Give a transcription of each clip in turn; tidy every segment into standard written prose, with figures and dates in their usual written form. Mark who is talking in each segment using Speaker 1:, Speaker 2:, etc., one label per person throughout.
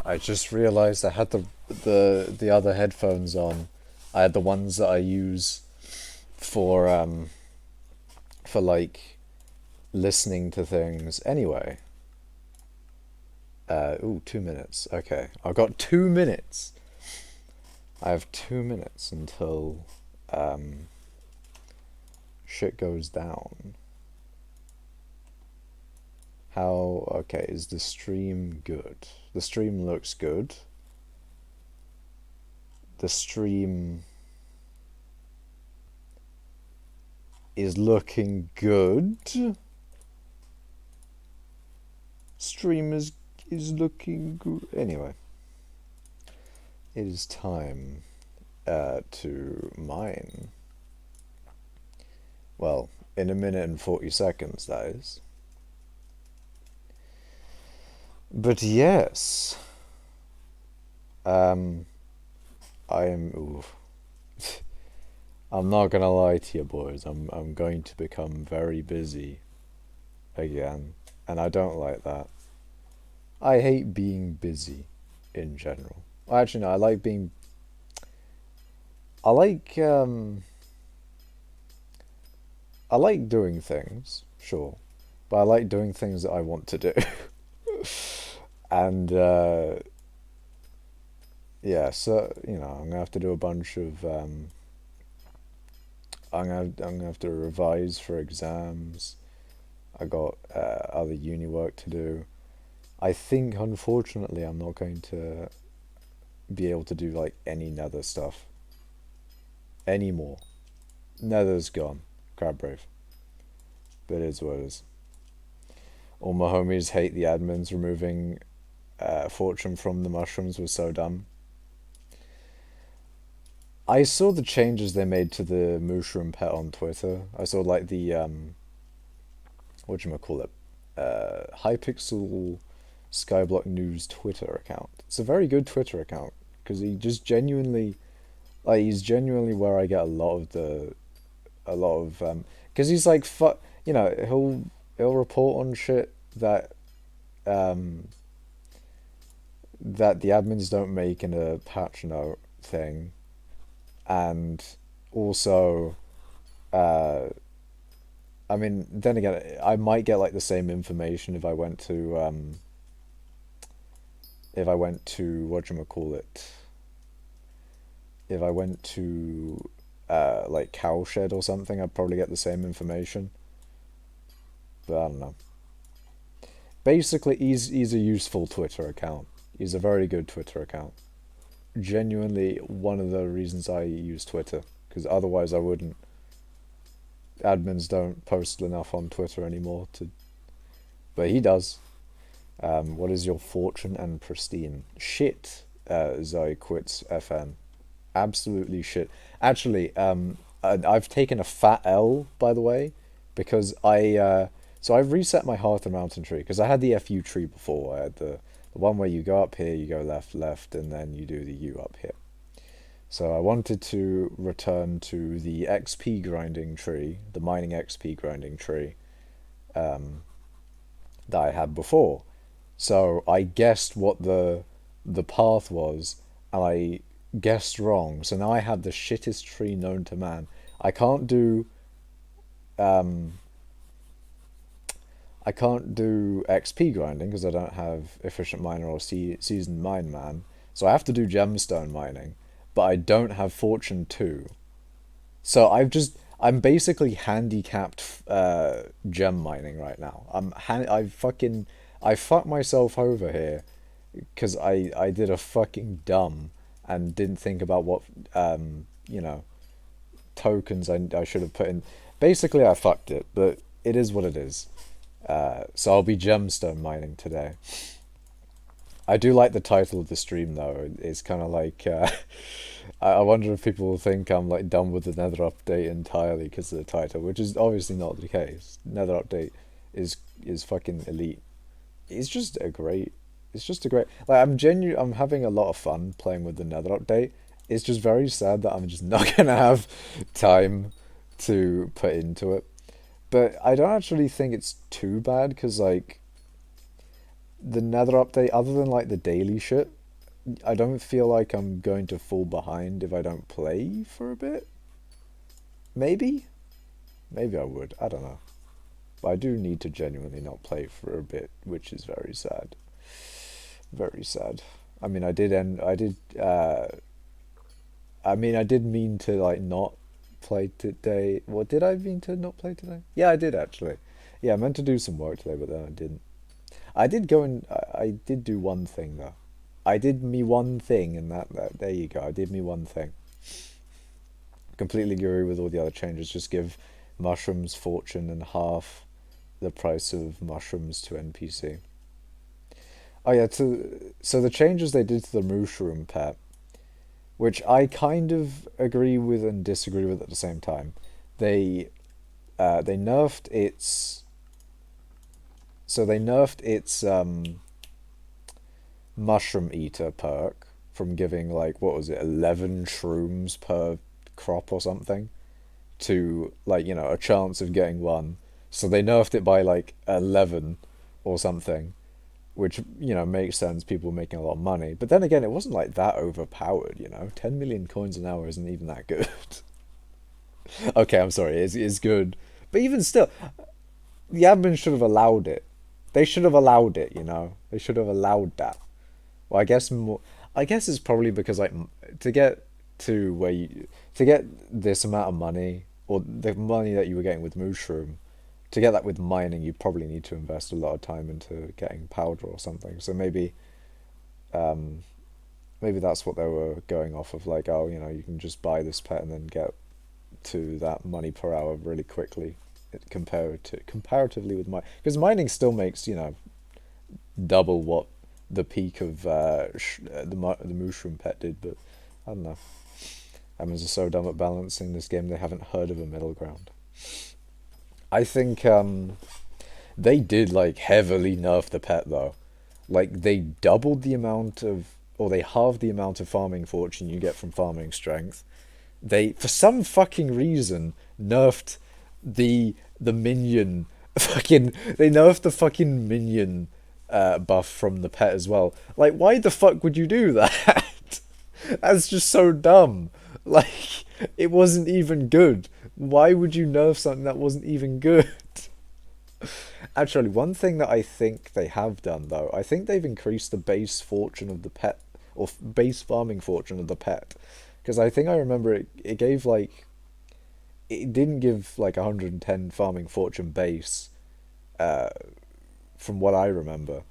Speaker 1: I just realized I had the other headphones on. I had the ones that I use for like listening to things. Anyway, ooh, 2 minutes. Okay, I've got 2 minutes. I have 2 minutes until um shit goes down. How, okay, is the stream good? The stream looks good. The stream is looking good. Stream is looking good. Anyway, it is time to mine. Well, in a minute and 40 seconds, that is. But yes, um, I am. Ooh, I'm not gonna lie to you boys. I'm going to become very busy again, and I don't like that. I hate being busy in general. Well, actually, no, I like being. I like I like doing things, sure, but I like doing things that I want to do. And yeah, so I'm gonna have to do a bunch of I'm gonna have to revise for exams. I got other uni work to do. I think unfortunately I'm not going to be able to do like any nether stuff anymore. Nether's gone. Crab brave. But it is what it is. All my homies hate the admins removing fortune from the mushrooms was so dumb. I saw the changes they made to the mushroom pet on Twitter. I saw like the whatchamacallit, hypixel Skyblock News Twitter account. It's a very good Twitter account because he just genuinely, like, he's genuinely where I get a lot of because he's like he'll report on shit um that the admins don't make in a patch note thing, and also uh I mean, then again, I might get like the same information if I went to whatchamacallit, if I went to like Cowshed or something, I'd probably get the same information. But I don't know. Basically, he's a useful Twitter account. He's a very good Twitter account. Genuinely, one of the reasons I use Twitter, because otherwise I wouldn't. Admins don't post enough on Twitter anymore to, but he does. What is your fortune and pristine? Shit. Zoe quits FN. Absolutely shit. Actually, I've taken a fat L, by the way, because so I've reset my Hearth and Mountain tree because I had the FU tree before. I had the one where you go up here, you go left, left, and then you do the U up here. So I wanted to return to the XP grinding tree, the mining XP grinding tree, that I had before. So I guessed what the path was, and I guessed wrong. So now I have the shittest tree known to man. I can't do um I can't do XP grinding because I don't have efficient miner or seasoned mine man. So I have to do gemstone mining, but I don't have fortune 2. So I'm basically handicapped gem mining right now. I fucked myself over here because I did a fucking dumb and didn't think about what you know tokens I should have put in. Basically, I fucked it, but it is what it is. So I'll be gemstone mining today. I do like the title of the stream though. It's kind of like I wonder if people will think I'm like done with the Nether update entirely because of the title, which is obviously not the case. Nether update is fucking elite. It's just a great. It's just a great. Like I'm having a lot of fun playing with the Nether update. It's just very sad that I'm just not gonna have time to put into it. But I don't actually think it's too bad because like the Nether update, other than like the daily shit, I don't feel like I'm going to fall behind if I don't play for a bit. Maybe? Maybe I would. I don't know. But I do need to genuinely not play for a bit, which is very sad. Very sad. I mean, I did end. I did. I mean, I did mean to like not play today. What did I mean to not play today? Yeah, I did actually. Yeah, I meant to do some work today, but then I didn't. I did go and I did do one thing though. I did me one thing, and that there you go. I did me one thing. Completely agree with all the other changes. Just give mushrooms fortune and half the price of mushrooms to NPC. Oh yeah, so the changes they did to the mushroom pet, which I kind of agree with and disagree with at the same time. They they nerfed its they nerfed its mushroom eater perk from giving like what was it 11 shrooms per crop or something to like a chance of getting one. So they nerfed it by like 11 or something, which makes sense. People were making a lot of money, but then again, it wasn't like that overpowered. 10 million coins an hour isn't even that good. Okay, I'm sorry, it's good, but even still, the admin should have allowed it. They should have allowed it. They should have allowed that. Well, I guess more. I guess it's probably because like to get to where you to get this amount of money or the money that you were getting with mushroom, to get that with mining, you probably need to invest a lot of time into getting powder or something. So um, maybe that's what they were going off of. Like, oh, you can just buy this pet and then get to that money per hour really quickly. Comparatively with because mining still makes double what the peak of the mushroom pet did, but I don't know. Admins are so dumb at balancing this game they haven't heard of a middle ground. I think they did like heavily nerf the pet though. Like they doubled the amount of or they halved the amount of farming fortune you get from farming strength. They for some fucking reason nerfed the minion fucking they nerfed the fucking minion buff from the pet as well. Like why the fuck would you do that? That's just so dumb. Like it wasn't even good. Why would you nerf something that wasn't even good? Actually, one thing that I think they have done though, I think they've increased the base fortune of the pet or base farming fortune of the pet. Because I think I remember it gave like it didn't give like 110 farming fortune base uh from what I remember.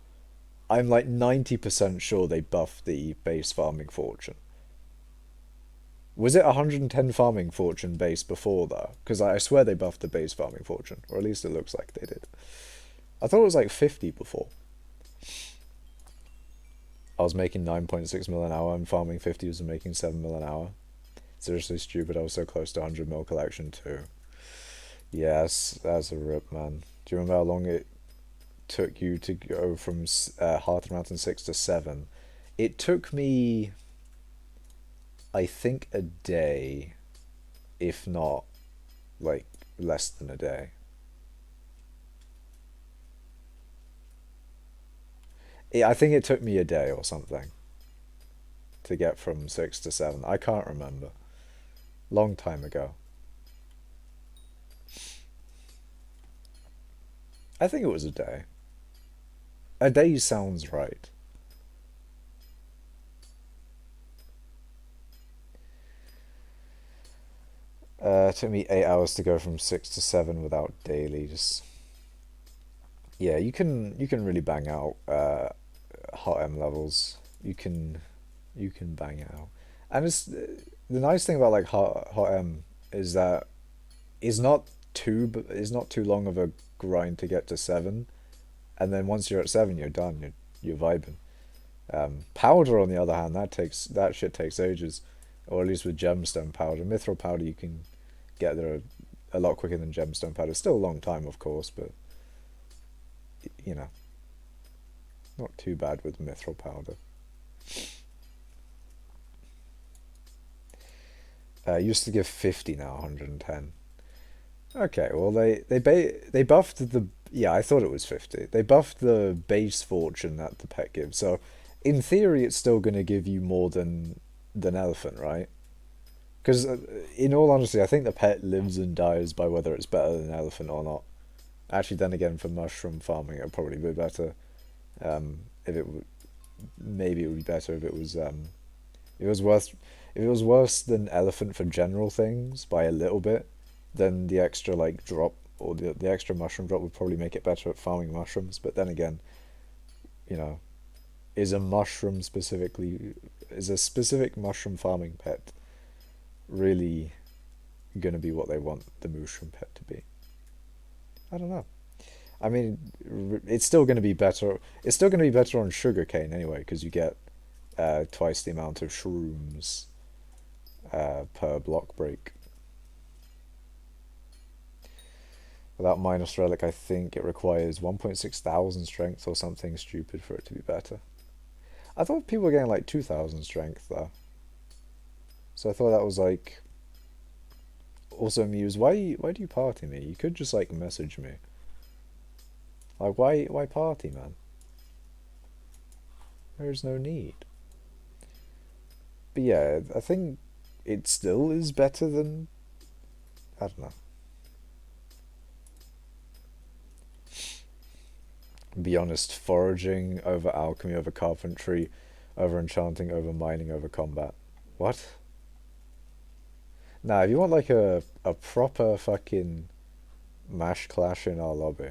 Speaker 1: I'm like 90% sure they buffed the base farming fortune. Was it 110 farming fortune base before though? Because I swear they buffed the base farming fortune, or at least it looks like they did. I thought it was like 50 before. I was making 9.6 mil an hour and farming 50 was making 7 mil an hour. Seriously stupid, I was so close to 100 mil collection too. Yes, that's a rip, man. Do you remember how long it took you to go from Hearth Mountain 6 to 7? It took me, I think, a day, if not, like, less than a day. I think it took me a day or something to get from 6 to 7. I can't remember. Long time ago. I think it was a day. A day sounds right. It took me 8 hours to go from 6 to 7 without daily. Just yeah, you can really bang out hot M levels. You can bang it out, and it's the nice thing about like hot M is that it's not too long of a grind to get to 7, and then once you're at 7, you're done. You're vibing. Powder, on the other hand, that shit takes ages, or at least with gemstone powder. Mithril powder, you can get there a lot quicker than gemstone powder. Still a long time, of course, but you know, not too bad with mithril powder. Used to give 50, now 110. Okay, well they buffed the yeah, I thought it was 50. They buffed the base fortune that the pet gives. So in theory, it's still going to give you more than elephant, right? Because in all honesty, I think the pet lives and dies by whether it's better than elephant or not. Actually, then again, for mushroom farming, it'd probably be better. If it would, maybe it would be better if it was worse if it was worse than elephant for general things by a little bit, then the extra like drop or the extra mushroom drop would probably make it better at farming mushrooms. But then again, you know, is a mushroom specifically is a specific mushroom farming pet really gonna be what they want the mushroom pet to be? I don't know. I mean, it's still going to be better. It's still going to be better on sugarcane anyway, because you get twice the amount of shrooms per block break. Without minus relic, I think it requires 1.6 thousand strength or something stupid for it to be better. I thought people were getting like 2,000 strength though. So I thought that was like. Also, Muse, why do you party me? You could just like message me. Like why party, man? There's no need. But yeah, I think it still is better than I don't know. Be honest, foraging over alchemy over carpentry over enchanting over mining over combat. What? Nah, if you want like a proper fucking mash clash in our lobby.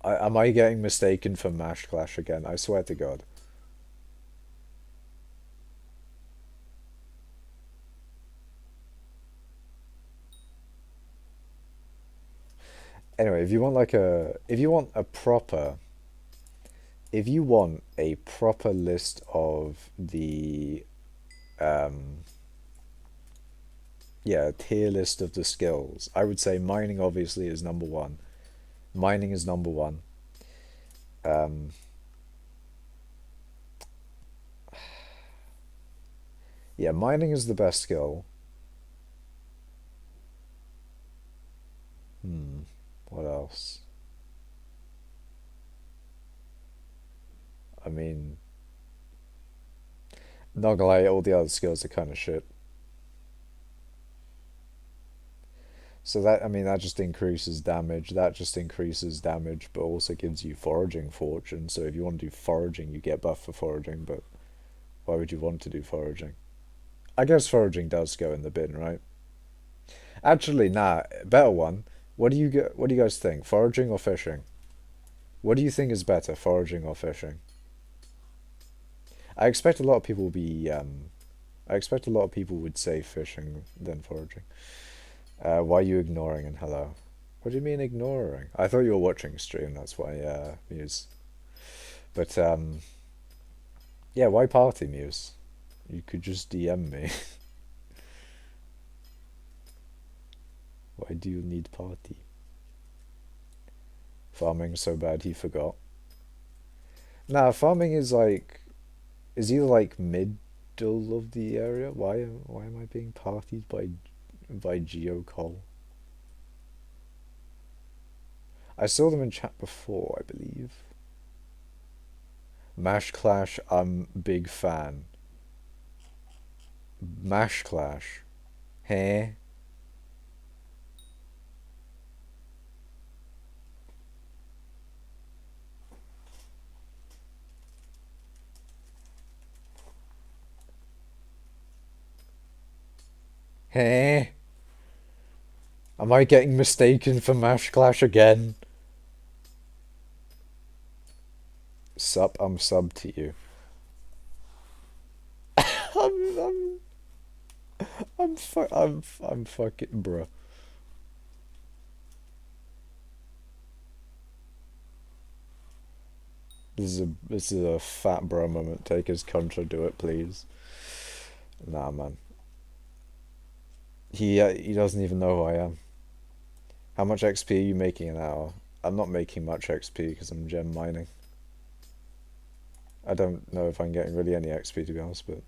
Speaker 1: Am I getting mistaken for mash clash again? I swear to God. Anyway, if you want a proper list of the um yeah, tier list of the skills, I would say mining obviously is number one. Mining is number one. Um, yeah, mining is the best skill. Hmm, what else? I mean, not gonna lie, all the other skills are kind of shit. So that, I mean, that just increases damage. That just increases damage, but also gives you foraging fortune. So if you want to do foraging, you get buff for foraging, but why would you want to do foraging? I guess foraging does go in the bin, right? Actually, nah, better one. What do you guys think? Foraging or fishing? What do you think is better, foraging or fishing? I expect a lot of people will be I expect a lot of people would say fishing than foraging. Why are you ignoring and hello? What do you mean ignoring? I thought you were watching stream, that's why Muse. But yeah, why party Muse? You could just DM me. Why do you need party? Farming so bad he forgot. Nah, farming is either like middle of the area. Why am I being partied by Geocol? I saw them in chat before, I believe. Mash Clash, I'm big fan. Mash Clash. Hey. Hey. Am I getting mistaken for Mash Clash again? Sup, I'm sub to you. I'm I'm fucking bruh. This is a fat bro moment. Take his contra, do it please. Nah, man. He doesn't even know who I am. How much XP are you making an hour? I'm not making much XP because I'm gem mining. I don't know if I'm getting really any XP to be honest, but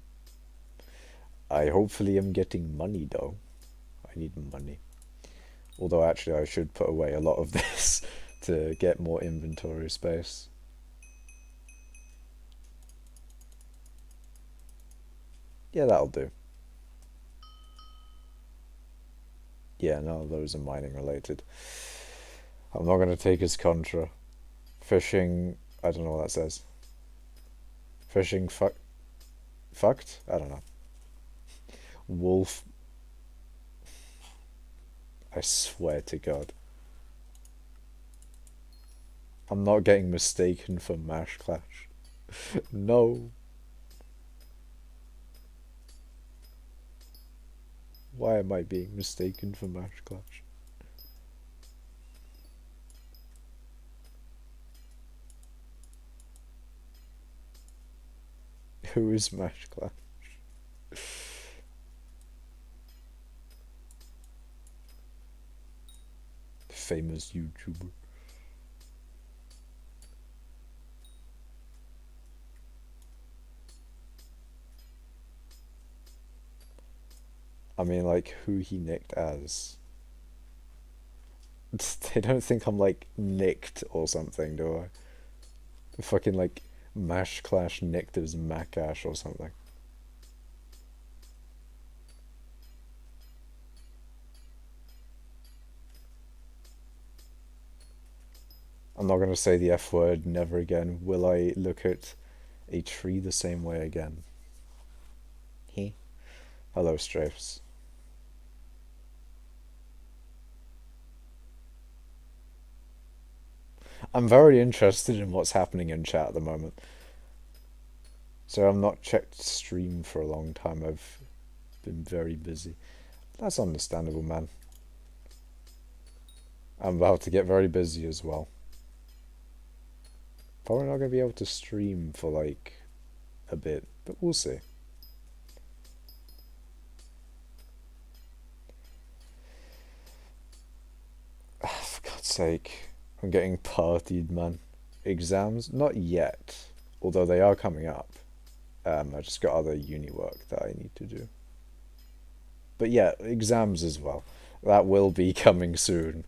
Speaker 1: I hopefully am getting money though. I need money. Although actually I should put away a lot of this to get more inventory space. Yeah, that'll do. Yeah, none of those are mining related. I'm not going to take his contra. Fishing, I don't know what that says. Fishing fucked? I don't know. Wolf, I swear to God. I'm not getting mistaken for Mash Clash. No. Why am I being mistaken for Mash Clash? Who is Mash Clash? Famous YouTuber. I mean, like, who he nicked as. They don't think I'm, like, nicked or something, do I? Fucking, like, Mash Clash nicked as Macash or something. I'm not going to say the F word, never again. Will I look at a tree the same way again? He. Hello, Strafes. I'm very interested in what's happening in chat at the moment. So I've not checked stream for a long time. I've been very busy. That's understandable, man. I'm about to get very busy as well. Probably not going to be able to stream for like a bit, but we'll see. For God's sake, I'm getting partied, man. Exams? Not yet, although they are coming up. I just got other uni work that I need to do. But yeah, exams as well. That will be coming soon.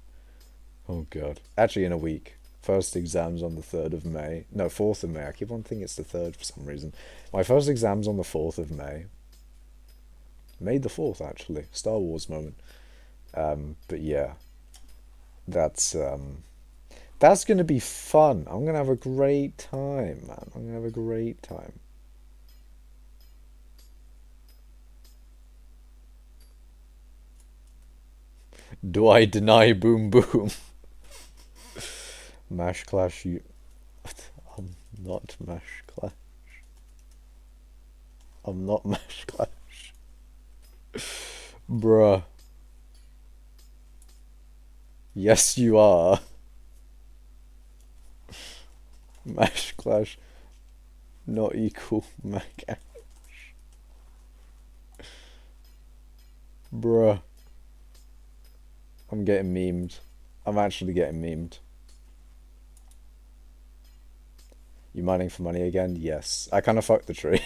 Speaker 1: Oh God. Actually, in a week. First exam's on the 3rd of May. No, 4th of May. I keep on thinking it's the 3rd for some reason. My first exam's on the 4th of May. May the 4th, actually. Star Wars moment. But yeah. That's gonna be fun. I'm gonna have a great time, man. I'm gonna have a great time. Do I deny Boom Boom? Mash Clash, you... I'm not Mash Clash. I'm not Mash Clash. Bruh. Yes, you are. Mash Clash not equal Macash. Bruh. I'm getting memed. I'm actually getting memed. You mining for money again? Yes. I kind of fucked the tree.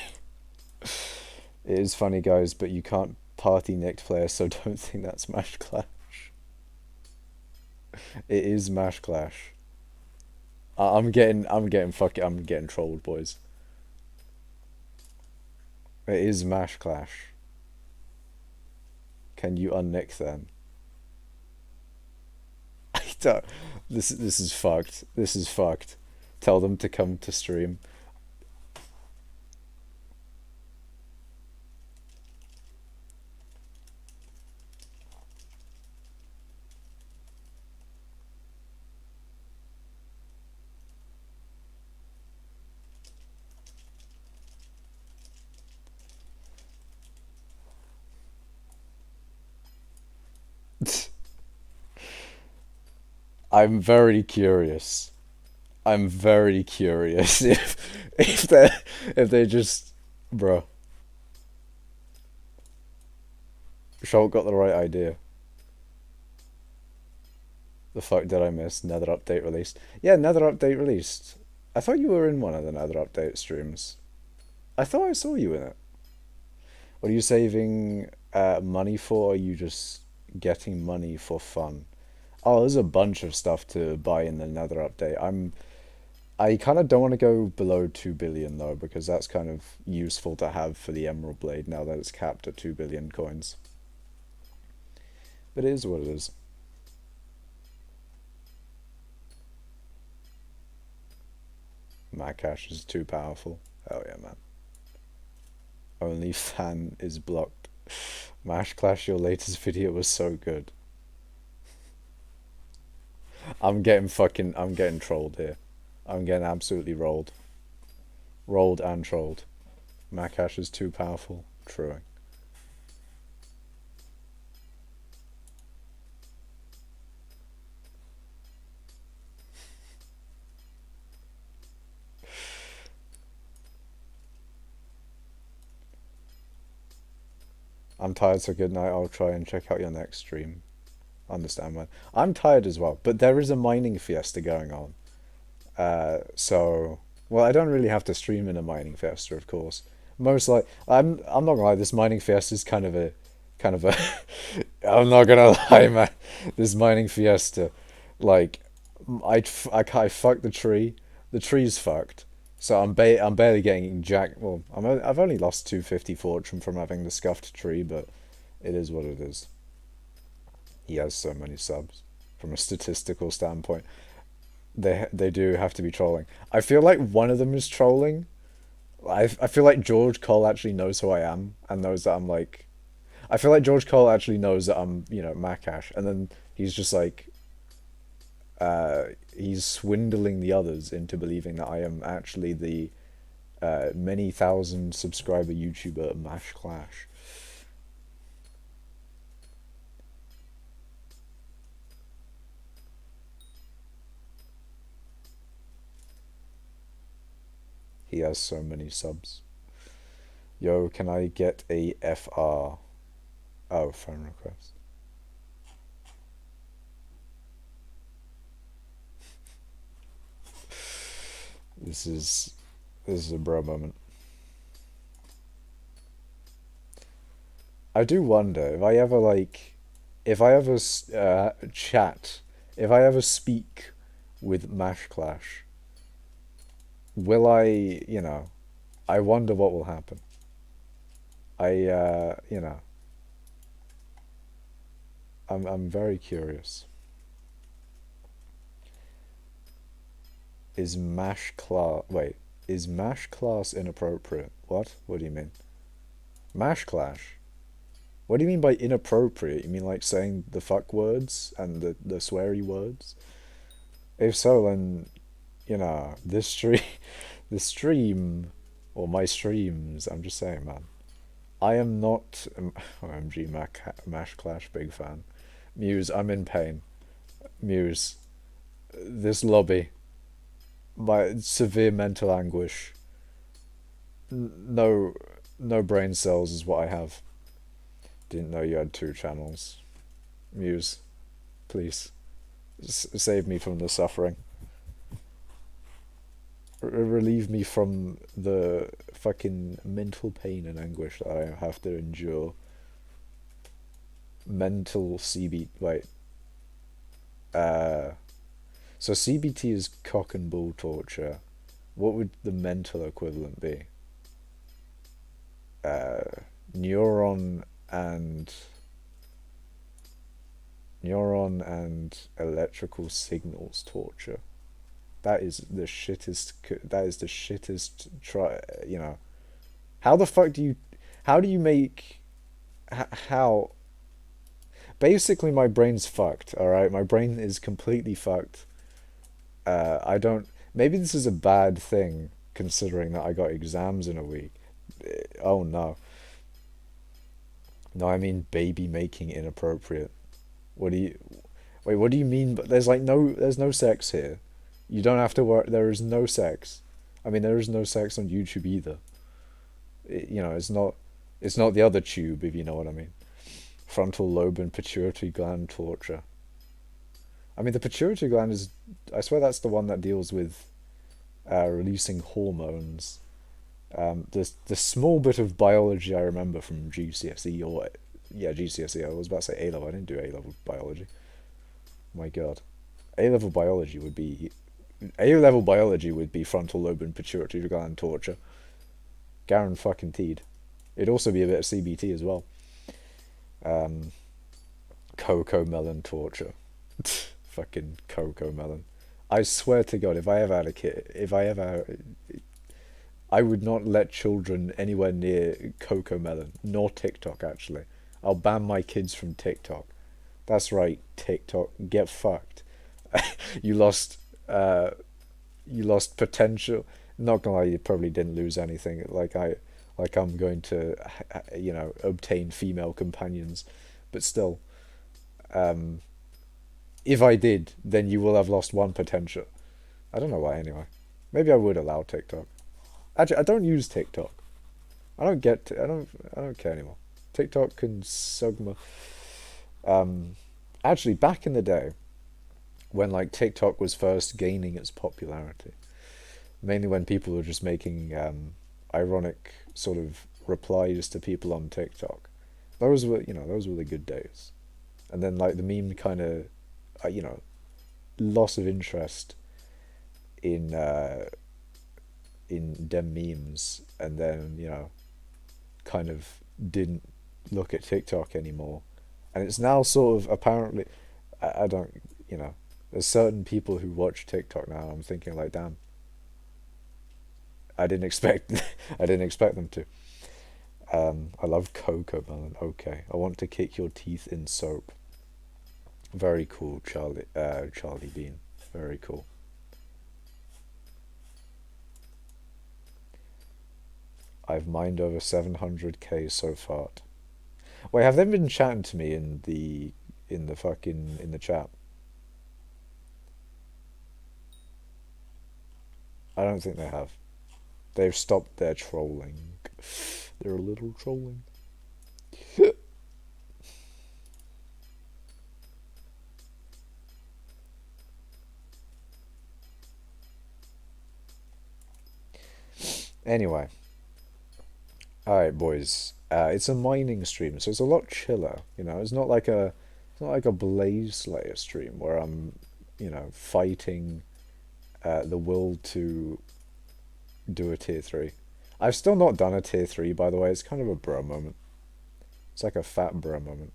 Speaker 1: It is funny, guys, but you can't party nicked players, so don't think that's Mash Clash. It is Mash Clash. I'm getting trolled, boys. It is Mash Clash. Can you unnick then? I don't. This is fucked. This is fucked. Tell them to come to stream. I'm very curious. I'm very curious if they just, bro. Schultz got the right idea. The fuck did I miss? Nether update released. Yeah, Nether update released. I thought you were in one of the Nether update streams. I thought I saw you in it. What are you saving money for? Or are you just getting money for fun? Oh, there's a bunch of stuff to buy in the Nether update. I kind of don't want to go below 2 billion though, because that's kind of useful to have for the Emerald Blade now that it's capped at 2 billion coins. But it is what it is. My cash is too powerful. Hell yeah, man. Only fan is blocked. Mash Clash, your latest video was so good. I'm getting trolled here. I'm getting absolutely rolled. Rolled and trolled. Makash is too powerful. Truing. I'm tired, so good night. I'll try and check out your next stream. Understand, man. I'm tired as well, but there is a mining fiesta going on. Well, I don't really have to stream in a mining fiesta, of course. Most like, I'm not gonna lie, this mining fiesta is kind of a, I'm not gonna lie, man. This mining fiesta, like, I fucked the tree. The tree's fucked. So I'm barely getting jack. Well, I've only lost 250 fortune from having the scuffed tree, but it is what it is. He has so many subs. From a statistical standpoint, they do have to be trolling. I feel like one of them is trolling. I feel like George Cole actually knows who I am and knows that I'm like. I feel like George Cole actually knows that I'm, Makash, and then he's just like, he's swindling the others into believing that I am actually the many thousand subscriber YouTuber Mash Clash. He has so many subs. Yo, can I get a FR? Oh, friend request. This is a bro moment. I do wonder if I ever chat, if I ever speak with Mash Clash, will I wonder what will happen. I'm very curious. Is Mash Class inappropriate? What? What do you mean? Mash Clash? What do you mean by inappropriate? You mean like saying the fuck words and the sweary words? If so, then, this stream, the stream, or my streams, I'm just saying, man. I am not, OMG, Mash Clash, big fan. Muse, I'm in pain. Muse, this lobby, my severe mental anguish. No, no brain cells is what I have. Didn't know you had 2 channels. Muse, please, save me from the suffering. Relieve me from the fucking mental pain and anguish that I have to endure. Mental CB. Wait. So CBT is cock and bull torture. What would the mental equivalent be? Neuron and electrical signals torture. That is the shittest. That is the shittest. How the fuck do you? How do you make? How? Basically, my brain's fucked. All right, my brain is completely fucked. I don't. Maybe this is a bad thing considering that I got exams in a week. Oh no. No, I mean baby making inappropriate. What do you? Wait, what do you mean? But there's no sex here. You don't have to work. There is no sex. I mean, there is no sex on YouTube either. It's not the other tube, if you know what I mean. Frontal lobe and pituitary gland torture. I mean, the pituitary gland is. I swear that's the one that deals with releasing hormones. The small bit of biology I remember from GCSE or yeah GCSE. I was about to say A level. I didn't do A level biology. My God, A level biology would be A-level biology would be frontal lobe and pituitary gland torture. Guaranteed. It'd also be a bit of CBT as well. Um, Cocoa melon torture. Fucking cocoa melon. I swear to God, if I ever had a kid, I would not let children anywhere near cocoa melon, nor TikTok actually. I'll ban my kids from TikTok. That's right, TikTok, get fucked. You lost, uh, you lost potential. Not gonna lie, you probably didn't lose anything. Like I'm going to, obtain female companions, but still, um, if I did, then you will have lost one potential. I don't know why anyway. Maybe I would allow TikTok. Actually, I don't use TikTok. I don't care anymore. TikTok can suck my. Um, Actually, back in the day when like TikTok was first gaining its popularity, mainly when people were just making ironic sort of replies to people on TikTok. Those were the good days. And then like the meme kind of, uh, you know, loss of interest in dem memes, and then kind of didn't look at TikTok anymore, and it's now sort of apparently, I don't, there's certain people who watch TikTok now. I'm thinking like, damn, I didn't expect, I didn't expect them to. I love Cocoa Melon. Okay, I want to kick your teeth in soap. Very cool, Charlie Bean. Very cool. I've mined over 700k so far. Wait, have they been chatting to me in the chat? I don't think they have. They've stopped their trolling. They're a little trolling. Anyway, alright, boys. It's a mining stream, so it's a lot chiller. It's not like a Blaze Slayer stream where I'm, fighting the will to do a tier 3. I've still not done a tier 3, by the way. It's kind of a bro moment. It's like a fat bro moment.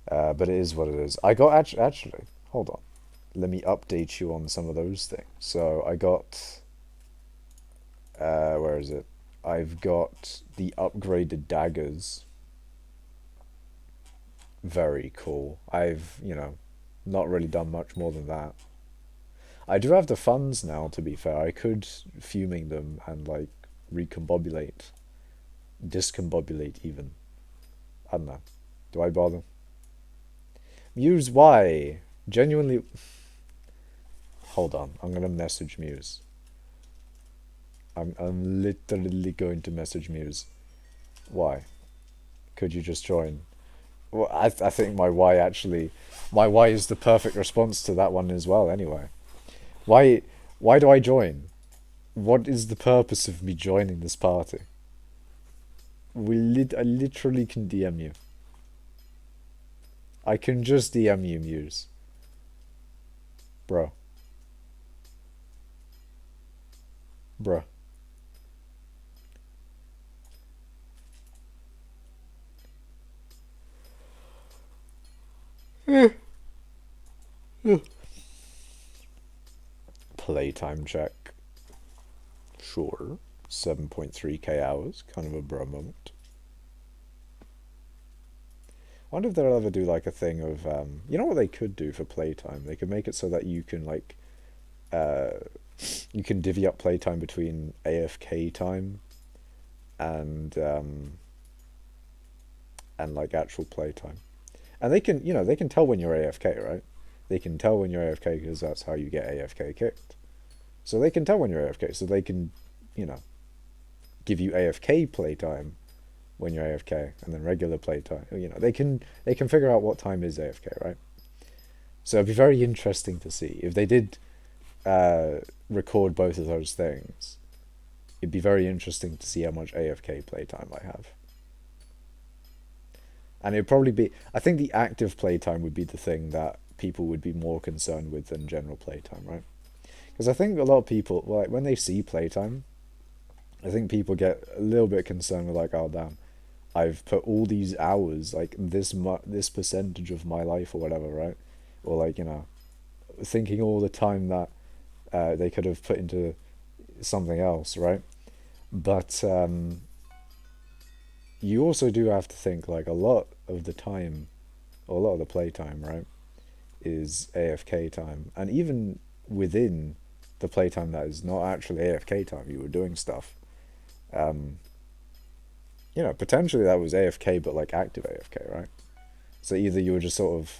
Speaker 1: But it is what it is. I got actually, hold on. Let me update you on some of those things. So I got, where is it? I've got the upgraded daggers. Very cool. I've, not really done much more than that. I do have the funds now, to be fair. I could fuming them and like recombobulate, discombobulate even. I don't know. Do I bother? Muse, why? Genuinely. Hold on. I'm gonna message Muse. I'm literally going to message Muse. Why? Could you just join? Well, I think my why is the perfect response to that one as well. Anyway, why why do I join? What is the purpose of me joining this party? I literally can DM you. I can just DM you, Muse. Bro. Bro. Playtime check. Sure. 7.3k hours. Kind of a bro moment. I wonder if they'll ever do like a thing of, you know what they could do for playtime? They could make it so that you can like, uh, you can divvy up playtime between AFK time and like actual playtime. And they can, they can tell when you're AFK, right? They can tell when you're AFK because that's how you get AFK kicked. So they can tell when you're AFK, so they can, you know, give you AFK playtime when you're AFK, and then regular playtime. They can figure out what time is AFK, right? So it'd be very interesting to see if they did record both of those things. It'd be very interesting to see how much AFK playtime I have. And it'd probably be, I think the active playtime would be the thing that people would be more concerned with than general playtime, right? Because I think a lot of people, like, when they see playtime, I think people get a little bit concerned with, like, oh damn, I've put all these hours, like this percentage of my life or whatever, right? Or like, thinking all the time that they could have put into something else, right? But you also do have to think, like, a lot of the time, or a lot of the playtime, right, is AFK time, and even within the playtime that is not actually AFK time, you were doing stuff. Um, Potentially that was AFK, but like active AFK, right? So either you were just sort of,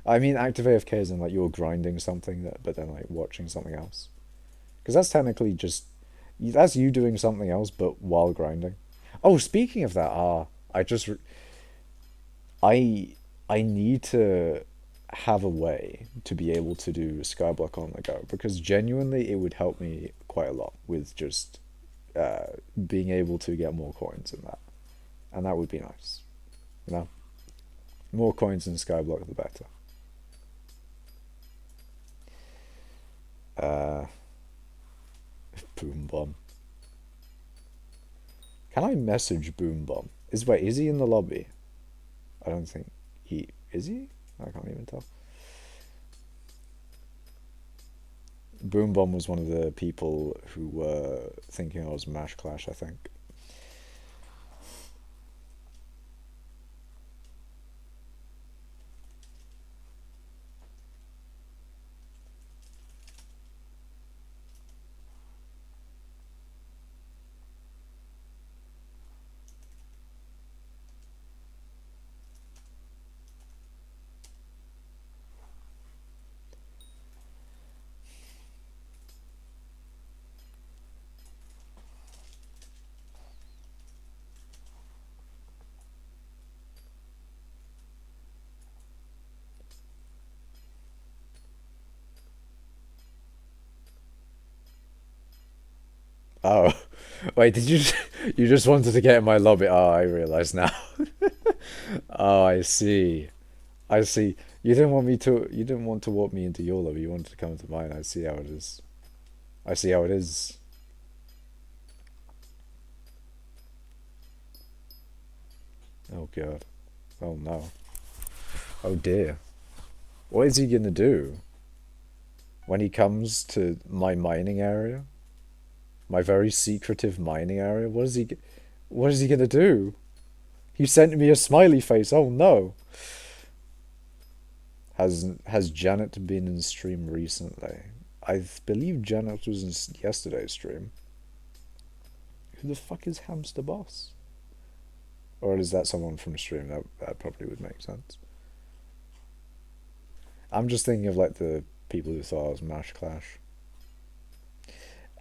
Speaker 1: I mean, active AFK is in like you were grinding something that, but then like watching something else, because that's technically just that's you doing something else, but while grinding. Oh, speaking of that, I just I I need to have a way to be able to do Skyblock on the go, because genuinely it would help me quite a lot with just being able to get more coins in that, and that would be nice. You know, more coins in Skyblock, the better. Uh, Boom Bomb. Can I message Boom Bomb? Is he in the lobby? I don't think he is. He? I can't even tell. Boom Bomb was one of the people who were thinking I was Mash Clash, I think. Oh, wait, did you you just wanted to get in my lobby? Oh, I realize now. Oh, I see. I see. You didn't want to walk me into your lobby. You wanted to come into mine. I see how it is. I see how it is. Oh God. Oh no. Oh dear. What is he gonna do when he comes to my mining area? My very secretive mining area? What is he gonna do? He sent me a smiley face. Oh no. Has Janet been in stream recently? I believe Janet was in yesterday's stream. Who the fuck is Hamster Boss? Or is that someone from stream? That probably would make sense. I'm just thinking of like the people who thought I was Mash Clash.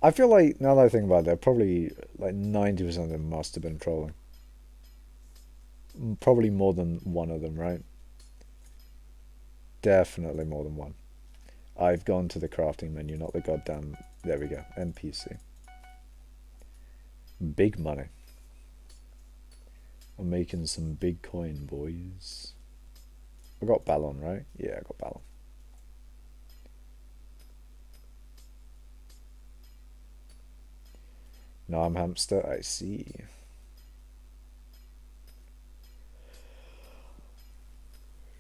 Speaker 1: I feel like now that I think about it, they're probably like 90% of them must have been trolling. Probably more than one of them, right? Definitely more than one. I've gone to the crafting menu, not the goddamn. There we go. NPC. Big money. I'm making some big coin, boys. I got Ballon, right? Yeah, I got Ballon. No, I'm hamster. I see.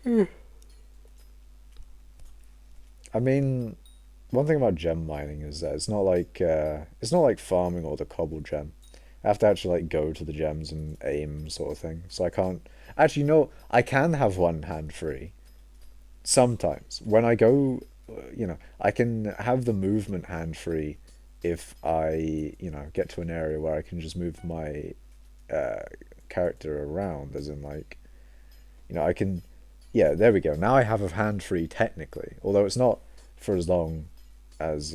Speaker 1: I mean, one thing about gem mining is that it's not like farming or the cobble gem. I have to actually like go to the gems and aim sort of thing. So I can't actually no, I can have one hand free sometimes. When I go, I can have the movement hand free if I, get to an area where I can just move my uh character around, as in like, I can, yeah, there we go. Now I have a hand free technically, although it's not for as long as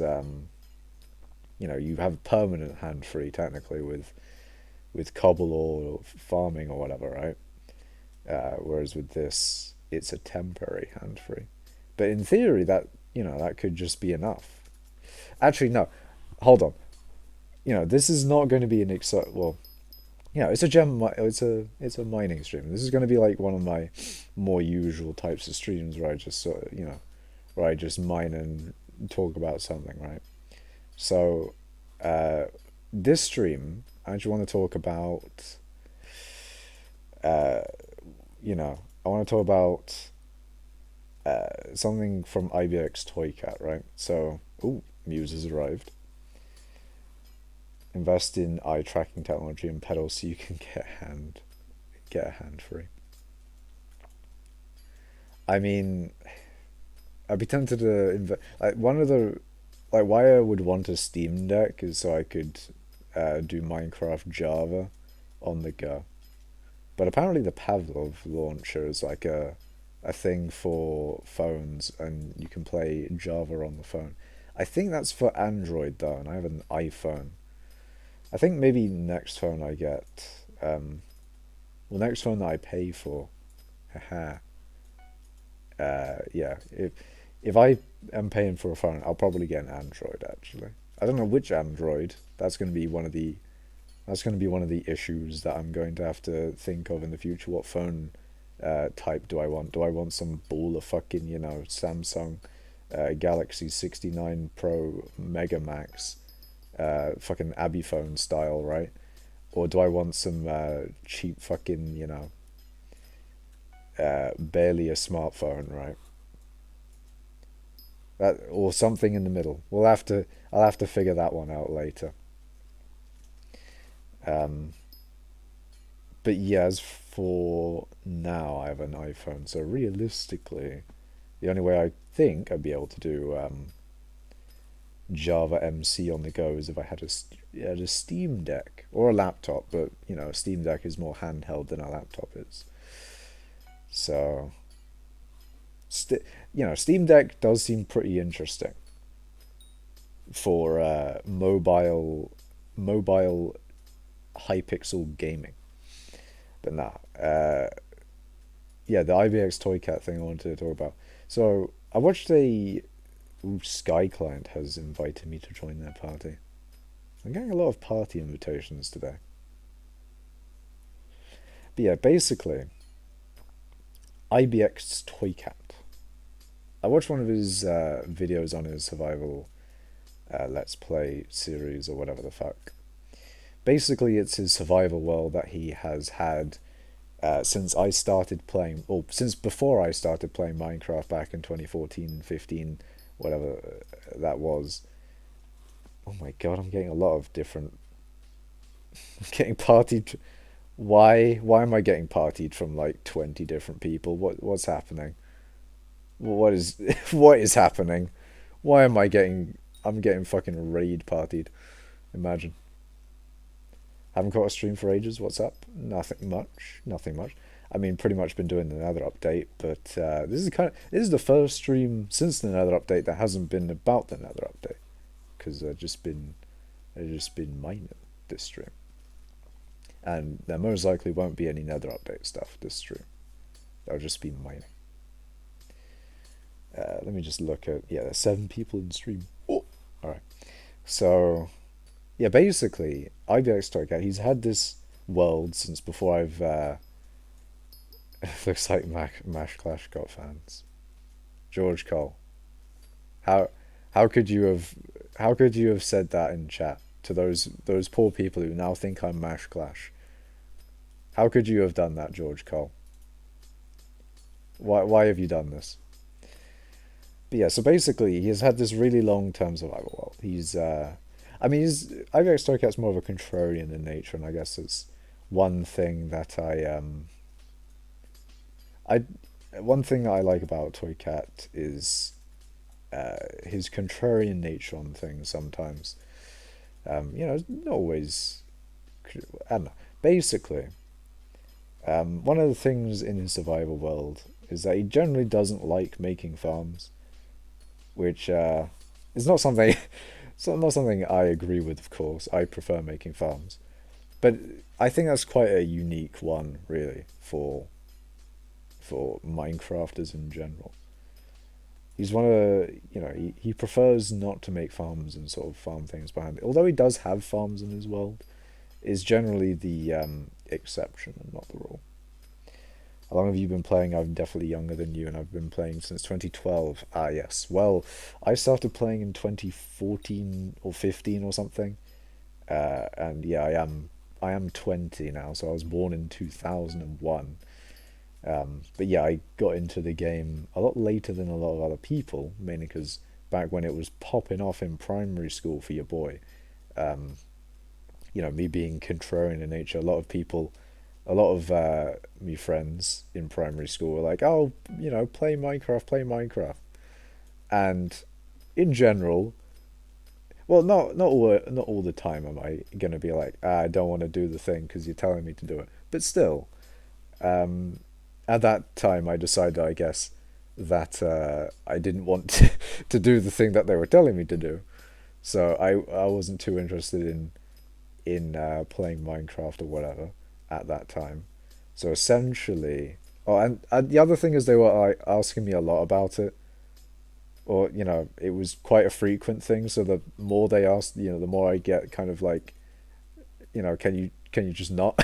Speaker 1: you have permanent hand free technically with cobble or farming or whatever, right? Whereas with this, it's a temporary hand free. But in theory, that could just be enough. Actually, no, hold on. This is not going to be an well. it's a it's a mining stream. This is going to be like one of my more usual types of streams where I just sort of, where I just mine and talk about something, right? So, uh, this stream, I just want to talk about, uh, I want to talk about something from IBX Toy Cat, right? So, ooh, Muse has arrived. Invest in eye tracking technology and pedals so you can get a hand free. I mean, I'd be tempted to like one of the like why I would want a Steam Deck is so I could do Minecraft Java on the go. But apparently the Pavlov launcher is like a thing for phones and you can play Java on the phone. I think that's for Android though, and I have an iPhone. I think maybe next phone I get, next phone that I pay for, haha, yeah, if I am paying for a phone, I'll probably get an Android actually. I don't know which Android. That's going to be one of the issues that I'm going to have to think of in the future. What phone type do I want? Do I want some ball of fucking, Samsung Galaxy 69 Pro Mega Max fucking Abbey phone style, right? Or do I want some cheap fucking, barely a smartphone, right? That or something in the middle. I'll have to figure that one out later. Um, but yeah, as for now, I have an iPhone, so realistically, the only way I think I'd be able to do Java MC on the go is if I had had a Steam Deck or a laptop, but a Steam Deck is more handheld than a laptop is. So, Steam Deck does seem pretty interesting for mobile hypixel gaming. But nah, yeah, the IBX Toy Cat thing I wanted to talk about. So I watched Sky Client has invited me to join their party. I'm getting a lot of party invitations today. But yeah, basically, IBX Toy Cat. I watched one of his videos on his survival Let's Play series or whatever the fuck. Basically, it's his survival world that he has had since I started playing, or since before I started playing Minecraft back in 2014, 15, whatever that was. Oh my god, I'm getting a lot of different. I'm getting partied. Why am I getting partied from like 20 different people? What's happening? What is what is happening? Why am I getting? I'm getting fucking raid partied. Imagine. Haven't caught a stream for ages. What's up? Nothing much. Nothing much. I mean, pretty much been doing the Nether update, but this is the first stream since the Nether update that hasn't been about the Nether update because I've just been mining this stream, and there most likely won't be any Nether update stuff this stream. I'll just be mining. Let me just look at there's 7 people in stream. Oh, all right. So yeah, basically, IBX Toy Cat, he's had this world since before I've. Looks like Mash Clash got fans. George Cole, how how could you have said that in chat to those poor people who now think I'm Mash Clash? How could you have done that, George Cole? Why have you done this? But yeah, so basically, he has had this really long term survival world. I mean, IBX Toy Cat's more of a contrarian in nature, and I guess it's one thing that I one thing that I like about Toy Cat is his contrarian nature on things sometimes. It's not always. I don't know. Basically, one of the things in his survival world is that he generally doesn't like making farms, which is not something. It's not something I agree with, of course. I prefer making farms, but I think that's quite a unique one, really, for Minecrafters in general. He's one of the, he prefers not to make farms and sort of farm things behind it. Although he does have farms in his world, is generally the exception and not the rule. How long have you been playing? I'm definitely younger than you, and I've been playing since 2012. Ah, yes. Well, I started playing in 2014 or 15 or something. And yeah, I am 20 now, so I was born in 2001. But yeah, I got into the game a lot later than a lot of other people, mainly because back when it was popping off in primary school for your boy, me being contrarian in nature, a lot of me friends in primary school were like, oh, play Minecraft. And in general, well, not all the time am I gonna be like, I don't want to do the thing because you're telling me to do it. But still, at that time, I decided, I guess, that I didn't want to do the thing that they were telling me to do. So I wasn't too interested in playing Minecraft or whatever at that time. So essentially, oh, and the other thing is they were asking me a lot about it, or it was quite a frequent thing. So the more they asked, the more I get kind of like, can you just not?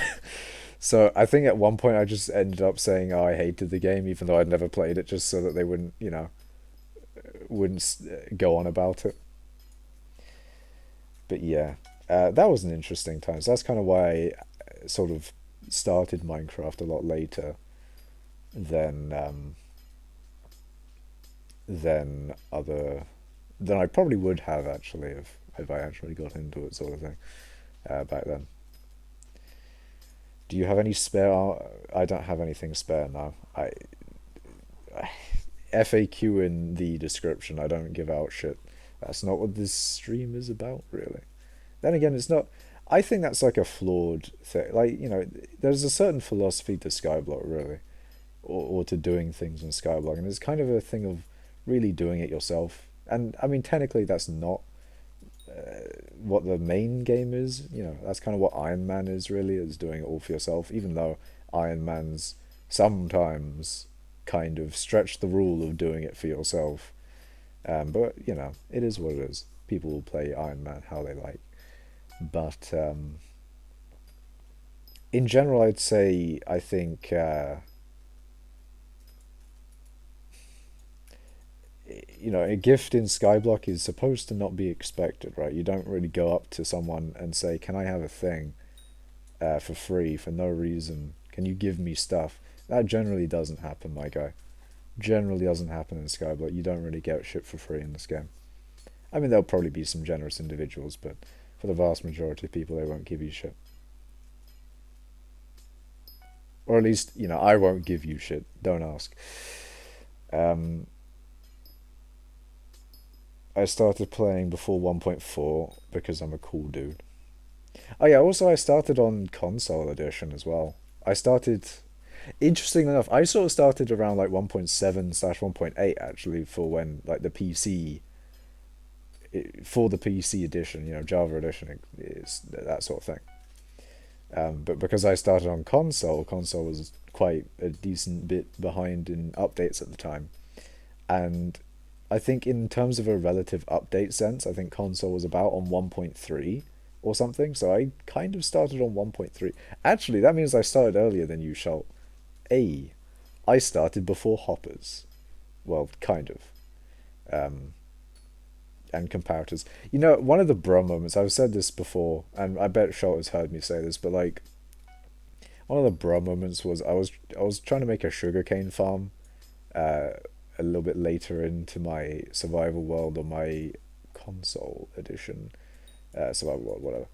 Speaker 1: So I think at one point I just ended up saying, oh, I hated the game, even though I'd never played it, just so that they wouldn't go on about it. But yeah, that was an interesting time. So that's kind of why I sort of started Minecraft a lot later than than other than I probably would have actually if I actually got into it, sort of thing, back then. Do you have any spare? I don't have anything spare now. FAQ in the description. I don't give out shit. That's not what this stream is about, really. Then again, it's not. I think that's like a flawed thing. Like, there's a certain philosophy to Skyblock, really, or to doing things in Skyblock, and it's kind of a thing of really doing it yourself. And I mean, technically, that's not what the main game is. That's kind of what Iron Man is, really, is doing it all for yourself. Even though Iron Man's sometimes kind of stretch the rule of doing it for yourself. But it is what it is. People will play Iron Man how they like. But in general, I'd say I think a gift in Skyblock is supposed to not be expected, right? You don't really go up to someone and say, "Can I have a thing for free for no reason? Can you give me stuff?" That generally doesn't happen, my guy. Generally doesn't happen in Skyblock. You don't really get shit for free in this game. I mean, there'll probably be some generous individuals, but for the vast majority of people, they won't give you shit. Or at least, I won't give you shit. Don't ask. Um, I started playing before 1.4 because I'm a cool dude. Oh yeah, also I started on console edition as well. I started, interestingly enough, I sort of started around like 1.7/1.8 actually, for when like the PC, for the PC edition, Java edition is that sort of thing. But because I started on console was quite a decent bit behind in updates at the time. And I think in terms of a relative update sense, I think console was about on 1.3 or something. So I kind of started on 1.3. Actually, that means I started earlier than you, Schult. I started before hoppers. Well, kind of. Um, and comparators. One of the bro moments, I've said this before, and I bet Schult has heard me say this, but like, one of the bro moments was I was trying to make a sugarcane farm uh, a little bit later into my survival world or my console edition survival world, whatever.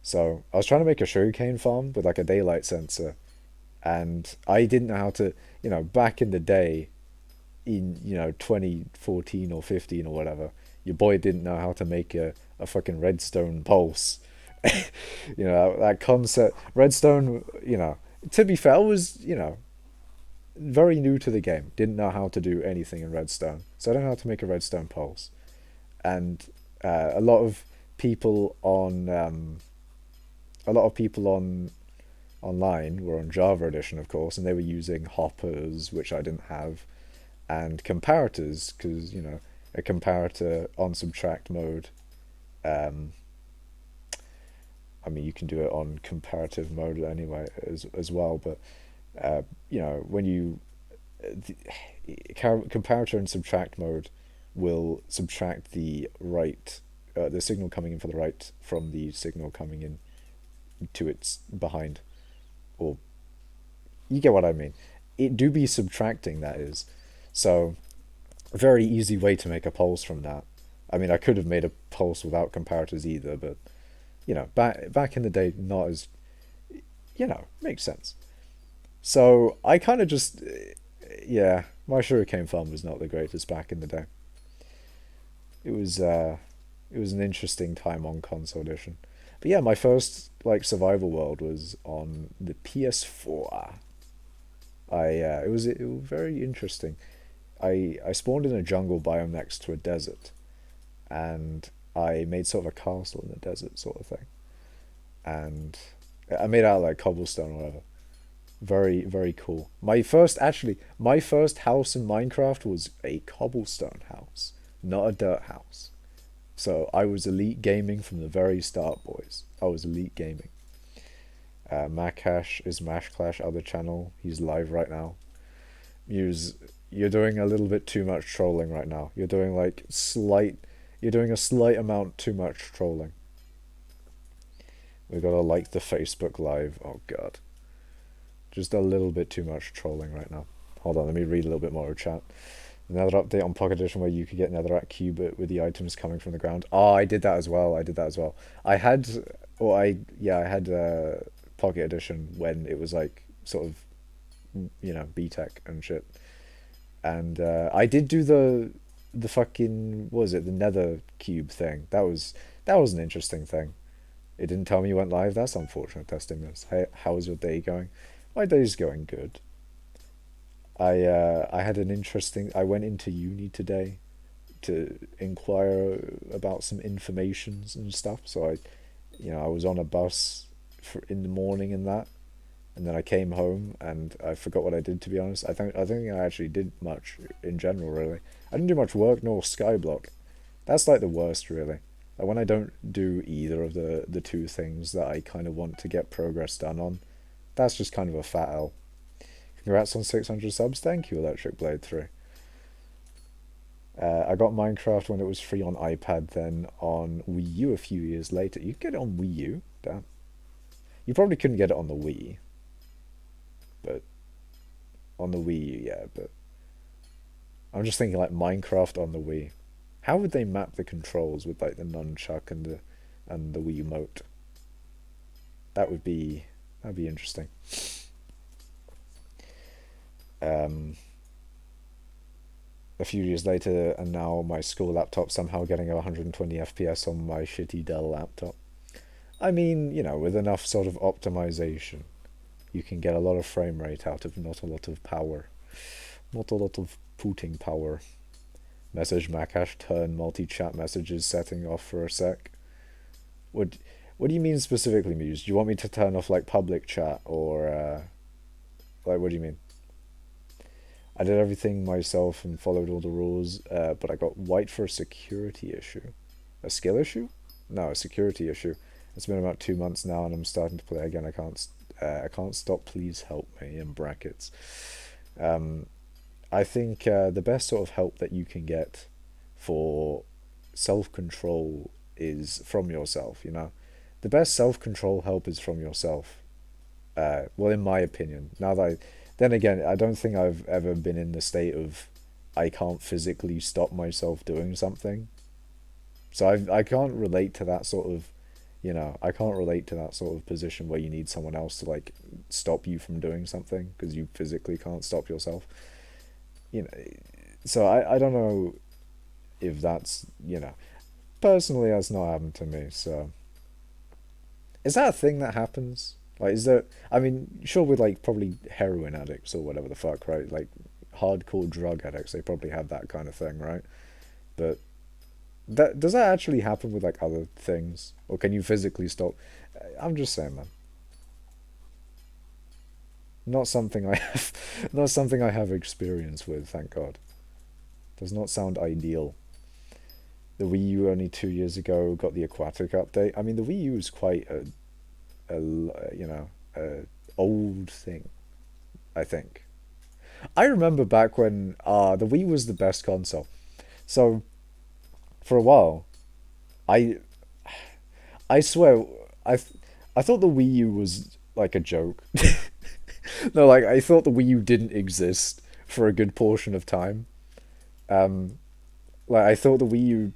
Speaker 1: So I was trying to make a sugarcane farm with like a daylight sensor, and I didn't know how to, back in the day, in 2014 or 15 or whatever, your boy didn't know how to make a fucking redstone pulse. That concept redstone, to be fair, I was very new to the game, didn't know how to do anything in redstone, so I don't know how to make a redstone pulse. And a lot of people on a lot of people on online were on Java edition, of course, and they were using hoppers, which I didn't have, and comparators, because a comparator on subtract mode. um I mean, you can do it on comparative mode anyway as well, but you know, when you the, comparator and subtract mode will subtract the right, the signal coming in for the right from the signal coming in to its behind, or you get what I mean. It do be subtracting, that is. So a very easy way to make a pulse from that. I mean, I could have made a pulse without comparators either, but you know, back in the day, not as, you know, makes sense. So I kind of just, yeah, my sugarcane farm was not the greatest back in the day. It was it was an interesting time on console edition. But yeah, my first like survival world was on the PS4. It was very interesting. I spawned in a jungle biome next to a desert, and I made sort of a castle in the desert sort of thing, and I made it out of like cobblestone or whatever. Very, very cool. My first house in Minecraft was a cobblestone house, not a dirt house. So I was elite gaming from the very start, boys. I was elite gaming. Makash is Mash Clash other channel. He's live right now. Muse, you're doing a little bit too much trolling right now. You're doing a slight amount too much trolling. We gotta like the Facebook live. Oh god. Just a little bit too much trolling right now. Hold on, let me read a little bit more of chat. Another update on Pocket Edition where you could get Netherrack Cube with the items coming from the ground. Oh, I did that as well. I did that as well. I had, or I yeah, I had Pocket Edition when it was like sort of, you know, B-Tech and shit. And I did do the fucking, what was it, the Nether Cube thing. That was an interesting thing. It didn't tell me you went live. That's unfortunate, testing this. Hey, how's your day going? My day's going good. I had an interesting. I went into uni today to inquire about some informations and stuff. So you know, I was on a bus in the morning and that, and then I came home and I forgot what I did, to be honest. I don't think I actually did much in general, really. I didn't do much work nor Skyblock. That's like the worst, really. Like when I don't do either of the two things that I kind of want to get progress done on, that's just kind of a fat L. Congrats on 600 subs. Thank you, Electric Blade 3. I got Minecraft when it was free on iPad, then on Wii U a few years later. You could get it on Wii U? Damn. You probably couldn't get it on the Wii. But on the Wii U, yeah, but I'm just thinking like Minecraft on the Wii. How would they map the controls with like the nunchuck and the Wii Mote? That'd be interesting. A few years later, and now my school laptop somehow getting 120 FPS on my shitty Dell laptop. I mean, you know, with enough sort of optimization, you can get a lot of frame rate out of not a lot of power. Not a lot of putting power. Message Makash, turn multi-chat messages setting off for a sec. What do you mean specifically, Muse? Do you want me to turn off like public chat or like what do you mean? I did everything myself and followed all the rules, but I got white for a security issue. A skill issue? No, a security issue. It's been about 2 months now, and I'm starting to play again. I can't stop. Please help me in brackets. I think the best sort of help that you can get for self-control is from yourself. You know, the best self-control help is from yourself. Well, in my opinion. Then again, I don't think I've ever been in the state of I can't physically stop myself doing something. So I can't relate to that sort of, you know, I can't relate to that sort of position where you need someone else to like stop you from doing something because you physically can't stop yourself. You know, so I don't know if that's, you know, personally that's not happened to me. So is that a thing that happens? Like, is there? I mean, sure, with like probably heroin addicts or whatever the fuck, right? Like hardcore drug addicts, they probably have that kind of thing, right? But that does that actually happen with like other things, or can you physically stop? I'm just saying, man. Not something I have, not something I have experience with. Thank God. Does not sound ideal. The Wii U only 2 years ago got the aquatic update. I mean, the Wii U is quite a you know, a old thing, I think. I remember back when the Wii was the best console. So for a while, I I swear I I thought the Wii U was like a joke. No, like I thought the Wii U didn't exist for a good portion of time. Um, like I thought the Wii U.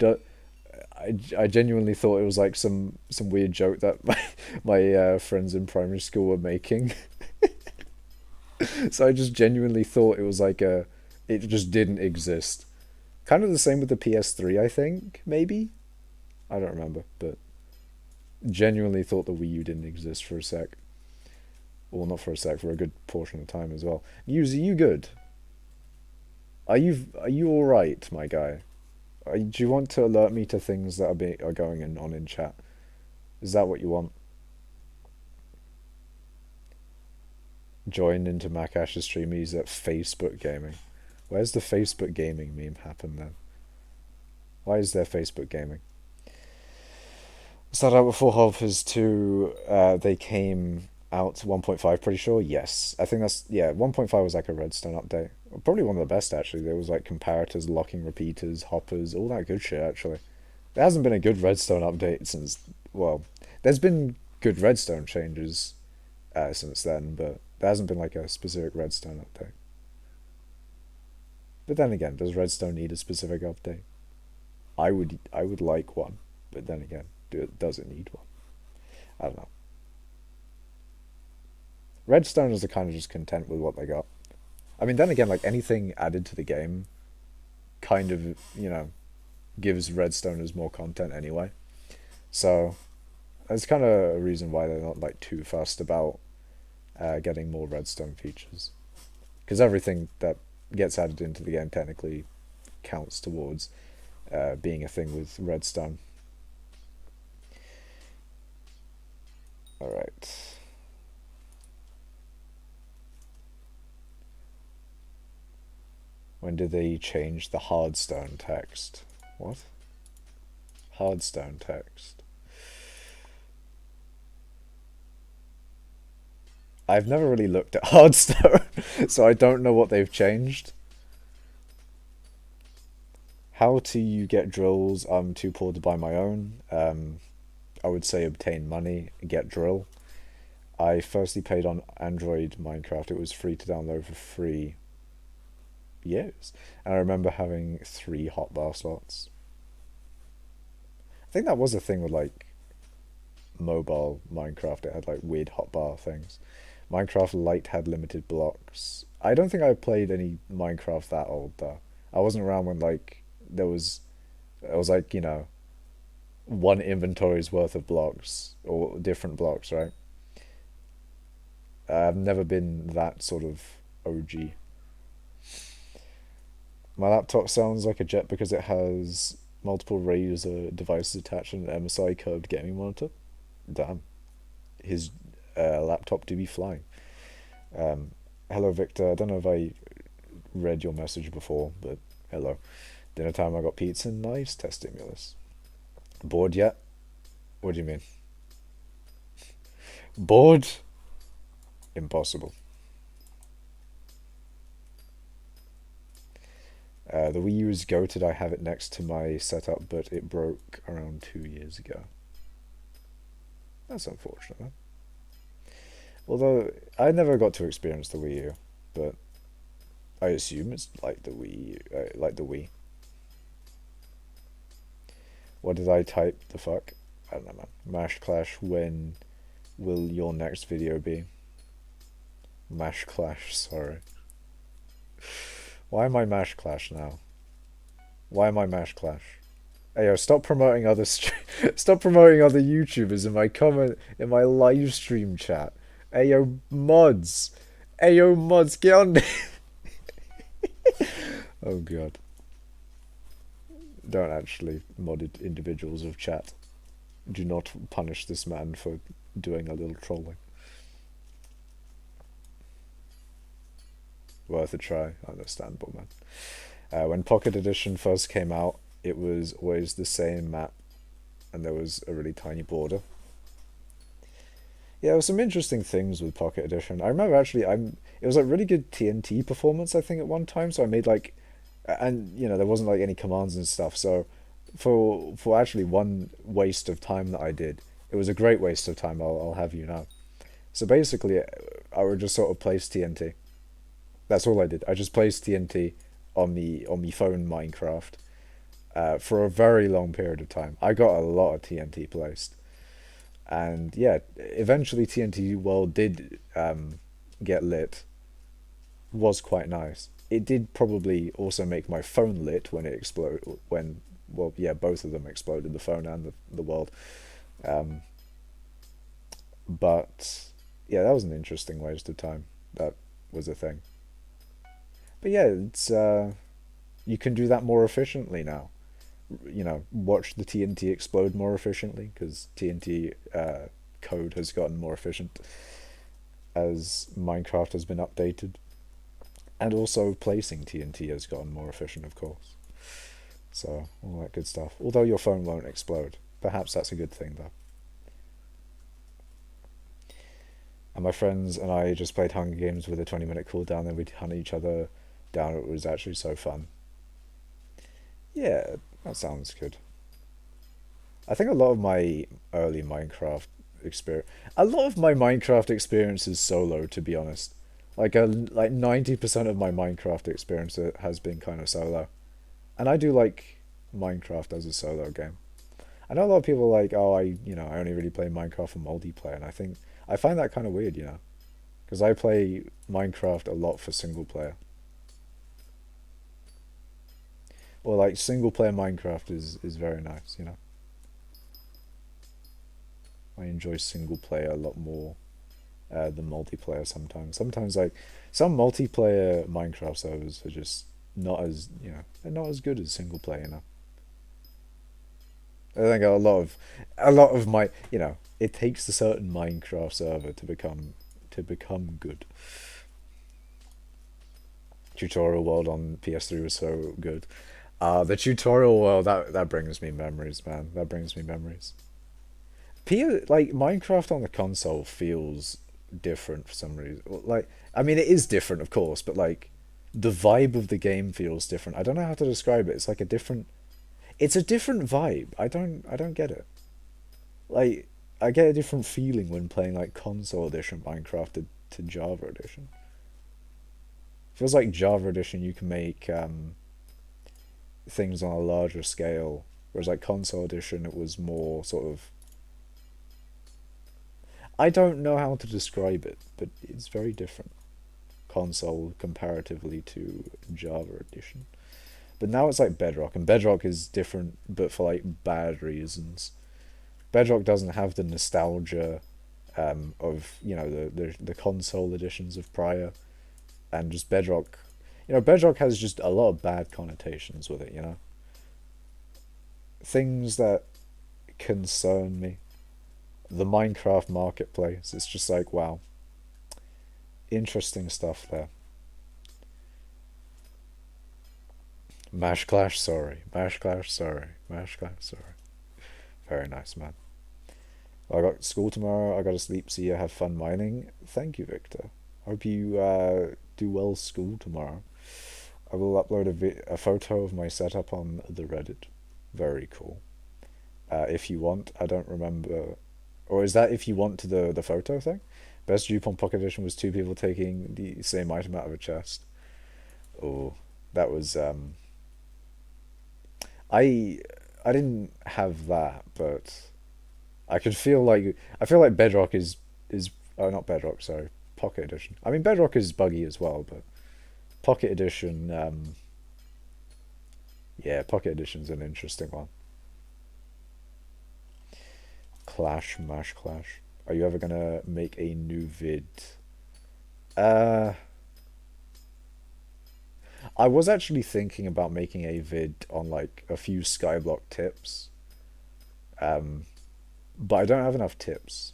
Speaker 1: I genuinely thought it was like some weird joke that my friends in primary school were making. So I just genuinely thought it was like it just didn't exist. Kind of the same with the PS3, I think, maybe? I don't remember, but genuinely thought the Wii U didn't exist for a sec. Well, not for a sec, for a good portion of time as well. Are you good? Are you all right, my guy? Do you want to alert me to things that are going on in chat? Is that what you want? Join into Mac Ash's stream. He's at Facebook Gaming. Where's the Facebook Gaming meme happen then? Why is there Facebook Gaming? Started out before Hoppers 2. They came out 1.5, pretty sure. Yes. I think that's, yeah, 1.5 was like a Redstone update. Probably one of the best, actually. There was like comparators, locking repeaters, hoppers, all that good shit, actually. There hasn't been a good Redstone update since, well, there's been good Redstone changes since then, but there hasn't been like a specific Redstone update. But then again, does Redstone need a specific update? I would like one, but then again, does it need one? I don't know. Redstone is the kind of just content with what they got. I mean, then again, like anything added to the game kind of, gives Redstoners more content anyway. So that's kind of a reason why they're not like too fussed about getting more Redstone features. Because everything that gets added into the game technically counts towards being a thing with Redstone. Alright. When did they change the hardstone text? What? Hardstone text. I've never really looked at hardstone, so I don't know what they've changed. How do you get drills? I'm too poor to buy my own. I would say obtain money, get drill. I firstly paid on Android Minecraft. It was free to download for free years. And I remember having 3 hotbar slots. I think that was a thing with like mobile Minecraft. It had like weird hotbar things. Minecraft Lite had limited blocks. I don't think I played any Minecraft that old though. I wasn't around when like it was like, one inventory's worth of blocks or different blocks, right? I've never been that sort of OG. My laptop sounds like a jet because it has multiple Razer devices attached and an MSI curved gaming monitor. Damn. His laptop do be flying. Hello, Victor. I don't know if I read your message before, but hello. Dinner time, I got pizza. Nice. Test stimulus. Bored yet? What do you mean? Bored? Impossible. The Wii U is goated. I have it next to my setup, but it broke around 2 years ago. That's unfortunate, man. Although, I never got to experience the Wii U, but I assume it's like the Wii. What did I type? The fuck? I don't know, man. Mash Clash, when will your next video be? Mash Clash, sorry. Why am I Mash Clash now? Why am I Mash Clash? Hey yo, stop promoting other stop promoting other YouTubers in my live stream chat. Hey yo, mods. Hey yo, mods, get on there. Oh god. Don't actually mod individuals of chat. Do not punish this man for doing a little trolling. Worth a try, understandable, man. When Pocket Edition first came out, it was always the same map, and there was a really tiny border. Yeah, there were some interesting things with Pocket Edition. I remember actually, it was like really good TNT performance, I think, at one time. So I made like, and there wasn't like any commands and stuff. So for actually one waste of time that I did, it was a great waste of time. I'll have you know. So basically, I would just sort of place TNT. That's all I did. I just placed TNT on me phone Minecraft for a very long period of time. I got a lot of TNT placed. And yeah, eventually TNT World did get lit. Was quite nice. It did probably also make my phone lit when it exploded. When well, yeah, both of them exploded, the phone and the world. Um, but yeah, that was an interesting waste of time. That was a thing. But yeah, it's you can do that more efficiently now. Watch the TNT explode more efficiently because TNT code has gotten more efficient as Minecraft has been updated. And also placing TNT has gotten more efficient, of course. So, all that good stuff. Although your phone won't explode. Perhaps that's a good thing, though. And my friends and I just played Hunger Games with a 20-minute cooldown, then we'd hunt each other down. It was actually so fun. Yeah, that sounds good. I think a lot of my early Minecraft experience, a lot of my Minecraft experience is solo, to be honest. Like 90% of my Minecraft experience has been kind of solo, and I do like Minecraft as a solo game. I know a lot of people are like, oh, I only really play Minecraft for multiplayer, and I find that kind of weird, because I play Minecraft a lot for single player. Or like single player Minecraft is very nice. I enjoy single player a lot more than multiplayer sometimes. Sometimes like some multiplayer Minecraft servers are just not as they're not as good as single player. I think a lot of my it takes a certain Minecraft server to become good. Tutorial world on PS3 was so good. The tutorial world that brings me memories, man. That brings me memories. Like Minecraft on the console feels different for some reason. Like, I mean, it is different, of course, but like the vibe of the game feels different. I don't know how to describe it. It's like a different. It's a different vibe. I don't get it. Like, I get a different feeling when playing like console edition Minecraft to Java edition. Feels like Java edition you can make things on a larger scale, whereas like console edition it was more sort of. I don't know how to describe it, but it's very different. Console comparatively to Java edition. But now it's like Bedrock, and Bedrock is different, but for like bad reasons. Bedrock doesn't have the nostalgia of the console editions of prior, and just Bedrock. Bedrock has just a lot of bad connotations with it. Things that concern me. The Minecraft marketplace. It's just like wow, interesting stuff there. Mash Clash, sorry. Mash Clash, sorry. Mash Clash, sorry. Very nice, man. Well, I got school tomorrow. I got to sleep. See you. Have fun mining. Thank you, Victor. Hope you do well school tomorrow. I will upload a photo of my setup on the Reddit. Very cool. If you want, I don't remember. Or is that if you want to the photo thing? Best dupe on Pocket Edition was two people taking the same item out of a chest. Oh, that was I I didn't have that, but I feel like Bedrock is oh not Bedrock, sorry, Pocket Edition. I mean Bedrock is buggy as well, but Pocket Edition yeah, Pocket Edition's an interesting one. Clash, Mash Clash. Are you ever gonna make a new vid? Uh I was actually thinking about making a vid on like a few Skyblock tips. Um but I don't have enough tips.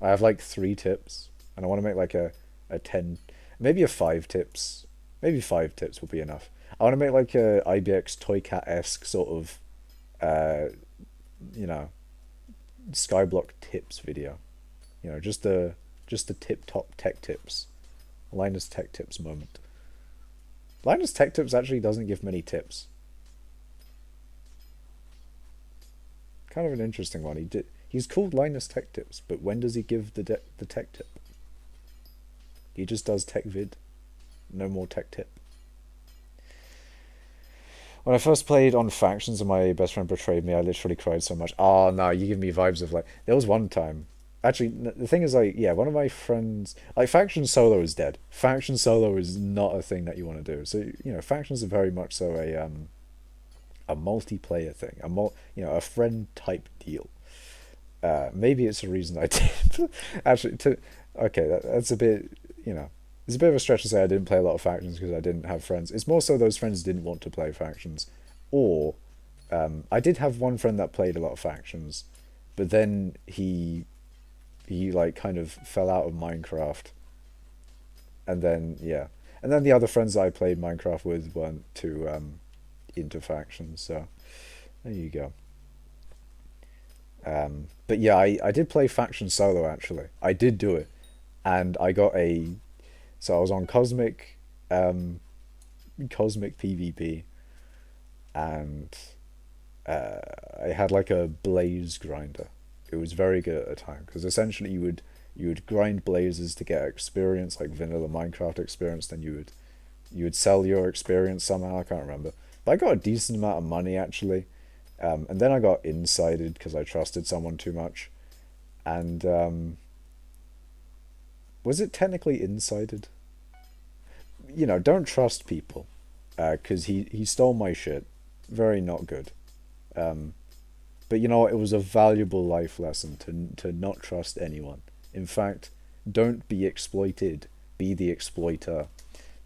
Speaker 1: I have like 3 tips, and I want to make like a 10, maybe a 5 tips. Maybe 5 tips will be enough. I want to make like a IBX Toy Cat esque sort of, uh, you know, Skyblock tips video. You know, just the tip top tech tips. Linus Tech Tips moment. Linus Tech Tips actually doesn't give many tips. Kind of an interesting one. He's called Linus Tech Tips, but when does he give the tech tip? He just does tech vid. No more tech tip. When I first played on factions and my best friend betrayed me, I literally cried so much. Oh no, you give me vibes of like there was one time. Actually, the thing is like yeah, one of my friends like faction solo is dead. Faction solo is not a thing that you want to do. So you know, factions are very much so a multiplayer thing, a friend type deal. Maybe it's a reason I did. Actually, okay, that's a bit it's a bit of a stretch to say I didn't play a lot of factions because I didn't have friends. It's more so those friends didn't want to play factions, or I did have one friend that played a lot of factions, but then he like kind of fell out of Minecraft, and then yeah, and then the other friends that I played Minecraft with weren't too into factions, so there you go. But yeah, I did play faction solo actually. I did do it, and I got a so I was on Cosmic PvP, and I had like a blaze grinder. It was very good at the time because essentially you would grind blazes to get experience like vanilla Minecraft experience. Then you would sell your experience somehow. I can't remember, but I got a decent amount of money actually. And then I got insided because I trusted someone too much, and was it technically insided? You know, don't trust people, because he stole my shit. Very not good. Um, but you know what? It was a valuable life lesson to not trust anyone. In fact, don't be exploited. Be the exploiter.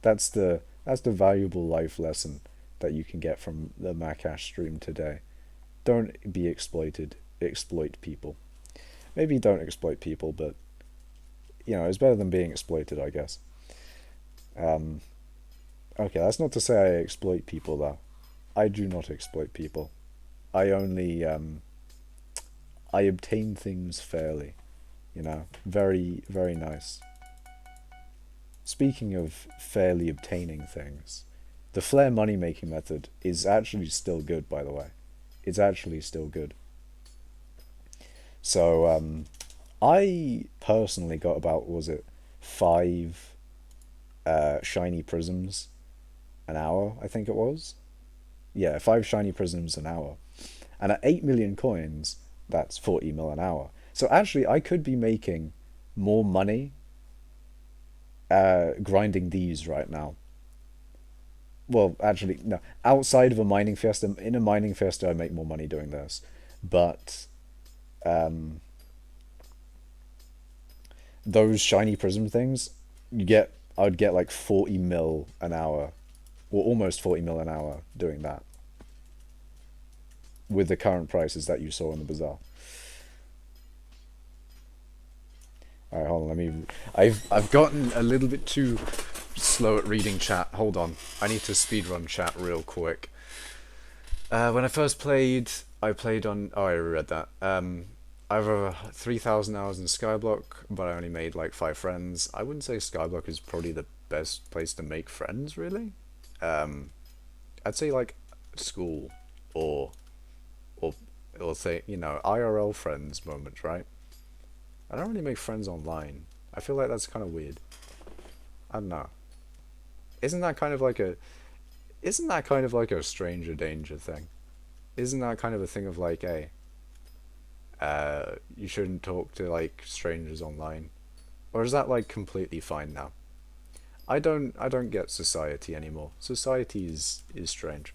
Speaker 1: That's the valuable life lesson that you can get from the Macash stream today. Don't be exploited. Exploit people. Maybe don't exploit people, but you know, it's better than being exploited, I guess. Um, okay, that's not to say I exploit people though. I do not exploit people. I only I obtain things fairly, you know. Very, very nice. Speaking of fairly obtaining things, the flare money making method is actually still good, by the way. It's actually still good. So, I personally got about, was it, five shiny prisms an hour, I think it was? Yeah, five shiny prisms an hour. And at 8 million coins, that's 40 mil an hour. So actually, I could be making more money grinding these right now. Well, actually, no. Outside of a mining fiesta, in a mining fiesta, I make more money doing this. But um, those shiny prism things, I would get like 40 mil an hour, or almost 40 mil an hour doing that with the current prices that you saw in the bazaar. All right, hold on. Let me. I've gotten a little bit too slow at reading chat. Hold on. I need to speedrun chat real quick. When I first played, I played on. Oh, I already read that. I have over 3,000 hours in Skyblock, but I only made like 5 friends. I wouldn't say Skyblock is probably the best place to make friends, really. Um, I'd say like school or or or say IRL friends moment, right? I don't really make friends online. I feel like that's kind of weird. I don't know. Isn't that kind of like a isn't that kind of like a stranger danger thing? Isn't that kind of a thing of like, hey, you shouldn't talk to like strangers online? Or is that like completely fine now? I don't get society anymore. Society is strange.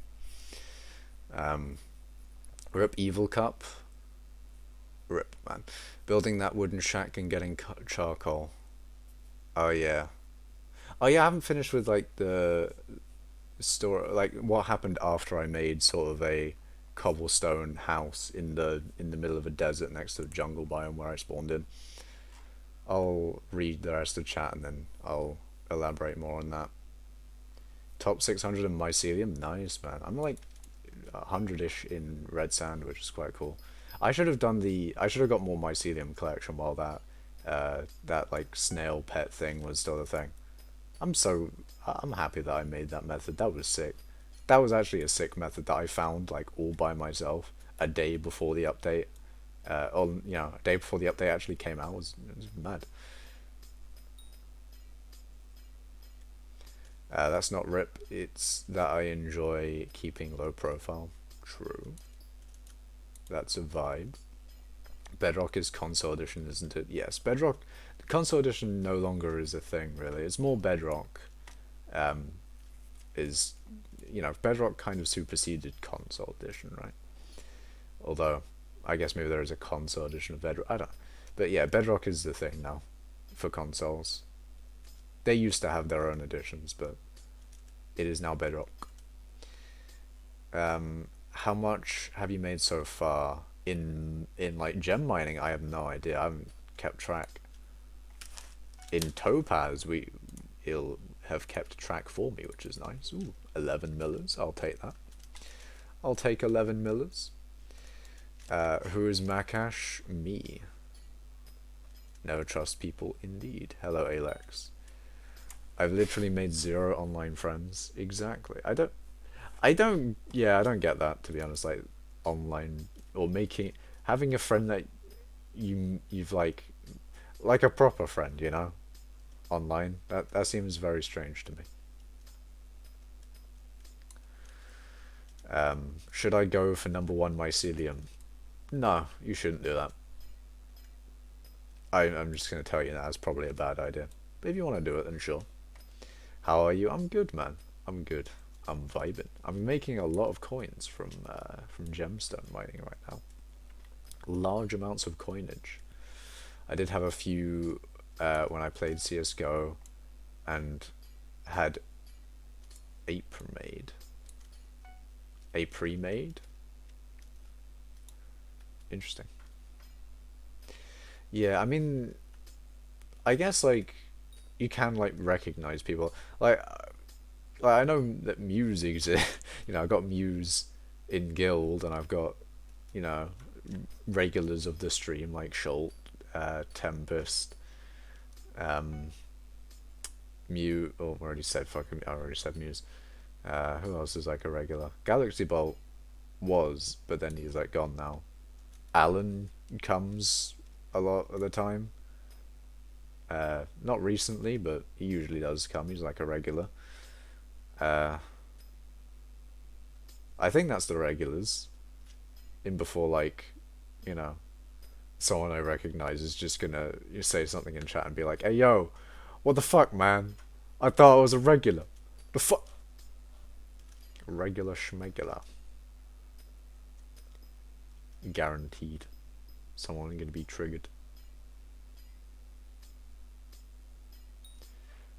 Speaker 1: Um, Rip Evil Cup. Rip, man. Building that wooden shack and getting charcoal. Oh yeah. Oh yeah, I haven't finished with like the story, like what happened after I made sort of a cobblestone house in the middle of a desert next to a jungle biome where I spawned in. I'll read the rest of the chat and then I'll elaborate more on that. Top 600 in mycelium, nice man. I'm like 100-ish in red sand, which is quite cool. I should have got more mycelium collection while that That like snail pet thing was still a thing. I'm so I'm happy that I made that method. That was sick. That was actually a sick method that I found like all by myself a day before the update. A day before the update actually came out. It was mad. That's not rip. It's that I enjoy keeping low profile. True. That's a vibe. Bedrock is console edition, isn't it? Yes, Bedrock. Console edition no longer is a thing, really. It's more Bedrock. Um, is Bedrock kind of superseded console edition, right? Although, I guess maybe there is a console edition of Bedrock. I don't. But yeah, Bedrock is the thing now for consoles. They used to have their own editions, but it is now Bedrock. How much have you made so far in like gem mining? I have no idea. I haven't kept track. In Topaz, he'll have kept track for me, which is nice. Ooh, 11 millers. I'll take that. I'll take 11 millers. Who is Makash? Me. Never trust people, indeed. Hello, Alex. I've literally made 0 online friends. Exactly. I don't get that, to be honest. Like, online, or having a friend that you've like a proper friend, online. That seems very strange to me. Should I go for number 1 mycelium? No, you shouldn't do that. I'm just gonna tell you that's probably a bad idea. But if you want to do it, then sure. How are you? I'm good, man. I'm good. I'm vibing. I'm making a lot of coins from gemstone mining right now. Large amounts of coinage. I did have a few when I played CS:GO, and had a pre-made. A pre-made. Interesting. Yeah, I mean, I guess like you can like recognize people. Like I know that Muse exists. I've got Muse in guild, and I've got you know regulars of the stream like Schult, Tempest, um, Mew. Oh, I already said fucking. I already said Muse. Who else is like a regular? Galaxy Bolt was, but then he's like gone now. Alan comes a lot of the time. Not recently, but he usually does come. He's like a regular. Uh, I think that's the regulars. In before you know, someone I recognize is just gonna say something in chat and be like, "Hey yo, what the fuck, man? I thought I was a regular. The fuck, regular schmegular, guaranteed. Someone gonna be triggered.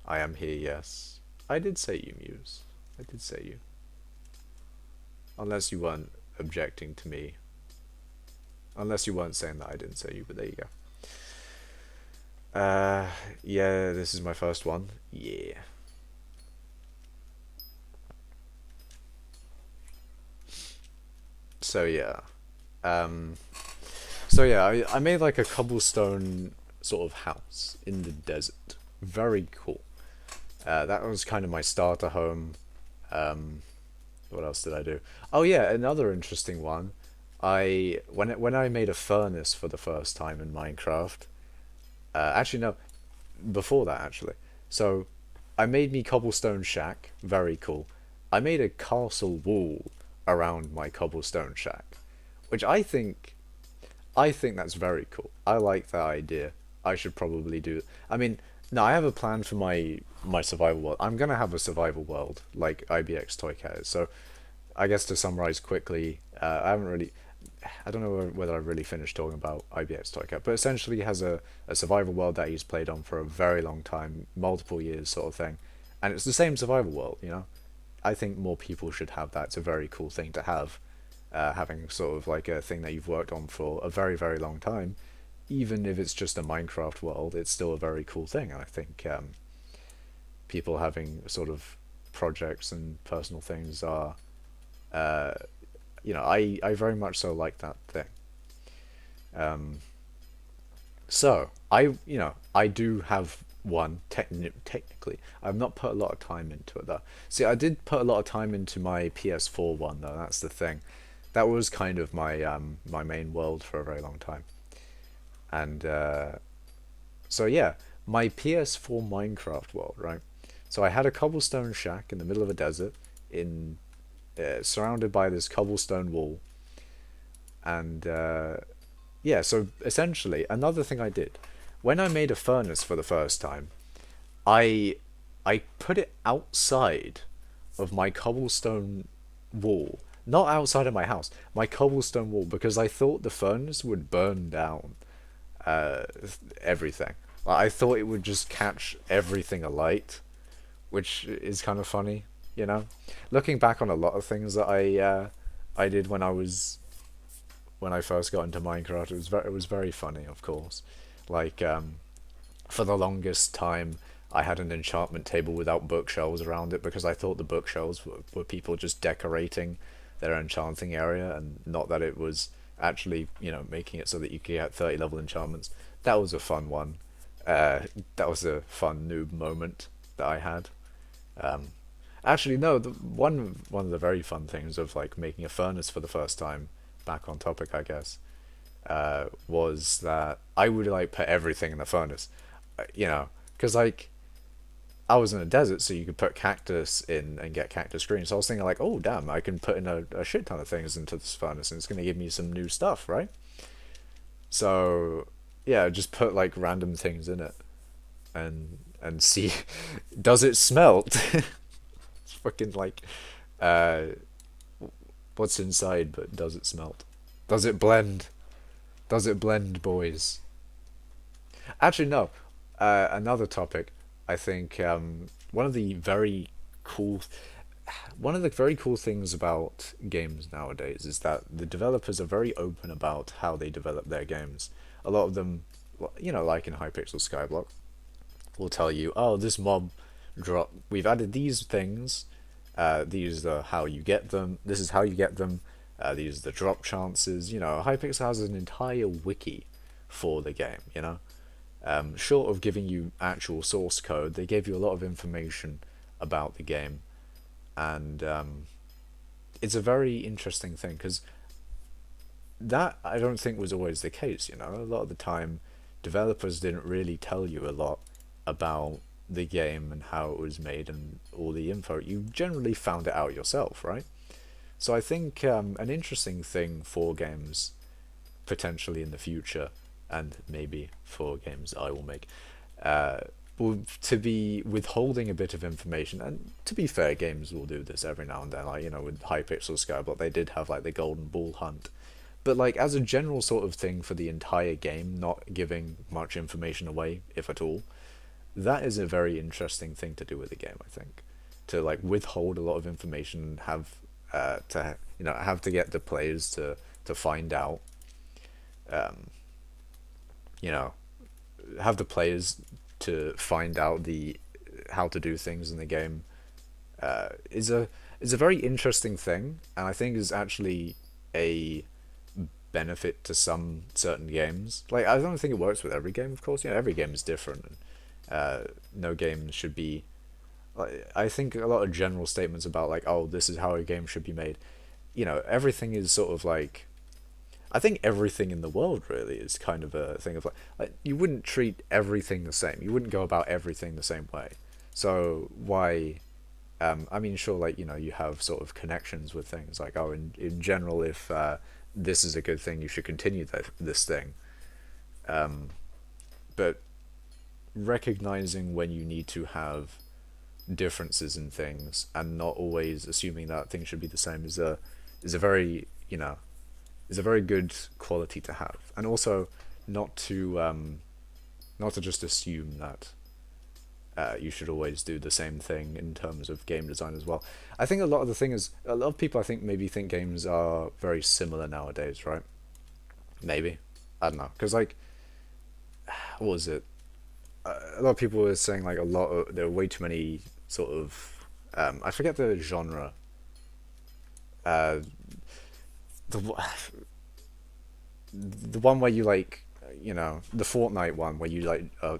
Speaker 1: I am here, yes. I did say you, Muse. I did say you. Unless you weren't objecting to me. Unless you weren't saying that I didn't say you, but there you go. Yeah, this is my first one. Yeah. So yeah. Um, I made like a cobblestone sort of house in the desert. Very cool. That was kind of my starter home. Um, what else did I do? Oh yeah, another interesting one. When I made a furnace for the first time in Minecraft. Actually no, before that actually. So I made me cobblestone shack. Very cool. I made a castle wall around my cobblestone shack, which I think that's very cool. I like that idea. I should probably do. I mean, no, I have a plan for my survival world. I'm gonna have a survival world like IBX Toycat is. So, I guess to summarize quickly, I haven't really. I don't know whether I've really finished talking about IBX Toycat, but essentially he has a survival world that he's played on for a very long time, multiple years sort of thing, and it's the same survival world. I think more people should have that. It's a very cool thing to have, having sort of like a thing that you've worked on for a very, very long time. Even if it's just a Minecraft world, it's still a very cool thing. And I think people having sort of projects and personal things are, uh, I very much so like that thing. Um, So I do have one technically. I've not put a lot of time into it though. See, I did put a lot of time into my PS4 one though. That's the thing. That was kind of my main world for a very long time. And so yeah, my PS4 Minecraft world, right? So I had a cobblestone shack in the middle of a desert, in surrounded by this cobblestone wall, and yeah. So essentially, another thing I did when I made a furnace for the first time, I I put it outside of my cobblestone wall, not outside of my house, my cobblestone wall, because I thought the furnace would burn down uh, everything. Like, I thought it would just catch everything alight, which is kind of funny, you know. Looking back on a lot of things that I did when I first got into Minecraft, it was very funny, of course. Like for the longest time, I had an enchantment table without bookshelves around it because I thought the bookshelves were people just decorating their enchanting area, and not that it was actually, making it so that you could get 30 level enchantments. That was a fun one. That was a fun noob moment that I had. Um, Actually, no, one of the very fun things of like making a furnace for the first time, back on topic, I guess, was that I would like put everything in the furnace, because like I was in a desert, so you could put cactus in and get cactus green. So I was thinking like, oh damn, I can put in a shit ton of things into this furnace, and it's gonna give me some new stuff, right? So yeah, just put like random things in it and see, does it smelt? It's fucking like, uh, what's inside, but does it smelt? Does it blend? Does it blend, boys? Actually, no. Another topic. I think cool, one of the very cool things about games nowadays is that the developers are very open about how they develop their games. A lot of them, like in hypixel Skyblock, will tell you, "Oh, this mob drop. We've added these things. These are how you get them. This is how you get them. These are the drop chances." Hypixel has an entire wiki for the game. Short of giving you actual source code, they gave you a lot of information about the game, and it's a very interesting thing because that I don't think was always the case. A lot of the time, developers didn't really tell you a lot about the game and how it was made and all the info. You generally found it out yourself, right? So I think an interesting thing for games potentially in the future, and maybe for games I will make, uh, will to be withholding a bit of information. And to be fair, games will do this every now and then. Like with Hypixel Skyblock, they did have like the golden ball hunt, but like as a general sort of thing for the entire game, not giving much information away, if at all. That is a very interesting thing to do with the game, I think, to like withhold a lot of information, have to have to get the players to find out, um, you know, have the players to find out the how to do things in the game, is a very interesting thing, and I think is actually a benefit to some certain games. Like I don't think it works with every game, of course. Every game is different. And, no game should be. I think a lot of general statements about like, oh, this is how a game should be made. Everything is sort of like. I think everything in the world really is kind of a thing of like you wouldn't treat everything the same. You wouldn't go about everything the same way. So why? I mean, sure, like you have sort of connections with things like, oh, in general, if this is a good thing, you should continue this thing. Um, but recognizing when you need to have differences in things and not always assuming that things should be the same is a very is a very good quality to have, and also not to not to just assume that you should always do the same thing in terms of game design as well. I think a lot of people I think maybe think games are very similar nowadays, right? Maybe, I don't know, because like what was it? A lot of people were saying like there are way too many sort of I forget the genre. Uh, the one where you like the Fortnite one where you like are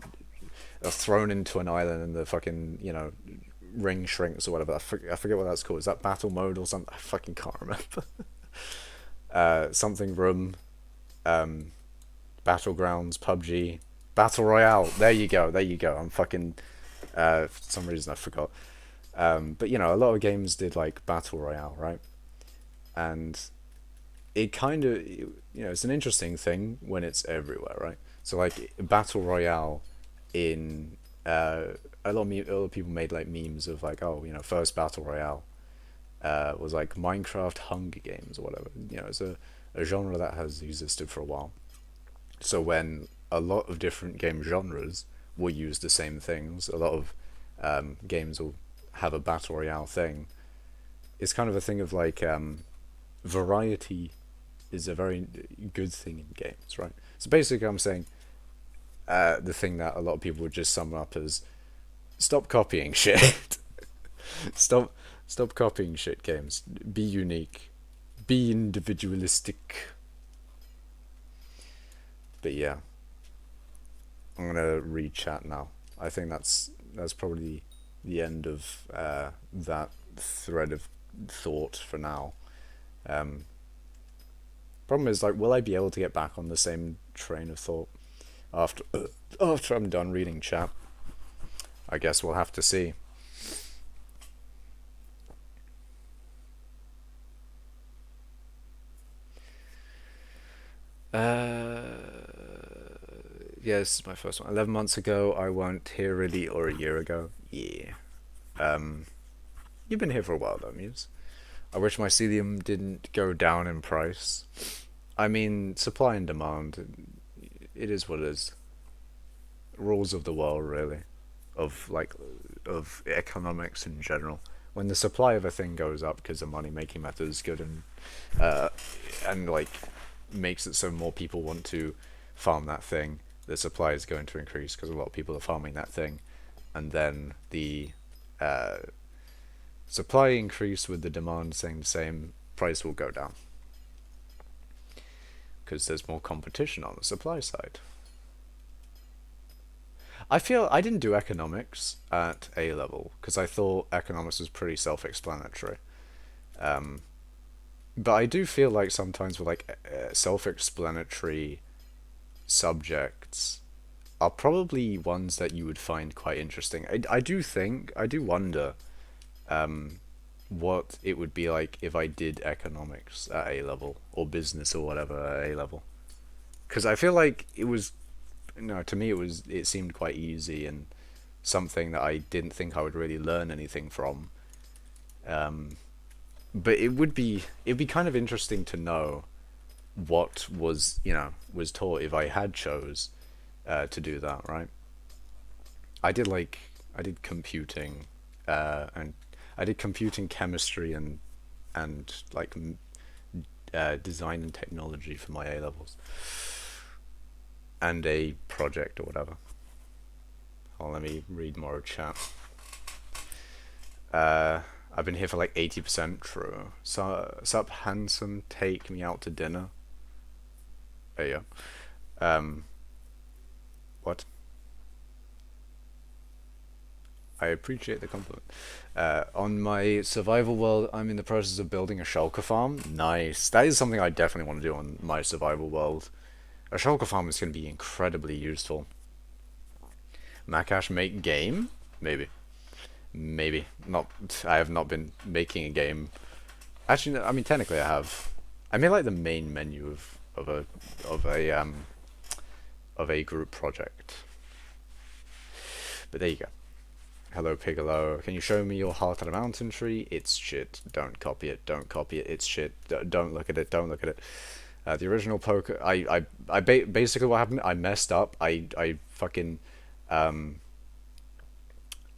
Speaker 1: thrown into an island and the fucking ring shrinks or whatever. I forget what that's called. Is that battle mode or something? I fucking can't remember. Something room, battlegrounds, PUBG, battle royale. There you go. There you go. I'm fucking. For some reason I forgot. But a lot of games did like battle royale, right? And it kind of it's an interesting thing when it's everywhere, right? So like battle royale in a lot of people made like memes of like, oh, first battle royale was like Minecraft Hunger Games or whatever. It's a genre that has existed for a while. So when a lot of different game genres will use the same things, a lot of games will have a battle royale thing. It's kind of a thing of like variety is a very good thing in games, right? So basically, I'm saying the thing that a lot of people would just sum up as stop copying shit. stop stop copying shit, games. Be unique. Be individualistic. But yeah, I'm gonna read chat now. I think that's probably the end of that thread of thought for now. Um, Problem is, like, will I be able to get back on the same train of thought after after I'm done reading chat? I guess we'll have to see. Yeah, this is my first one. 11 months ago, I weren't here really, or a year ago. Yeah. Um, you've been here for a while though, Muse. I wish my Mycelium didn't go down in price. I mean, supply and demand. It is what it is. Rules of the world, really, of like of economics in general. When the supply of a thing goes up because the money making method is good uh, and like makes it so more people want to farm that thing, the supply is going to increase because a lot of people are farming that thing, and then the uh, supply increase with the demand staying the same, price will go down because there's more competition on the supply side. I feel I didn't do economics at A level because I thought economics was pretty self-explanatory. Um, but I do feel like sometimes with like self-explanatory subjects are probably ones that you would find quite interesting. I do wonder um, what it would be like if I did economics at A level or business or whatever at A level. Because I feel like it was, no, to me it seemed quite easy and something that I didn't think I would really learn anything from. Um, but it'd be kind of interesting to know what was was taught if I had chose to do that, right? I did computing and I did computing chemistry and like design and technology for my A levels and a project or whatever. Oh, let me read more chat. Uh, I've been here for like 80% true. So, sup, handsome, take me out to dinner. There you go. What? I appreciate the compliment. On my survival world, I'm in the process of building a shulker farm. Nice. That is something I definitely want to do on my survival world. A shulker farm is going to be incredibly useful. Makash make game? Maybe. Maybe. Not. I have not been making a game. Actually, no, I mean, technically I have. I made like the main menu of a of a group project. But there you go. Hello, Piccolo. Can you show me your Heart of the Mountain tree? It's shit. Don't copy it. Don't copy it. It's shit. Don't look at it. Don't look at it. The original poker. Basically what happened. I messed up. I fucking um.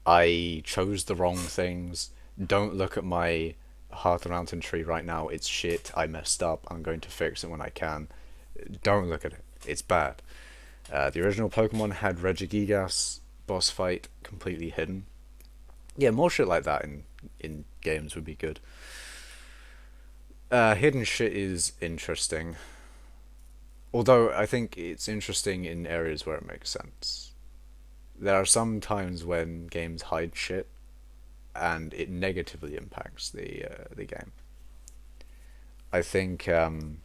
Speaker 1: I chose the wrong things. Don't look at my Heart of the Mountain tree right now. It's shit. I messed up. I'm going to fix it when I can. Don't look at it. It's bad. The original Pokemon had Regigigas boss fight completely hidden. Yeah, more shit like that in games would be good. Hidden shit is interesting. Although I think it's interesting in areas where it makes sense. There are some times when games hide shit and it negatively impacts the game. I think it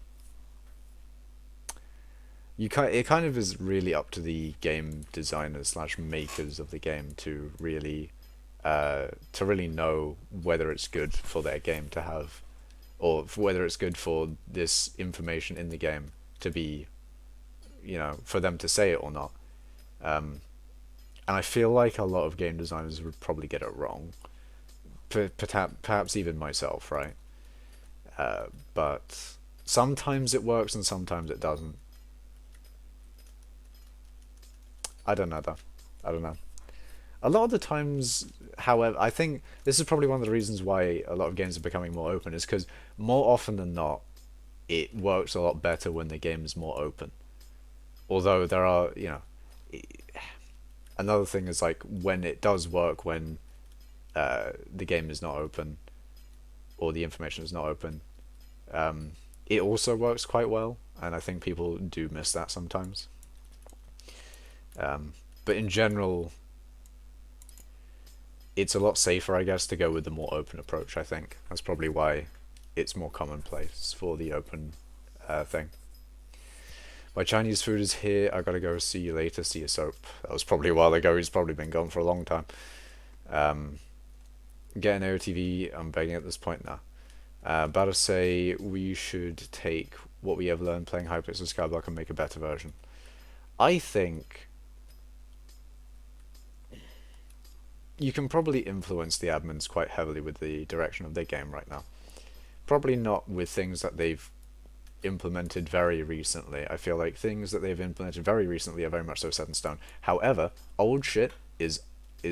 Speaker 1: kind of is really up to the game designers slash makers of the game to really know whether it's good for their game to have, or whether it's good for this information in the game to be, for them to say it or not. And I feel like a lot of game designers would probably get it wrong. Perhaps even myself, right? But sometimes it works and sometimes it doesn't. I don't know though. I don't know. A lot of the times, however, I think this is probably one of the reasons why a lot of games are becoming more open, is because more often than not, it works a lot better when the game is more open. Although there are, another thing is like when it does work when the game is not open or the information is not open, it also works quite well, and I think people do miss that sometimes. But in general, it's a lot safer, I guess, to go with the more open approach. I think that's probably why it's more commonplace for the open thing. My Chinese food is here. I gotta go. See you later. See you, soap. That was probably a while ago. He's probably been gone for a long time. Get an AOTV. I'm begging at this point now. About to say we should take what we have learned playing hypixel Skyblock and make a better version. I think you can probably influence the admins quite heavily with the direction of their game right now. Probably not with things that they've implemented very recently. I feel like things that they've implemented very recently are very much so set in stone. However, old shit is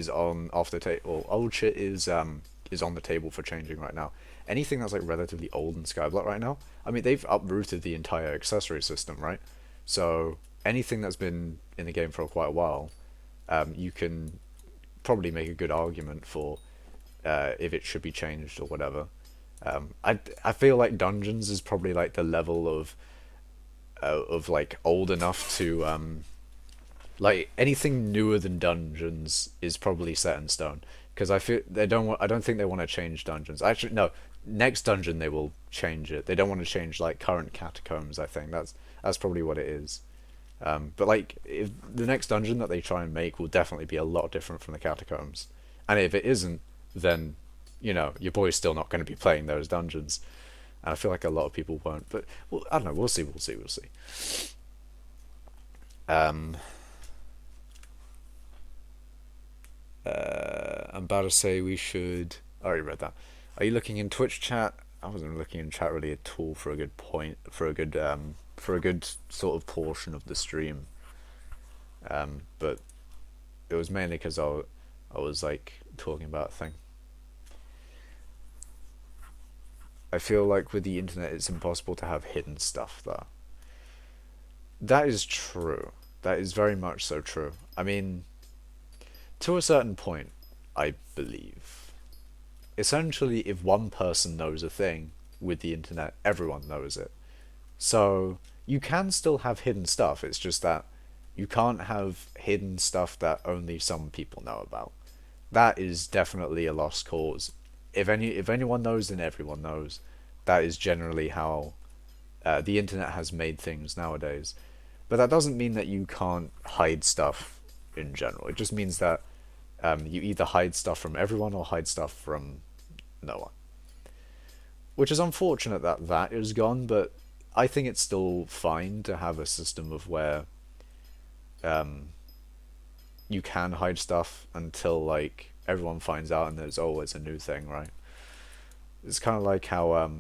Speaker 1: on off the table. Old shit is on the table for changing right now. Anything that's like relatively old in Skyblock right now, I mean, they've uprooted the entire accessory system, right? So anything that's been in the game for quite a while, you can probably make a good argument for if it should be changed or whatever. I feel like dungeons is probably like the level of like old enough to like anything newer than dungeons is probably set in stone, because I don't think they want to change dungeons. Actually, no, next dungeon they will change it. They don't want to change like current catacombs. I think that's probably what it is. But like, if the next dungeon that they try and make will definitely be a lot different from the catacombs, and if it isn't, then your boy's still not going to be playing those dungeons, and I feel like a lot of people won't. But well, I don't know. We'll see. We'll see. We'll see. I'm about to say we should. I already read that. Are you looking in Twitch chat? I wasn't looking in chat really at all for a good point, for a good sort of portion of the stream. But it was mainly because I was like talking about a thing. I feel like with the internet it's impossible to have hidden stuff though. That is true. That is very much so true. I mean, to a certain point, I believe. Essentially, if one person knows a thing with the internet, everyone knows it. So you can still have hidden stuff. It's just that you can't have hidden stuff that only some people know about. That is definitely a lost cause. If anyone knows, then everyone knows. That is generally how the internet has made things nowadays. But that doesn't mean that you can't hide stuff in general. It just means that you either hide stuff from everyone or hide stuff from no one. Which is unfortunate that that is gone, but I think it's still fine to have a system of where you can hide stuff until like everyone finds out and there's always a new thing, right? It's kind of like how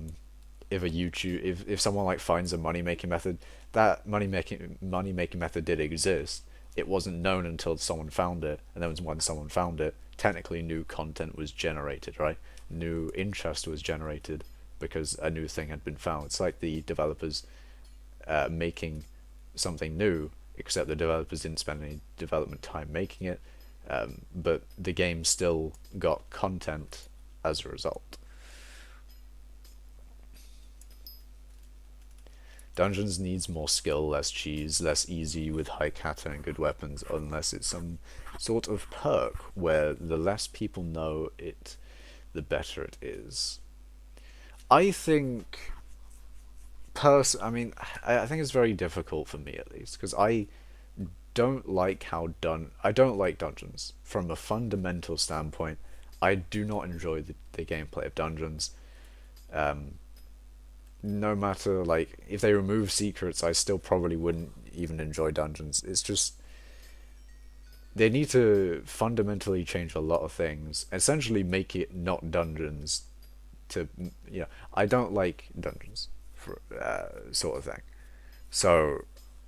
Speaker 1: if if someone like finds a money making method, that money making method did exist. It wasn't known until someone found it, and then when someone found it, technically new content was generated, right? New interest was generated because a new thing had been found. It's like the developers making something new, except the developers didn't spend any development time making it, but the game still got content as a result. Dungeons needs more skill, less cheese, less easy with high kata and good weapons, unless it's some sort of perk where the less people know it, the better it is. I think, I mean, I think it's very difficult for me at least because I don't like dungeons from a fundamental standpoint. I do not enjoy the gameplay of dungeons. Um, no matter like if they remove secrets, I still probably wouldn't even enjoy dungeons. It's just they need to fundamentally change a lot of things. Essentially, make it not dungeons. To I don't like dungeons for sort of thing. So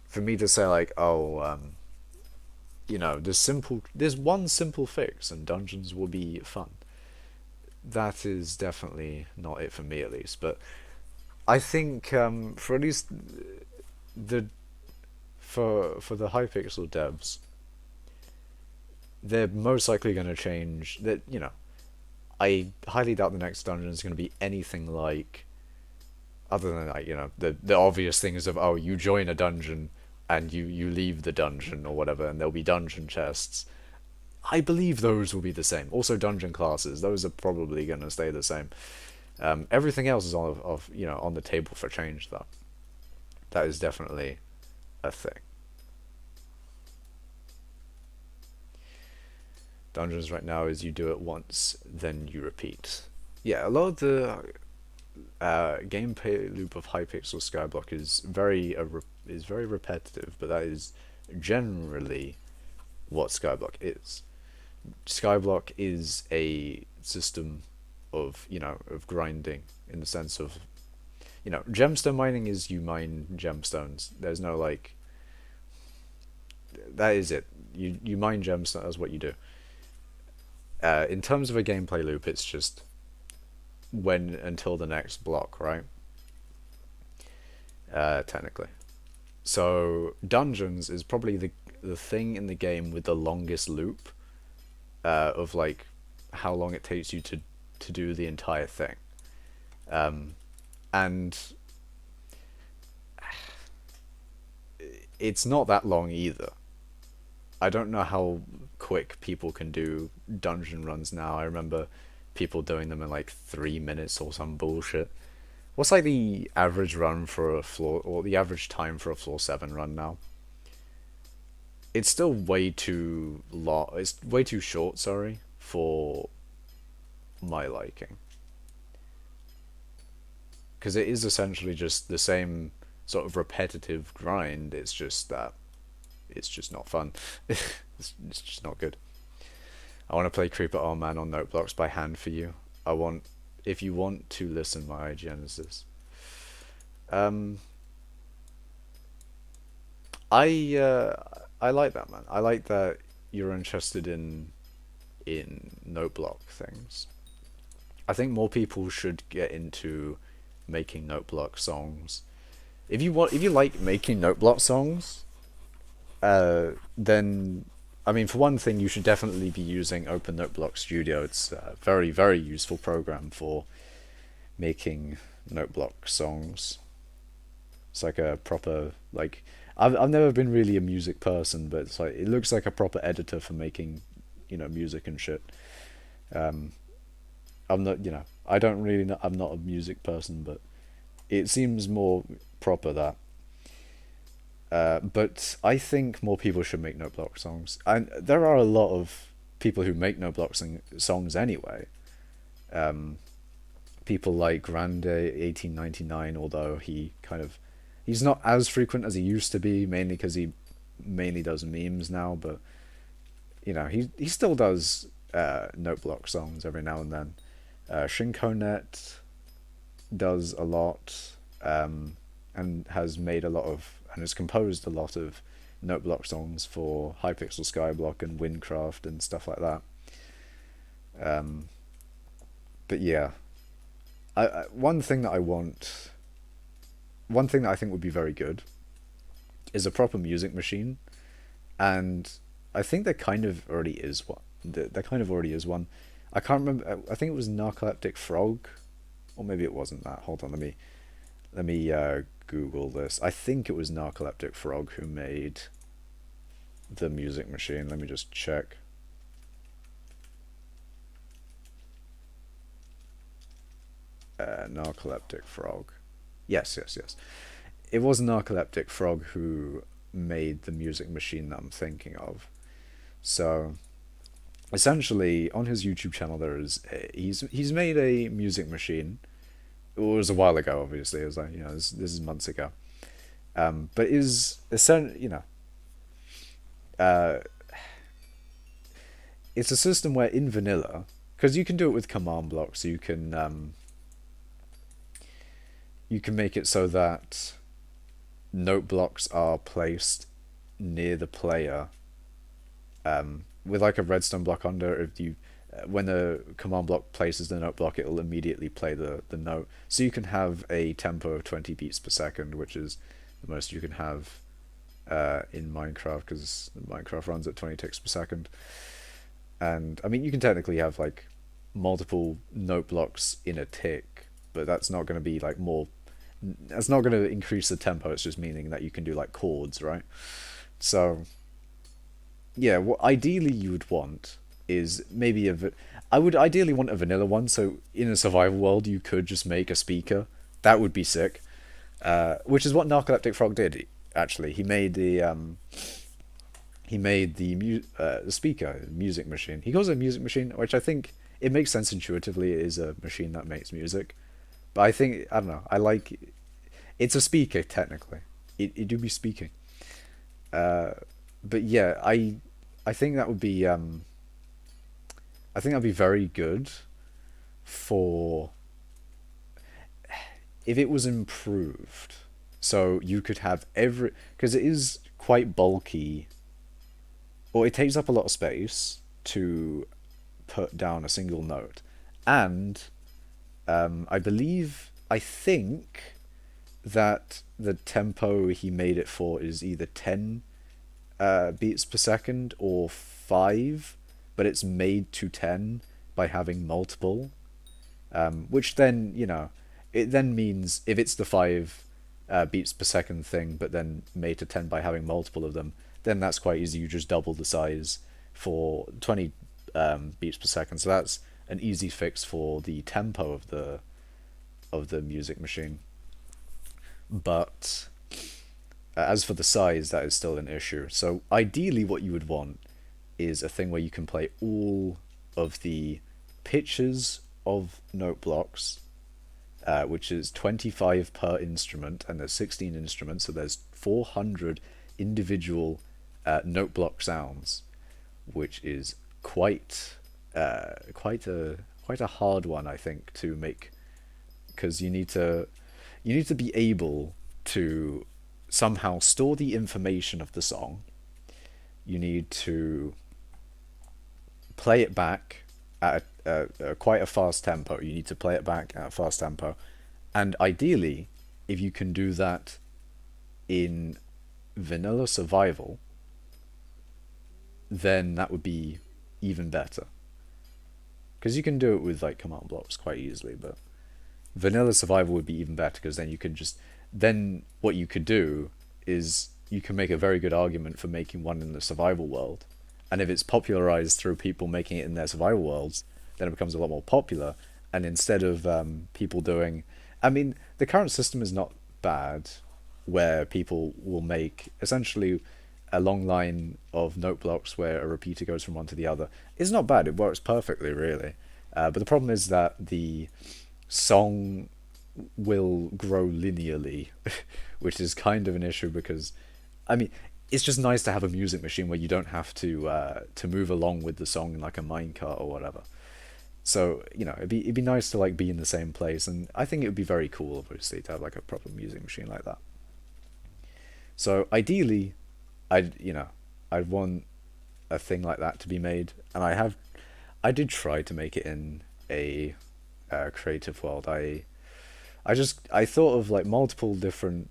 Speaker 1: for me to say like, oh, there's one simple fix and dungeons will be fun. That is definitely not it for me at least. But I think for at least the for the hypixel devs, they're most likely going to change that. I highly doubt the next dungeon is going to be anything like, other than like the obvious things of, oh, you join a dungeon and you leave the dungeon or whatever, and there'll be dungeon chests. I believe those will be the same. Also, dungeon classes; those are probably going to stay the same. Everything else is on the table for change, though. That is definitely a thing. Dungeons right now is you do it once, then you repeat. Yeah, a lot of the gameplay loop of Hypixel Skyblock is very repetitive, but that is generally what Skyblock is. Skyblock is a system of of grinding in the sense of gemstone mining is you mine gemstones. There's no like that is it. You mine gemstones. That's what you do. In terms of a gameplay loop, it's just when until the next block, right? Technically. So dungeons is probably the thing in the game with the longest loop of like how long it takes you to do the entire thing. And it's not that long either. I don't know how quick people can do dungeon runs now. I remember people doing them in like 3 minutes or some bullshit. What's like the average run for a floor, or the average time for a floor 7 run now? It's still way too long. It's way too short, sorry, for my liking. Because it is essentially just the same sort of repetitive grind. It's just that it's just not fun. It's just not good. I want to play Creeper Oh Man on note blocks by hand for you. If you want to listen, my IGN is this. I like that, man. I like that you're interested in note block things. I think more people should get into making note block songs. If you like making note block songs, then I mean, for one thing, you should definitely be using Open Noteblock Studio. It's a very, very useful program for making note block songs. It's like a proper like I've never been really a music person, but it's like it looks like a proper editor for making music and shit. Um, I'm not I don't really know, I'm not a music person, but it seems more proper that. But I think more people should make note block songs, and there are a lot of people who make note block songs anyway. Um, People like Grande 1899, although he's not as frequent as he used to be, mainly because he mainly does memes now. But he still does note block songs every now and then. Shinkonet does a lot, and has made a lot of and has composed a lot of note block songs for Hypixel Skyblock and Windcraft and stuff like that. But yeah, one thing that I think would be very good is a proper music machine, and I think there kind of already is one. There kind of already is one. I can't remember. I think it was Narcoleptic Frog, or maybe it wasn't that. Hold on, Let me Google this. I think it was Narcoleptic Frog who made the music machine. Let me just check. Narcoleptic Frog. Yes, yes, yes. It was Narcoleptic Frog who made the music machine that I'm thinking of. So essentially, on his YouTube channel, he's made a music machine. It was a while ago, obviously. It was like, this is months ago. But is essentially, uh, it's a system where in vanilla, because you can do it with command blocks, you can make it so that note blocks are placed near the player, with like a redstone block under. If you When the command block places the note block, it'll immediately play the note. So you can have a tempo of 20 beats per second, which is the most you can have in Minecraft, because Minecraft runs at 20 ticks per second. And I mean, you can technically have like multiple note blocks in a tick, but that's not going to be like more. That's not going to increase the tempo. It's just meaning that you can do like chords, right? So yeah, what ideally you would want is maybe I would ideally want a vanilla one. So in a survival world, you could just make a speaker. That would be sick. Which is what Narcoleptic Frog did. Actually, he made the speaker, music machine. He calls it a music machine, which I think it makes sense intuitively. It is a machine that makes music, but I don't know. I like it's a speaker technically. It do be speaking. But yeah, I think that would be I think that'd be very good for if it was improved. So you could have because it is quite bulky, or it takes up a lot of space to put down a single note. And I think that the tempo he made it for is either 10 beats per second or 5, but it's made to 10 by having multiple, which then, it then means if it's the 5 beats per second thing, but then made to 10 by having multiple of them, then that's quite easy. You just double the size for 20 beats per second. So that's an easy fix for the tempo of the music machine. But as for the size, that is still an issue. So ideally, what you would want is a thing where you can play all of the pitches of note blocks, which is 25 per instrument, and there's 16 instruments, so there's 400 individual note block sounds, which is quite a hard one, I think, to make, because you need to be able to somehow store the information of the song. You need to play it back at quite a fast tempo. You need to play it back at a fast tempo, and ideally, if you can do that in vanilla survival, then that would be even better. Because you can do it with like command blocks quite easily, but vanilla survival would be even better, because then you can just then what you could do is you can make a very good argument for making one in the survival world, and if it's popularized through people making it in their survival worlds, then it becomes a lot more popular. And instead of people doing, I mean, the current system is not bad, where people will make essentially a long line of note blocks where a repeater goes from one to the other. It's not bad. It works perfectly, really. But the problem is that the song will grow linearly, which is kind of an issue, because, I mean, it's just nice to have a music machine where you don't have to move along with the song like a minecart or whatever. So, it'd be nice to like be in the same place, and I think it would be very cool, obviously, to have like a proper music machine like that. So ideally, I'd want a thing like that to be made, and I did try to make it in a creative world. I thought of like multiple different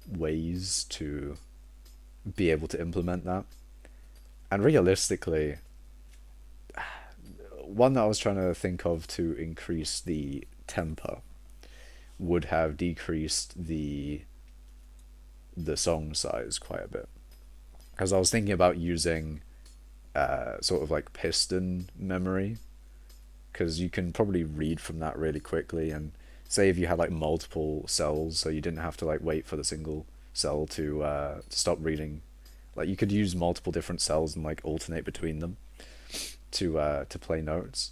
Speaker 1: ways to be able to implement that, and realistically, one that I was trying to think of to increase the tempo would have decreased the song size quite a bit. Because I was thinking about using sort of like piston memory, because you can probably read from that really quickly. And say if you had like multiple cells, so you didn't have to like wait for the single cell to stop reading. Like you could use multiple different cells and like alternate between them to play notes.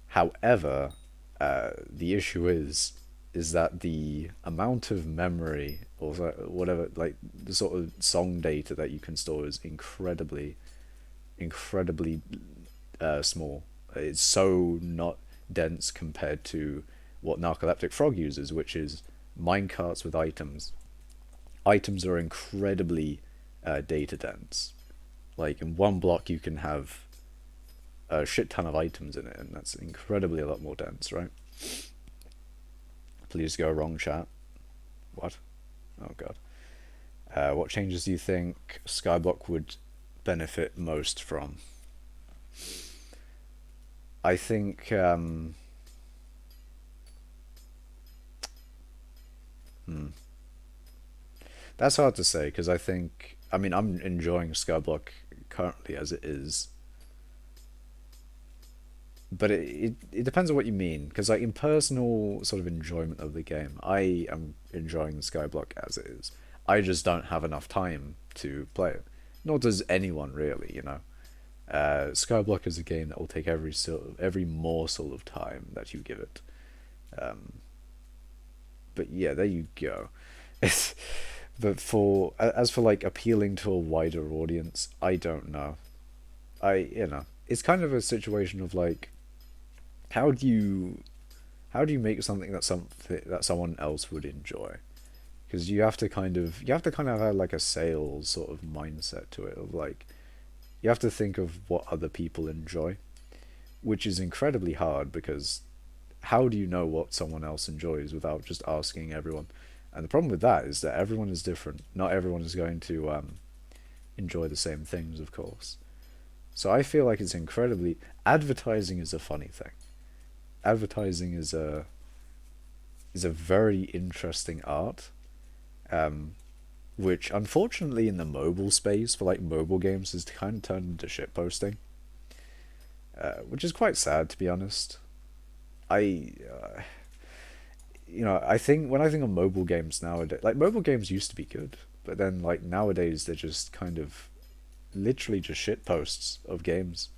Speaker 1: However, the issue is that the amount of memory or whatever, like the sort of song data that you can store is incredibly small. It's so not dense compared to what Narcoleptic Frog uses, which is minecarts with items. Items are incredibly data dense. Like in one block, you can have a shit ton of items in it, and that's incredibly a lot more dense, right? Please go wrong, chat. What? Oh god. What changes do you think Skyblock would benefit most from? I think that's hard to say because I mean I'm enjoying Skyblock currently as it is, but it depends on what you mean. Because like in personal sort of enjoyment of the game, I am enjoying Skyblock as it is. I just don't have enough time to play it. Nor does anyone really, you know. Skyblock is a game that will take every morsel of time that you give it. Um, but yeah, there you go. But for as for like appealing to a wider audience, I don't know. It's kind of a situation of like, how do you make something that someone else would enjoy? Because you have to kind of have like a sales sort of mindset to it of like you have to think of what other people enjoy, which is incredibly hard because how do you know what someone else enjoys without just asking everyone? And the problem with that is that everyone is different. Not everyone is going to enjoy the same things, of course. So I feel like it's incredibly advertising is a funny thing. Advertising is a very interesting art, um, which unfortunately in the mobile space for like mobile games has kind of turned into shit posting, which is quite sad to be honest. I I think when I think of mobile games nowadays, like mobile games used to be good, but then like nowadays they're just kind of literally just shit posts of games.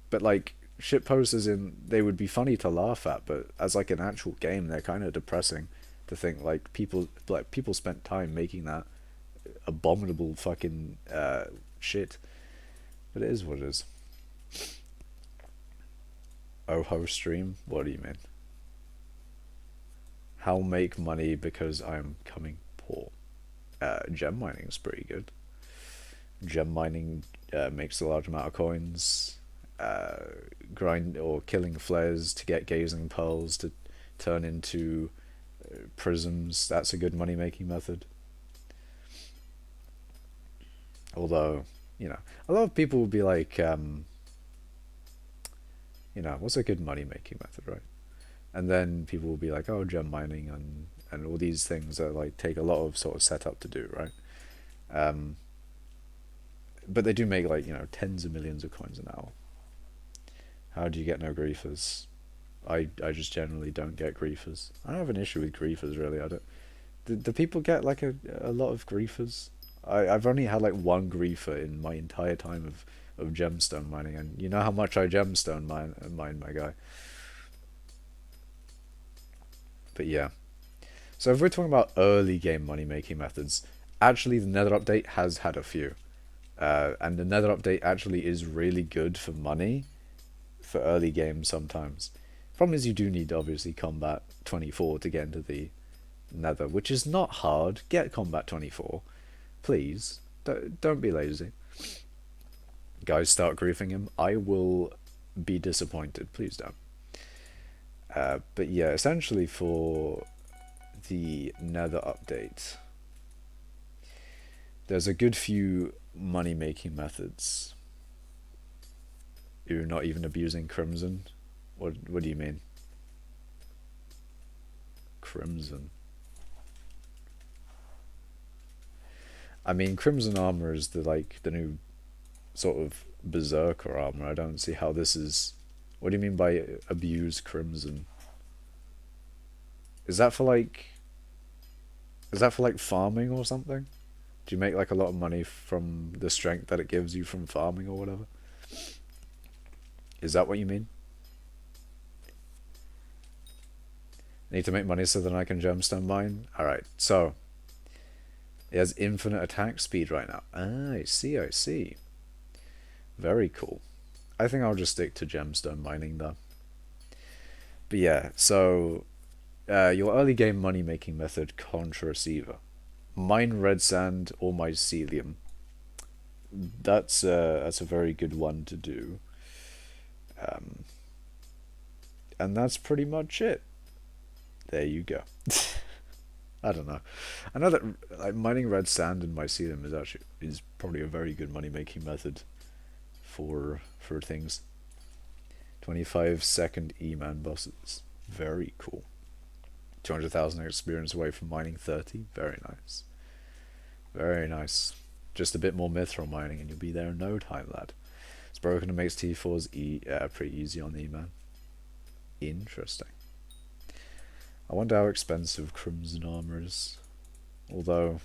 Speaker 1: But like shit posts as in they would be funny to laugh at, but as like an actual game, they're kind of depressing to think people spent time making that abominable fucking shit. But it is what it is. Oh stream? What do you mean? How make money because I'm coming poor? Gem mining is pretty good. Gem mining makes a large amount of coins. Grind or killing flares to get gazing pearls to turn into prisms. That's a good money making method. Although, a lot of people will be like, what's a good money making method, right? And then people will be like, oh, gem mining and all these things that like take a lot of sort of setup to do, right? Um, but they do make like, tens of millions of coins an hour. How do you get no griefers? I just generally don't get griefers. I don't have an issue with griefers really. I don't. Do people get like a lot of griefers? I've only had like one griefer in my entire time of gemstone mining, and you know how much I gemstone mine my guy. But yeah. So if we're talking about early game money making methods, actually the Nether update has had a few. And the Nether update actually is really good for money for early games sometimes. Problem is you do need obviously combat 24 to get into the Nether, which is not hard. Get combat 24, please. Don't be lazy. Guys, start griefing him. I will be disappointed. Please don't. But yeah, essentially for the Nether update, there's a good few money making methods. You're not even abusing Crimson? What do you mean? Crimson. I mean, Crimson Armor is the new sort of Berserker armor. I don't see how this is. What do you mean by abuse Crimson? Is that for like? Is that for like farming or something? Do you make like a lot of money from the strength that it gives you from farming or whatever? Is that what you mean? Need to make money so then I can gemstone mine? Alright, so it has infinite attack speed right now. Ah, I see, I see. Very cool. I think I'll just stick to gemstone mining though. But yeah, so your early game money making method, contra receiver. Mine red sand or mycelium. That's a very good one to do. Um, and that's pretty much it. There you go. I don't know. I know that like mining red sand and mycelium is probably a very good money making method for things. 25-second E-man bosses. Very cool. 200,000 experience away from mining 30. Very nice. Very nice. Just a bit more mithril mining and you'll be there in no time, lad. It's broken and makes T4s pretty easy on the E-man. Interesting. I wonder how expensive Crimson Armor is. Although...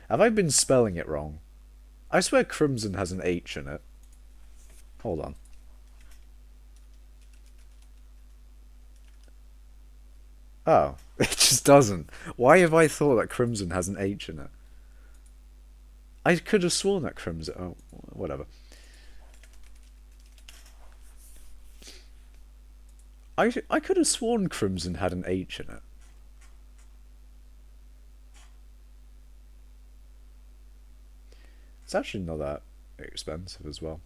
Speaker 1: Have I been spelling it wrong? I swear Crimson has an H in it. Hold on. Oh, it just doesn't. Why have I thought that Crimson has an H in it? I could have sworn that Crimson... Oh, whatever. I could have sworn Crimson had an H in it. It's actually not that expensive as well.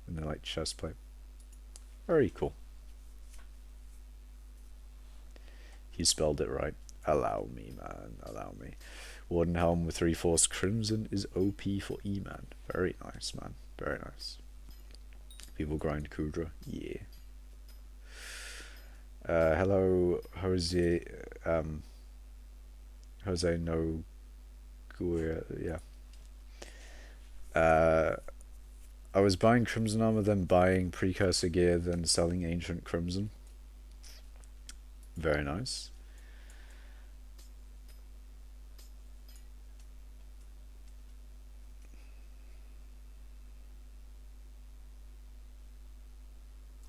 Speaker 1: And then like chest plate. Very cool. You spelled it right. Allow me, man. Allow me. Warden Helm with reinforced Crimson is OP for E-man. Very nice, man. Very nice. People grind Kudra. Yeah. Hello, Jose. Jose no. Yeah. I was buying Crimson Armor, then buying Precursor Gear, then selling Ancient Crimson. Very nice.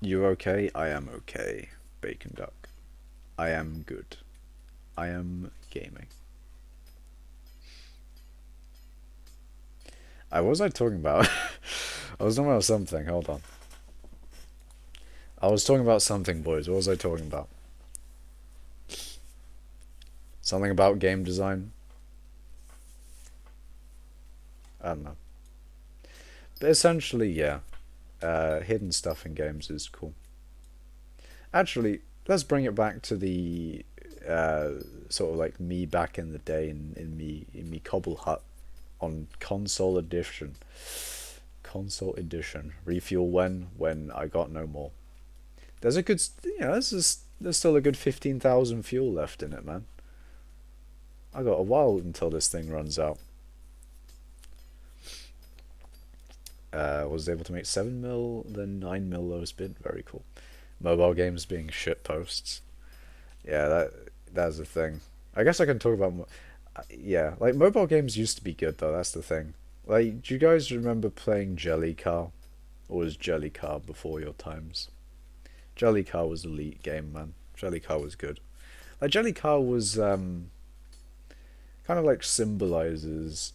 Speaker 1: You okay? I am okay, Bacon Duck. I am good. I am gaming. What was I talking about? I was talking about something, hold on. I was talking about something, boys. What was I talking about? Something about game design? I don't know. But essentially, yeah. Hidden stuff in games is cool. Actually, let's bring it back to the sort of like me back in the day in me cobble hut on console edition. Console edition. Refuel when I got no more. There's a good, there's still a good 15,000 fuel left in it, man. I got a while until this thing runs out. Was able to make 7 mil, then 9 mil lowest bid. Very cool. Mobile games being shit posts. Yeah, that's the thing. I guess I can talk about... Yeah, like mobile games used to be good though, that's the thing. Like, do you guys remember playing Jelly Car? Or was Jelly Car before your times? Jelly Car was elite game, man. Jelly Car was good. Like, Jelly Car was, kind of like symbolizes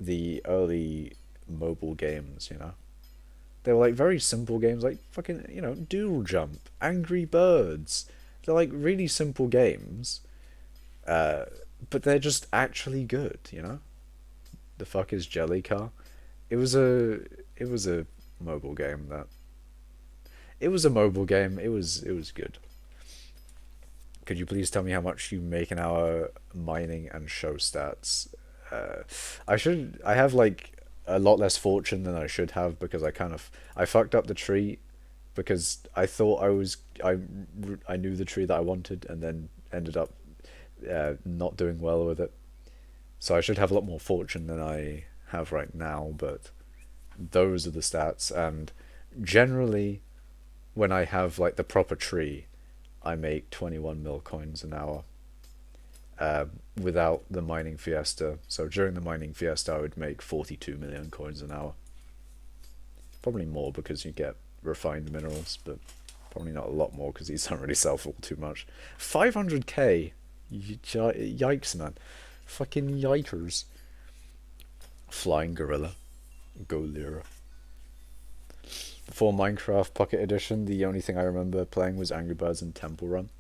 Speaker 1: the early mobile games, you know? They were like very simple games, like fucking, Doodle Jump, Angry Birds. They're like really simple games, but they're just actually good, you know? The fuck is Jelly Car? It was a mobile game that. It was a mobile game. It was good. Could you please tell me how much you make an hour mining and show stats? I have like a lot less fortune than I should have because I fucked up the tree because I thought I knew the tree that I wanted and then ended up not doing well with it. So I should have a lot more fortune than I have right now, but those are the stats. And generally, when I have like the proper tree, I make 21 mil coins an hour without the mining fiesta. So during the mining fiesta, I would make 42 million coins an hour. Probably more because you get refined minerals, but probably not a lot more because these don't really sell for too much. 500k? Yikes, man. Fucking yikers. Flying gorilla. Go Lyra. For Minecraft Pocket Edition, the only thing I remember playing was Angry Birds and Temple Run.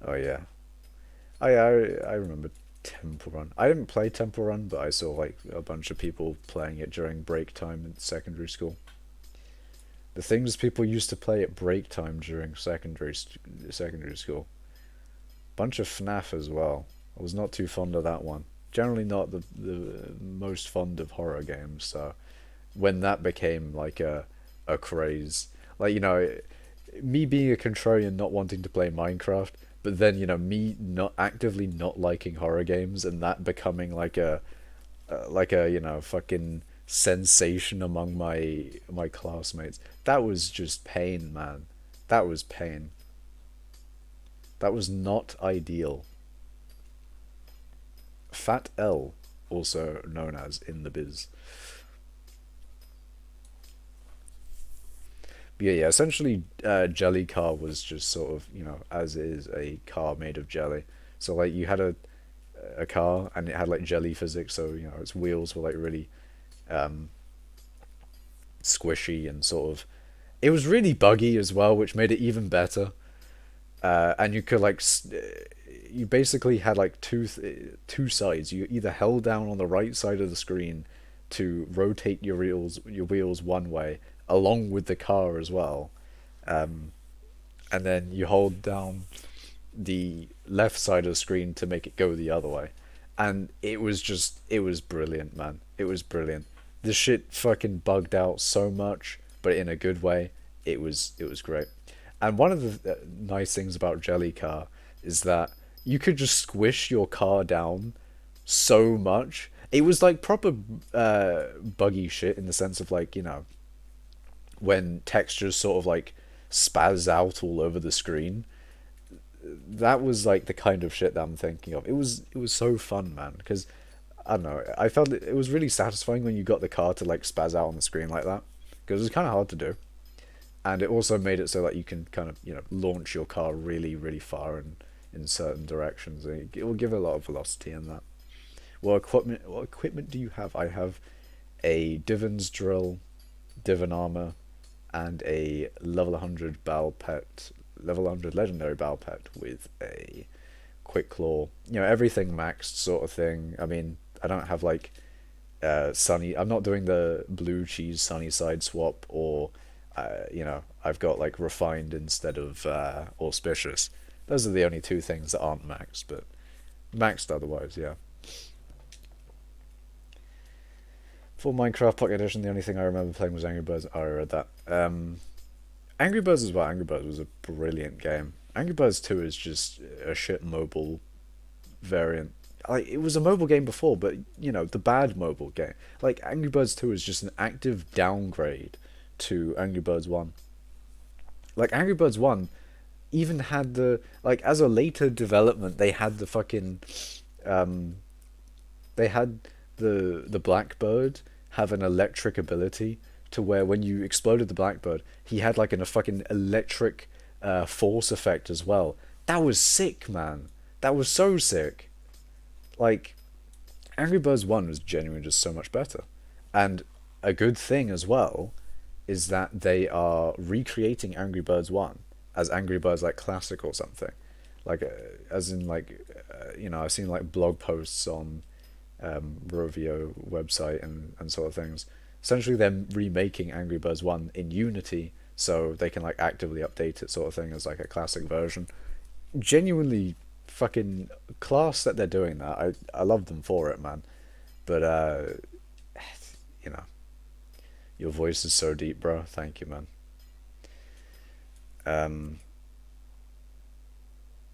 Speaker 1: Oh yeah. Oh yeah, I remember Temple Run. I didn't play Temple Run, but I saw like a bunch of people playing it during break time in secondary school. The things people used to play at break time during secondary school. Bunch of FNAF as well. I was not too fond of that one. Generally not the most fond of horror games, so when that became like a craze, like me being a contrarian not wanting to play Minecraft, but then me not actively not liking horror games and that becoming like a fucking sensation among my classmates. That was just pain, man. That was pain. That was not ideal. Fat L, also known as in the biz. But yeah, essentially, Jelly Car was just sort of, as is a car made of jelly. So like you had a car and it had like jelly physics, so its wheels were like really um, squishy and sort of. It was really buggy as well, which made it even better. And you could you basically had like two sides. You either held down on the right side of the screen to rotate your wheels one way along with the car as well, um, and then you hold down the left side of the screen to make it go the other way. And it was brilliant, man. It was brilliant. This shit fucking bugged out so much, but in a good way. It was great. And one of the nice things about Jelly Car is that you could just squish your car down so much. It was like proper buggy shit in the sense of like, when textures sort of like spaz out all over the screen. That was like the kind of shit that I'm thinking of. It was so fun, man, because I don't know. I felt it was really satisfying when you got the car to like spaz out on the screen like that, because it was kind of hard to do. And it also made it so that you can kind of launch your car really really far and in certain directions. It will give it a lot of velocity in that. What equipment do you have? I have a Divin's drill, Divin armor, and a level 100 level 100 legendary battle pet with a quick claw. Everything maxed sort of thing. I mean, I don't have like sunny. I'm not doing the blue cheese sunny side swap, or I've got like refined instead of auspicious. Those are the only two things that aren't maxed, but maxed otherwise, yeah. For Minecraft Pocket Edition, the only thing I remember playing was Angry Birds. Oh, I read that. Angry Birds as well. Angry Birds was a brilliant game. Angry Birds 2 is just a shit mobile variant. Like, it was a mobile game before, but the bad mobile game. Like, Angry Birds 2 is just an active downgrade to Angry Birds 1. Like, Angry Birds 1 even had as a later development, they had the fucking um they had the Blackbird have an electric ability to where when you exploded the Blackbird, he had like a fucking electric force effect as well. That was sick, man. That was so sick. Like, Angry Birds 1 was genuinely just so much better. And a good thing as well is that they are recreating Angry Birds 1 as Angry Birds like Classic or something. Like, as in like, I've seen like blog posts on Rovio website and sort of things. Essentially, they're remaking Angry Birds 1 in Unity so they can like actively update it sort of thing as like a classic version. Genuinely fucking class that they're doing that. I love them for it, man. But you know, your voice is so deep, bro. Thank you, man. Um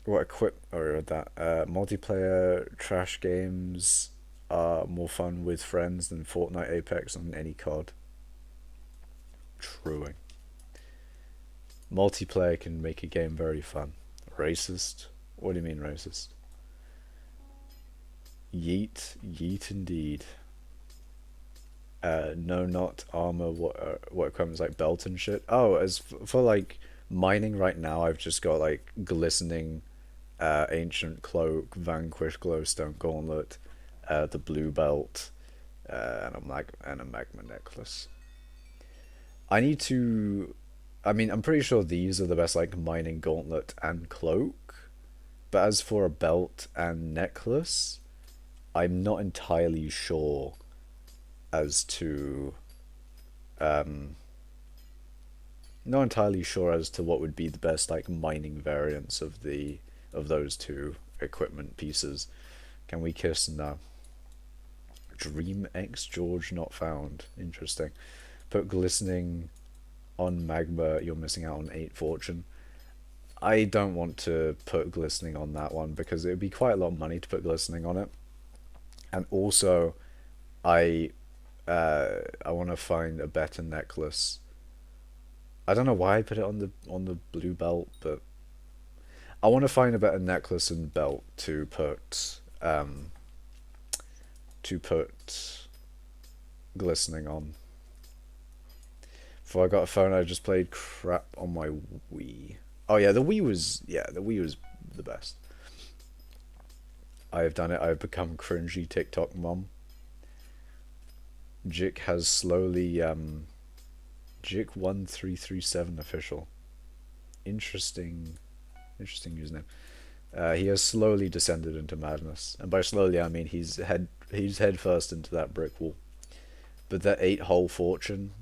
Speaker 1: What equip or that multiplayer trash games are more fun with friends than Fortnite Apex on any COD. Truing. Multiplayer can make a game very fun. Racist? What do you mean racist? Yeet, yeet indeed. No, not armor. What equipment's like belt and shit? Oh, for like mining right now, I've just got like glistening, ancient cloak, vanquish glowstone gauntlet, the blue belt, and a magma necklace. I need to. I mean, I'm pretty sure these are the best like mining gauntlet and cloak. But as for a belt and necklace, I'm not entirely sure as to um not entirely sure as to what would be the best like mining variants of those two equipment pieces. Can we kiss? No. Dream X George not found. Interesting. Put glistening on magma, you're missing out on 8 fortune. I don't want to put glistening on that one because it would be quite a lot of money to put glistening on it. And also I I want to find a better necklace. I don't know why I put it on the blue belt, but I want to find a better necklace and belt to put glistening on. Before I got a phone, I just played crap on my Wii. Oh yeah, the Wii was the best. I have done it. I've become cringy TikTok mom. Jik has slowly Jik1337 official. Interesting username. He has slowly descended into madness, and by slowly I mean he's head first into that brick wall. But that 8 whole fortune,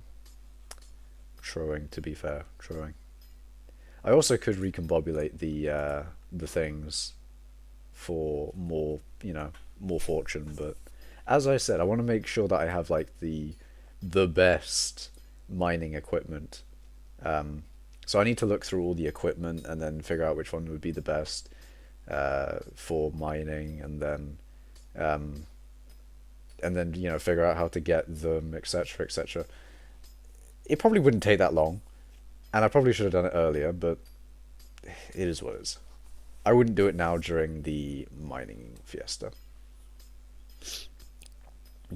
Speaker 1: trolling to be fair, trolling. I also could recombobulate the things for more, more fortune, but as I said, I want to make sure that I have like the best mining equipment. So I need to look through all the equipment and then figure out which one would be the best for mining, um, and then figure out how to get them, etc., etc. It probably wouldn't take that long, and I probably should have done it earlier, but it is what it is. I wouldn't do it now during the mining fiesta.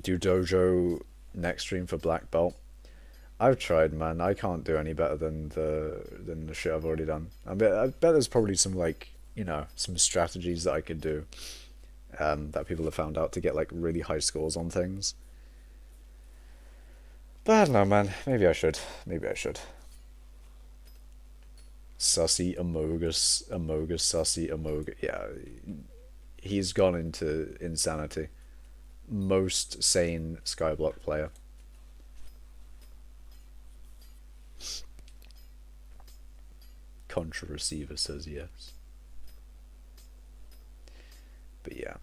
Speaker 1: Do dojo next stream for black belt. I've tried, man. I can't do any better than the shit I've already done. I bet there's probably some like some strategies that I could do that people have found out to get like really high scores on things. But I don't know, man. Maybe I should. Maybe I should. Sussy Amogus, Sussy Amogus. Yeah, he's gone into insanity. Most sane Skyblock player. Contra receiver says yes. But yeah.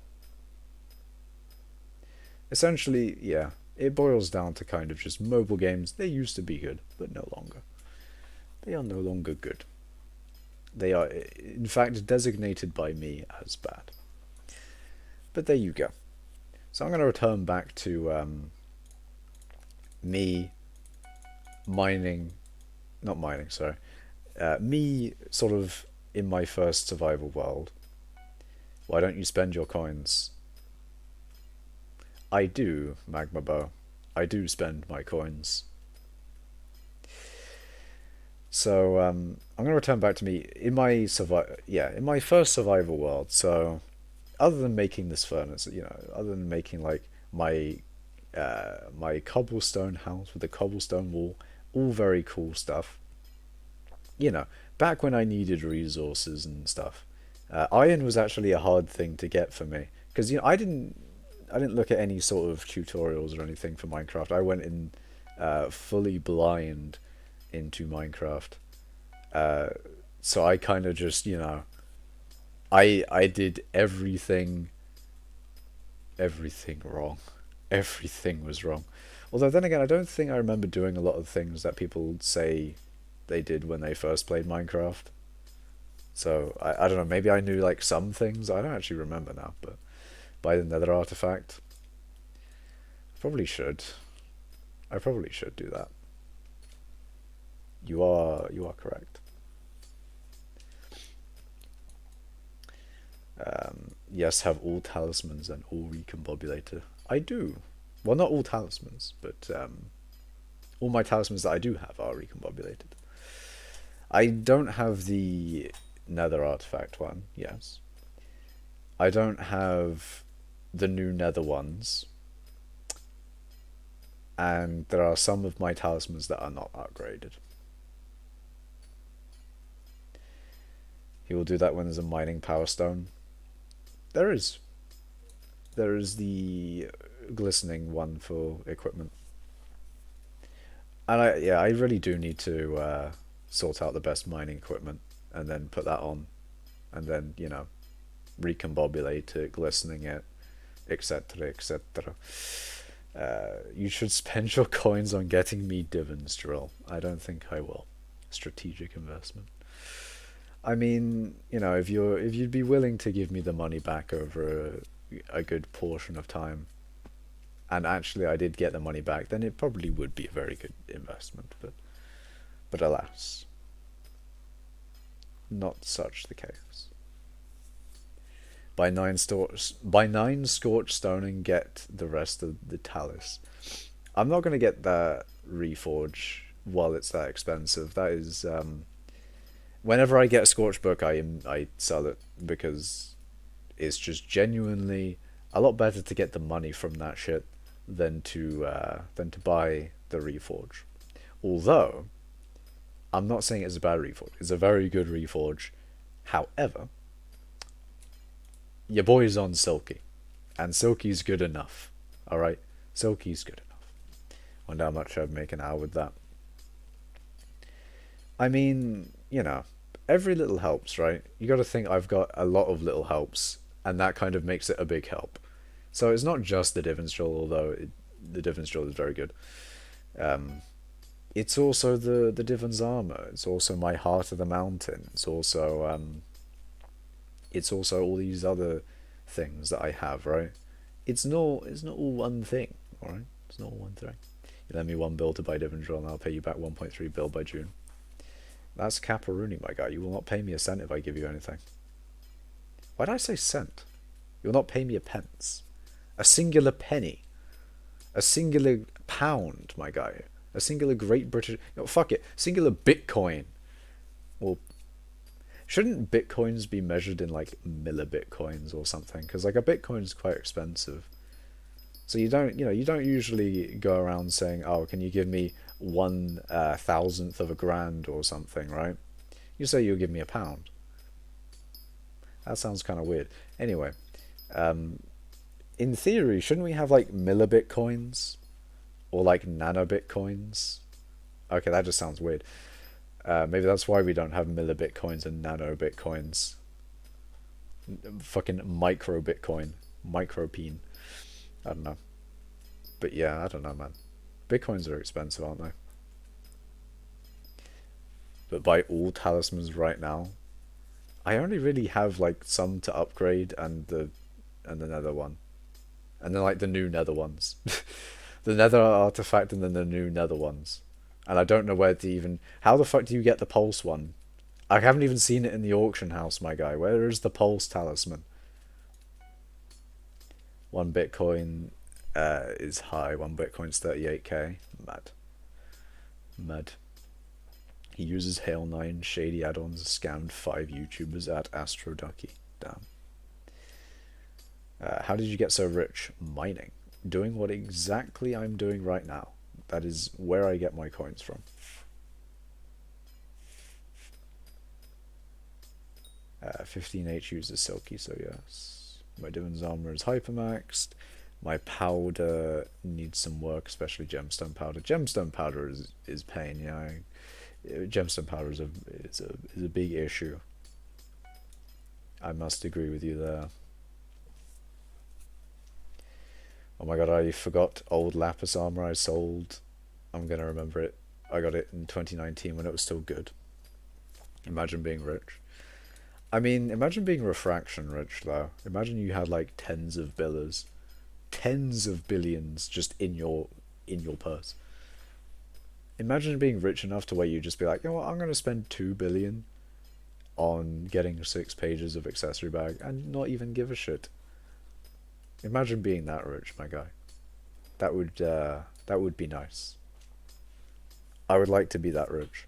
Speaker 1: Essentially, yeah, it boils down to kind of just mobile games. They used to be good, but no longer. They are no longer good. They are, in fact, designated by me as bad. But there you go. So I'm going to return back to me mining, not mining, sorry. Me sort of in my first survival world. Why don't you spend your coins? I do, Magma Bow. I do spend my coins. So I'm gonna return back to me in my in my first survival world. So other than making this furnace, other than making like my cobblestone house with a cobblestone wall, all very cool stuff. Back when I needed resources and stuff, iron was actually a hard thing to get for me because I didn't look at any sort of tutorials or anything for Minecraft. I went in fully blind into Minecraft. So I kind of just, I did everything wrong. Everything was wrong. Although then again, I don't think I remember doing a lot of things that people say they did when they first played Minecraft. So I don't know, maybe I knew like some things. I don't actually remember now, but by the nether artifact, probably should. I probably should do that. You are correct. Yes, have all talismans and all recombobulator. I do. Well, not all talismans, but all my talismans that I do have are recombobulated. I don't have the nether artifact one, yes. I don't have the new nether ones. And there are some of my talismans that are not upgraded. He will do that when there's a mining power stone. There is. There is the glistening one for equipment. And I really do need to sort out the best mining equipment and then put that on, and then recombobulate it, glistening it, etc., etc. You should spend your coins on getting me Divins drill. I don't think I will. Strategic investment. I mean, if you'd be willing to give me the money back over a good portion of time, and actually I did get the money back, then it probably would be a very good investment. But alas, not such the case. By nine scorched stone and get the rest of the talus. I'm not gonna get that reforge while it's that expensive. That is whenever I get a scorched book, I sell it because it's just genuinely a lot better to get the money from that shit than to buy the reforge. Although I'm not saying it's a bad reforge. It's a very good reforge. However, your boy's on Silky, and Silky's good enough. All right, Silky's good enough. Wonder how much I'd make an hour with that. I mean, every little helps, right? You got to think I've got a lot of little helps, and that kind of makes it a big help. So it's not just the Divin Stroll, although the Divin Stroll is very good. It's also the Divin's armor. It's also my Heart of the Mountain. It's also all these other things that I have, right? It's not all one thing, all right? It's not all one thing. You lend me 1 bill to buy Divin Drill, and I'll pay you back 1.3 bill by June. That's Caparuni, my guy. You will not pay me a cent if I give you anything. Why did I say cent? You will not pay me a pence. A singular penny. A singular pound, my guy. A singular Great British... fuck it. Singular Bitcoin. Well, shouldn't Bitcoins be measured in, like, millibitcoins or something? Because, like, a Bitcoin is quite expensive. So you don't usually go around saying, oh, can you give me 1,000th of a grand or something, right? You say you'll give me a pound. That sounds kind of weird. Anyway, in theory, shouldn't we have like millibitcoins or like nanobitcoins? Okay, that just sounds weird. Maybe that's why we don't have millibitcoins and nanobitcoins. Fucking micro bitcoin, micropeen. I don't know. But yeah, I don't know, man. Bitcoins are expensive, aren't they? But buy all talismans right now. I only really have like some to upgrade and the nether one. And then like the new nether ones. The nether artifact and then the new nether ones. And I don't know where to even... How the fuck do you get the pulse one? I haven't even seen it in the auction house, my guy. Where is the pulse talisman? 1 Bitcoin is high. 1 Bitcoin's 38k. Mad. He uses Hail 9 shady add-ons, scammed 5 YouTubers at Astro Ducky. Damn. How did you get so rich? Mining. Doing what exactly I'm doing right now. That is where I get my coins from. 15H uses Silky, so yes. My Divin's armor is hypermaxed. My powder needs some work, especially gemstone powder. Gemstone powder is pain, yeah. Gemstone powder is a big issue. I must agree with you there. Oh my god, I forgot old lapis armor I sold. I'm gonna remember it. I got it in 2019 when it was still good. Imagine being rich. I mean, imagine being refraction rich though. Imagine you had like tens of billions just in your purse. Imagine being rich enough to where you just be like, you know what, I'm gonna spend 2 billion on getting 6 pages of accessory bag and not even give a shit. Imagine being that rich, my guy. That would be nice. I would like to be that rich.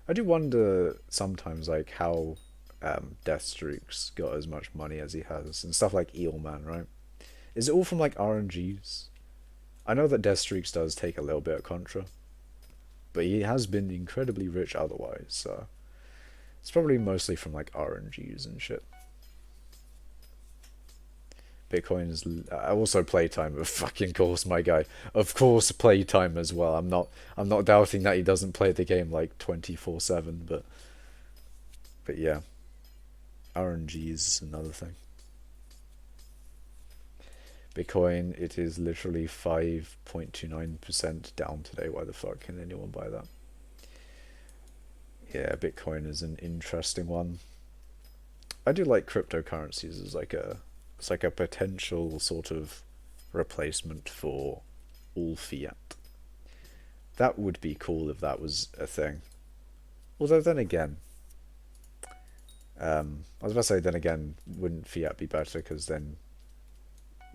Speaker 1: I do wonder sometimes like how Deathstreak's got as much money as he has and stuff like Eelman, right? Is it all from like RNGs? I know that Deathstreaks does take a little bit of contra, but he has been incredibly rich otherwise, so it's probably mostly from like RNGs and shit. Bitcoin is also playtime, of fucking course, my guy. Of course, playtime as well. I'm not doubting that he doesn't play the game like 24/7, but yeah, RNG is another thing. Bitcoin, it is literally 5.29% down today. Why the fuck can anyone buy that? Yeah, Bitcoin is an interesting one. I do like cryptocurrencies as like a it's like a potential sort of replacement for all fiat. That would be cool if that was a thing. Although then again, I was about to say then again, wouldn't fiat be better because then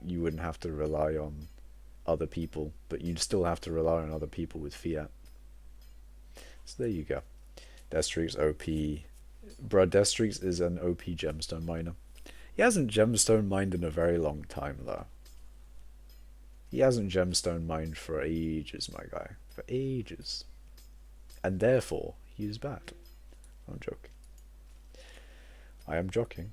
Speaker 1: you wouldn't have to rely on other people, but you'd still have to rely on other people with fiat. So there you go. Deathstreak's OP. Bruh, Deathstreaks is an OP gemstone miner. He hasn't gemstone mined in a very long time, though. He hasn't gemstone mined for ages, my guy. For ages. And therefore, he is bad. I'm joking. I am joking.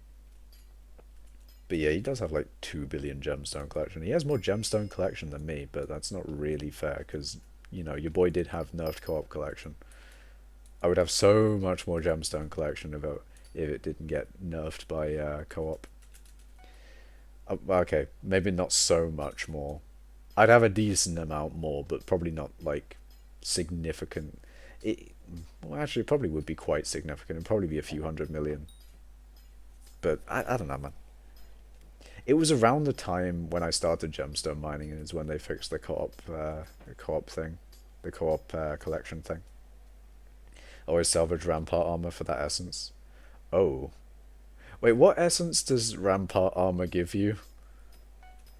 Speaker 1: But yeah, he does have like 2 billion gemstone collection. He has more gemstone collection than me, but that's not really fair because, you know, your boy did have nerfed co-op collection. I would have so much more gemstone collection if it didn't get nerfed by co-op. Okay, maybe not so much more. I'd have a decent amount more, but probably not like significant. It, well, actually, it probably would be quite significant. It'd probably be a few 100 million. But I don't know, man. It was around the time when I started gemstone mining, and is when they fixed the co-op thing, the co-op collection thing. Always salvage rampart armor for that essence. Oh, wait, what essence does rampart armor give you?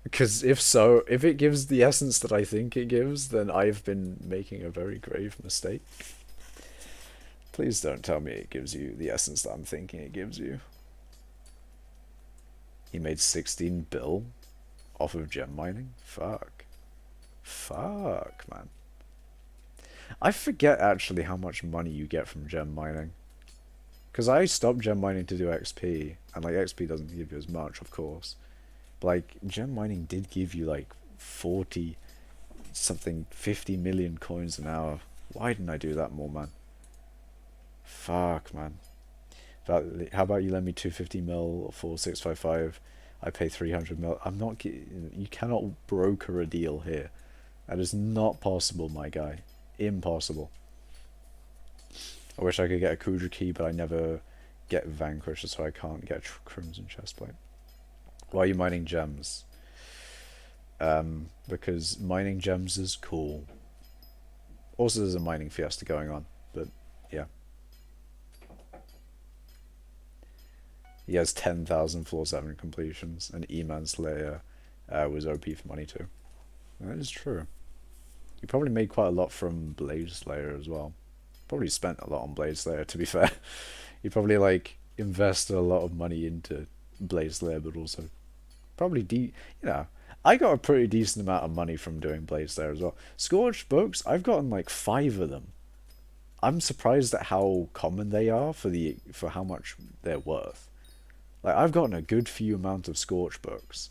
Speaker 1: Because if so, if it gives the essence that I think it gives, then I've been making a very grave mistake. Please don't tell me it gives you the essence that I'm thinking it gives you. He made 16 bill off of gem mining? Fuck. Fuck, man. I forget actually how much money you get from gem mining. Because I stopped gem mining to do XP, and like XP doesn't give you as much, of course. But like gem mining did give you like 40 something 50 million coins an hour. Why didn't I do that more, man? Fuck, man. How about you lend me 250 mil for 655? I pay 300 mil. I'm not getting. You cannot broker a deal here. That is not possible, my guy. Impossible. I wish I could get a Kudra key, but I never get Vanquish, so I can't get Crimson Chestplate. Why are you mining gems? Because mining gems is cool. Also, there's a mining fiesta going on, but yeah. He has 10,000 floor 7 completions, and E-Man Slayer was OP for money too. That is true. You probably made quite a lot from Blade Slayer as well. Probably spent a lot on Blade Slayer, to be fair. You probably like invested a lot of money into Blade Slayer, but also probably you know, I got a pretty decent amount of money from doing Blade Slayer as well. Scorched books, I've gotten like 5 of them. I'm surprised at how common they are for how much they're worth. Like I've gotten a good few amount of Scorch books,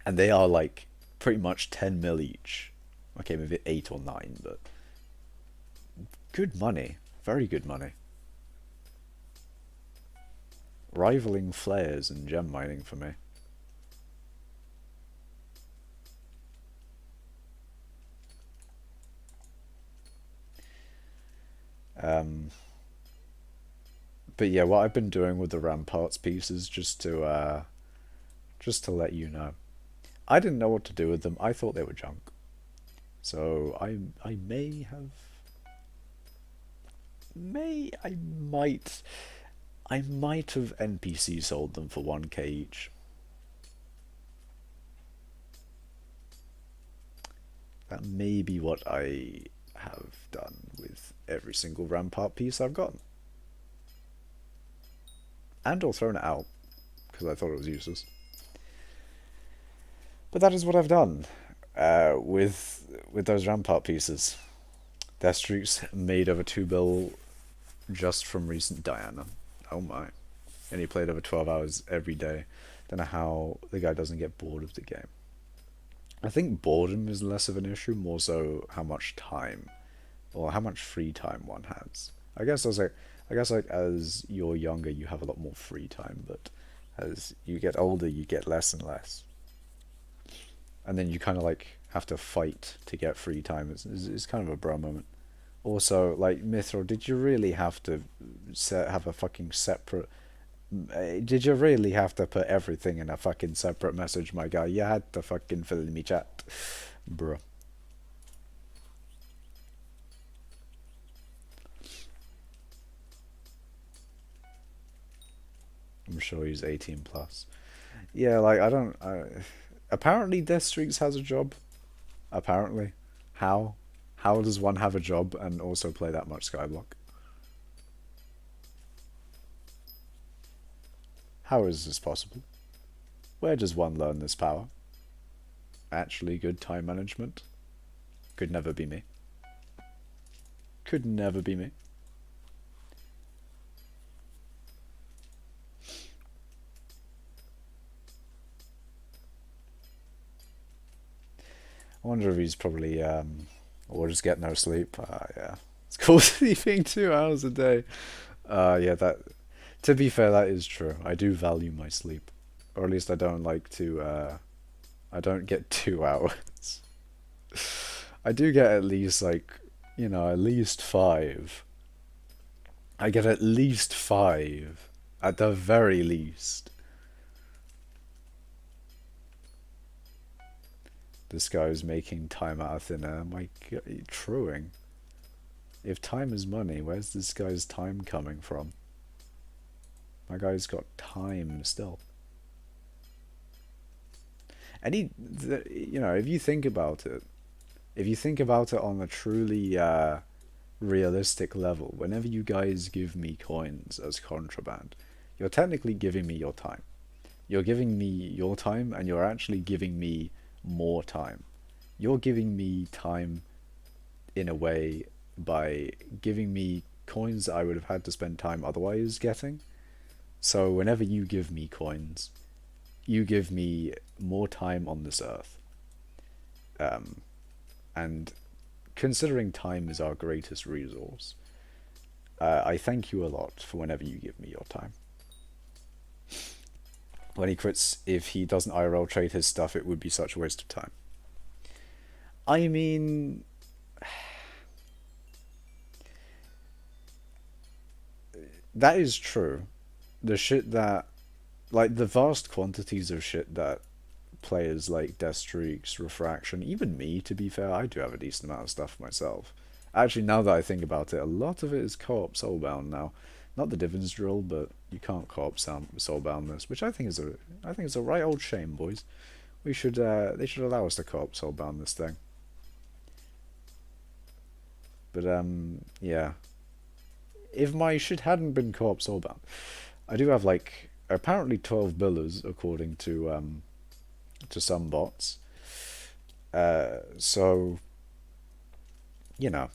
Speaker 1: and they are like pretty much 10 mil each. Okay, maybe 8 or 9, but good money, very good money. Rivaling flares and gem mining for me. But yeah, what I've been doing with the ramparts pieces, just to let you know, I didn't know what to do with them. I thought they were junk. So I may have may I might have NPC sold them for 1k each. That may be what I have done with every single rampart piece I've gotten. And or thrown it out, because I thought it was useless. But that is what I've done with those rampart pieces. Death streaks made over 2 bill just from recent Diana. Oh my. And he played over 12 hours every day. Don't know how the guy doesn't get bored of the game. I think boredom is less of an issue, more so how much time or how much free time one has. I guess like as you're younger you have a lot more free time, but as you get older you get less and less. And then you kind of like have to fight to get free time. It's kind of a bro moment. Also, like Mithril, did you really have to have a fucking separate? Did you really have to put everything in a fucking separate message, my guy? You had to fucking fill in me chat, bruh. I'm sure he's 18 plus. Yeah, like I don't. Apparently, Death Streaks has a job. Apparently, how? How does one have a job and also play that much Skyblock? How is this possible? Where does one learn this power? Actually, good time management? Could never be me. Could never be me. I wonder if he's probably, or just get no sleep. Yeah. It's called sleeping 2 hours a day. Yeah, that, to be fair, that is true. I do value my sleep. Or at least I don't like to, I don't get 2 hours. I do get at least, like, you know, at least 5. I get at least 5. At the very least. This guy is making time out of thin air. My God, truing. If time is money, where's this guy's time coming from? My guy's got time still. And you know, if you think about it, on a truly realistic level, whenever you guys give me coins as contraband, you're technically giving me your time. You're giving me your time, and you're actually giving me more time. You're giving me time in a way by giving me coins that I would have had to spend time otherwise getting. So whenever you give me coins, you give me more time on this earth. And considering time is our greatest resource, I thank you a lot for whenever you give me your time. When he quits, if he doesn't IRL trade his stuff, it would be such a waste of time. I mean, that is true. The shit that, like, the vast quantities of shit that players like Death Streaks, Refraction, even me, to be fair, I do have a decent amount of stuff myself. Actually, now that I think about it, a lot of it is co-op soulbound now. Not the Divin's Drill, but you can't co-op soulbound this, which I think is a right old shame, boys. We should they should allow us to co-op soulbound this thing. But yeah. If my shit hadn't been co-op soulbound, I do have like apparently 12 billers according to some bots. So you know,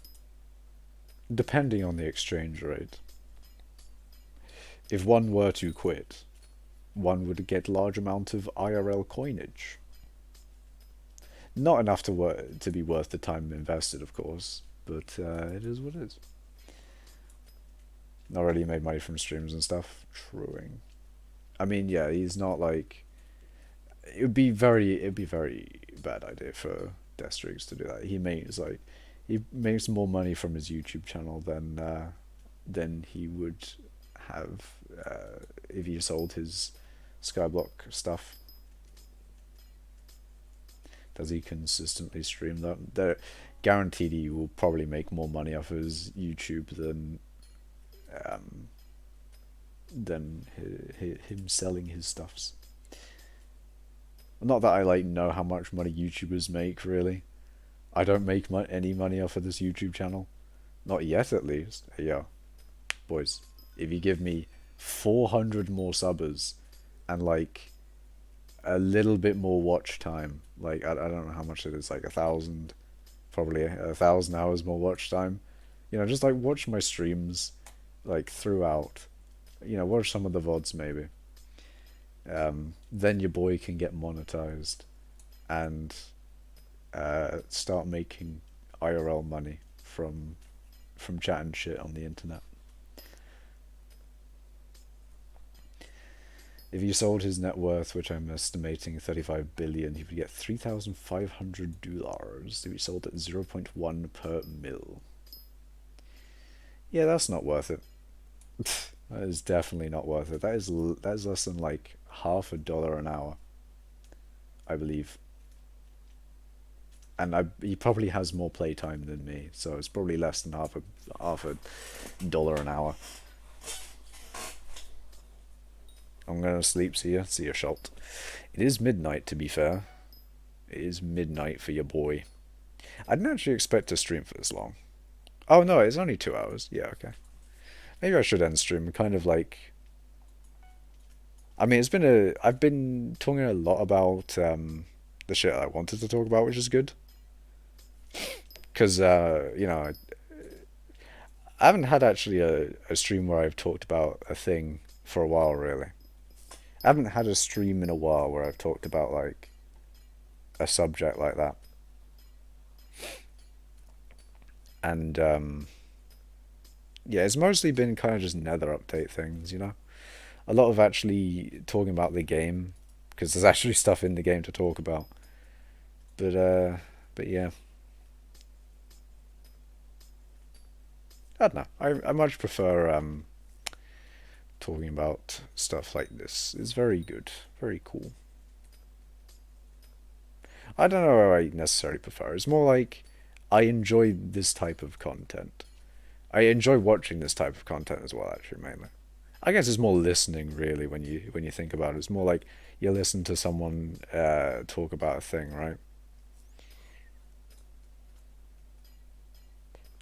Speaker 1: depending on the exchange rate, if one were to quit, one would get large amount of IRL coinage. Not enough to be worth the time invested, of course, but it is what it is. Not really made money from streams and stuff. Truing. I mean, yeah, he's not like. It'd be very bad idea for Death Streaks to do that. He makes more money from his YouTube channel than he would have if he sold his Skyblock stuff. Does he consistently stream that? They're guaranteed he will probably make more money off his YouTube um, than him selling his stuffs. Not that I like know how much money YouTubers make, really. I don't make any money off of this YouTube channel. Not yet, at least. Yeah, boys, if you give me 400 more subbers and like a little bit more watch time, like I don't know how much it is, like 1,000, probably 1,000 hours more watch time. You know, just like watch my streams like throughout. You know, watch some of the VODs maybe. Then your boy can get monetized and start making IRL money from chatting shit on the internet. If he sold his net worth, which I'm estimating 35 billion, he would get $3,500 if he sold at 0.1 per mil. Yeah, that's not worth it. That is definitely not worth it. That is less than like $0.50 an hour, I believe. And he probably has more playtime than me, so it's probably less than half a dollar an hour. I'm gonna sleep. See ya, Schult. It is midnight, to be fair. It is midnight for your boy. I didn't actually expect to stream for this long. Oh no, it's only 2 hours. Yeah, okay. Maybe I should end stream. Kind of like. I mean, I've been talking a lot about the shit I wanted to talk about, which is good. Because you know, I haven't had actually a stream where I've talked about a thing for a while, really. I haven't had a stream in a while where I've talked about like a subject like that. And yeah, it's mostly been kind of just nether update things, you know. A lot of actually talking about the game because there's actually stuff in the game to talk about. But yeah. I don't know. I much prefer talking about stuff like this. It's very good, very cool. I don't know what I necessarily prefer. It's more like I enjoy this type of content. I enjoy watching this type of content as well, actually, mainly. I guess it's more listening, really, when you think about it. It's more like you listen to someone talk about a thing, right?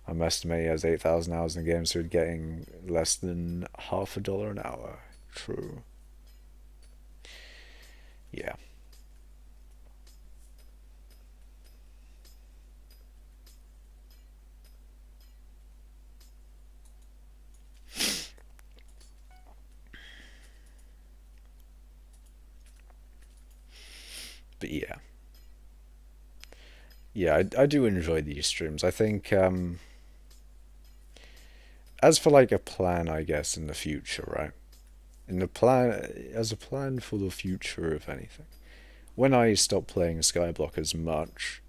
Speaker 1: I'm estimating he has 8,000 hours in the game, so he's getting less than $0.50 an hour. True. Yeah. But yeah. Yeah, I do enjoy these streams. I think as for like a plan, I guess, in the future, right? In the plan, as a plan for the future, if anything, when I stop playing Skyblock as much,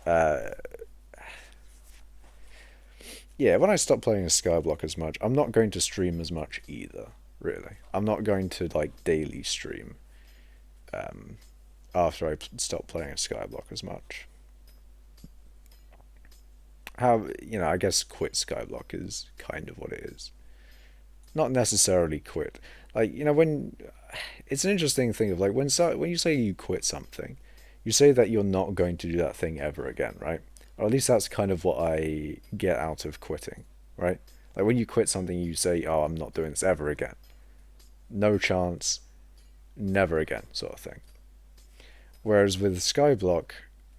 Speaker 1: uh, yeah, when I stop playing Skyblock as much, I'm not going to stream as much either. Really, I'm not going to like daily stream. After I stop playing Skyblock as much. How, you know, I guess quit Skyblock is kind of what it is. Not necessarily quit. Like, you know, when it's an interesting thing of like when you say you quit something, you say that you're not going to do that thing ever again, right? Or at least that's kind of what I get out of quitting, right? Like when you quit something, you say, "Oh, I'm not doing this ever again." No chance, never again, sort of thing. Whereas with Skyblock,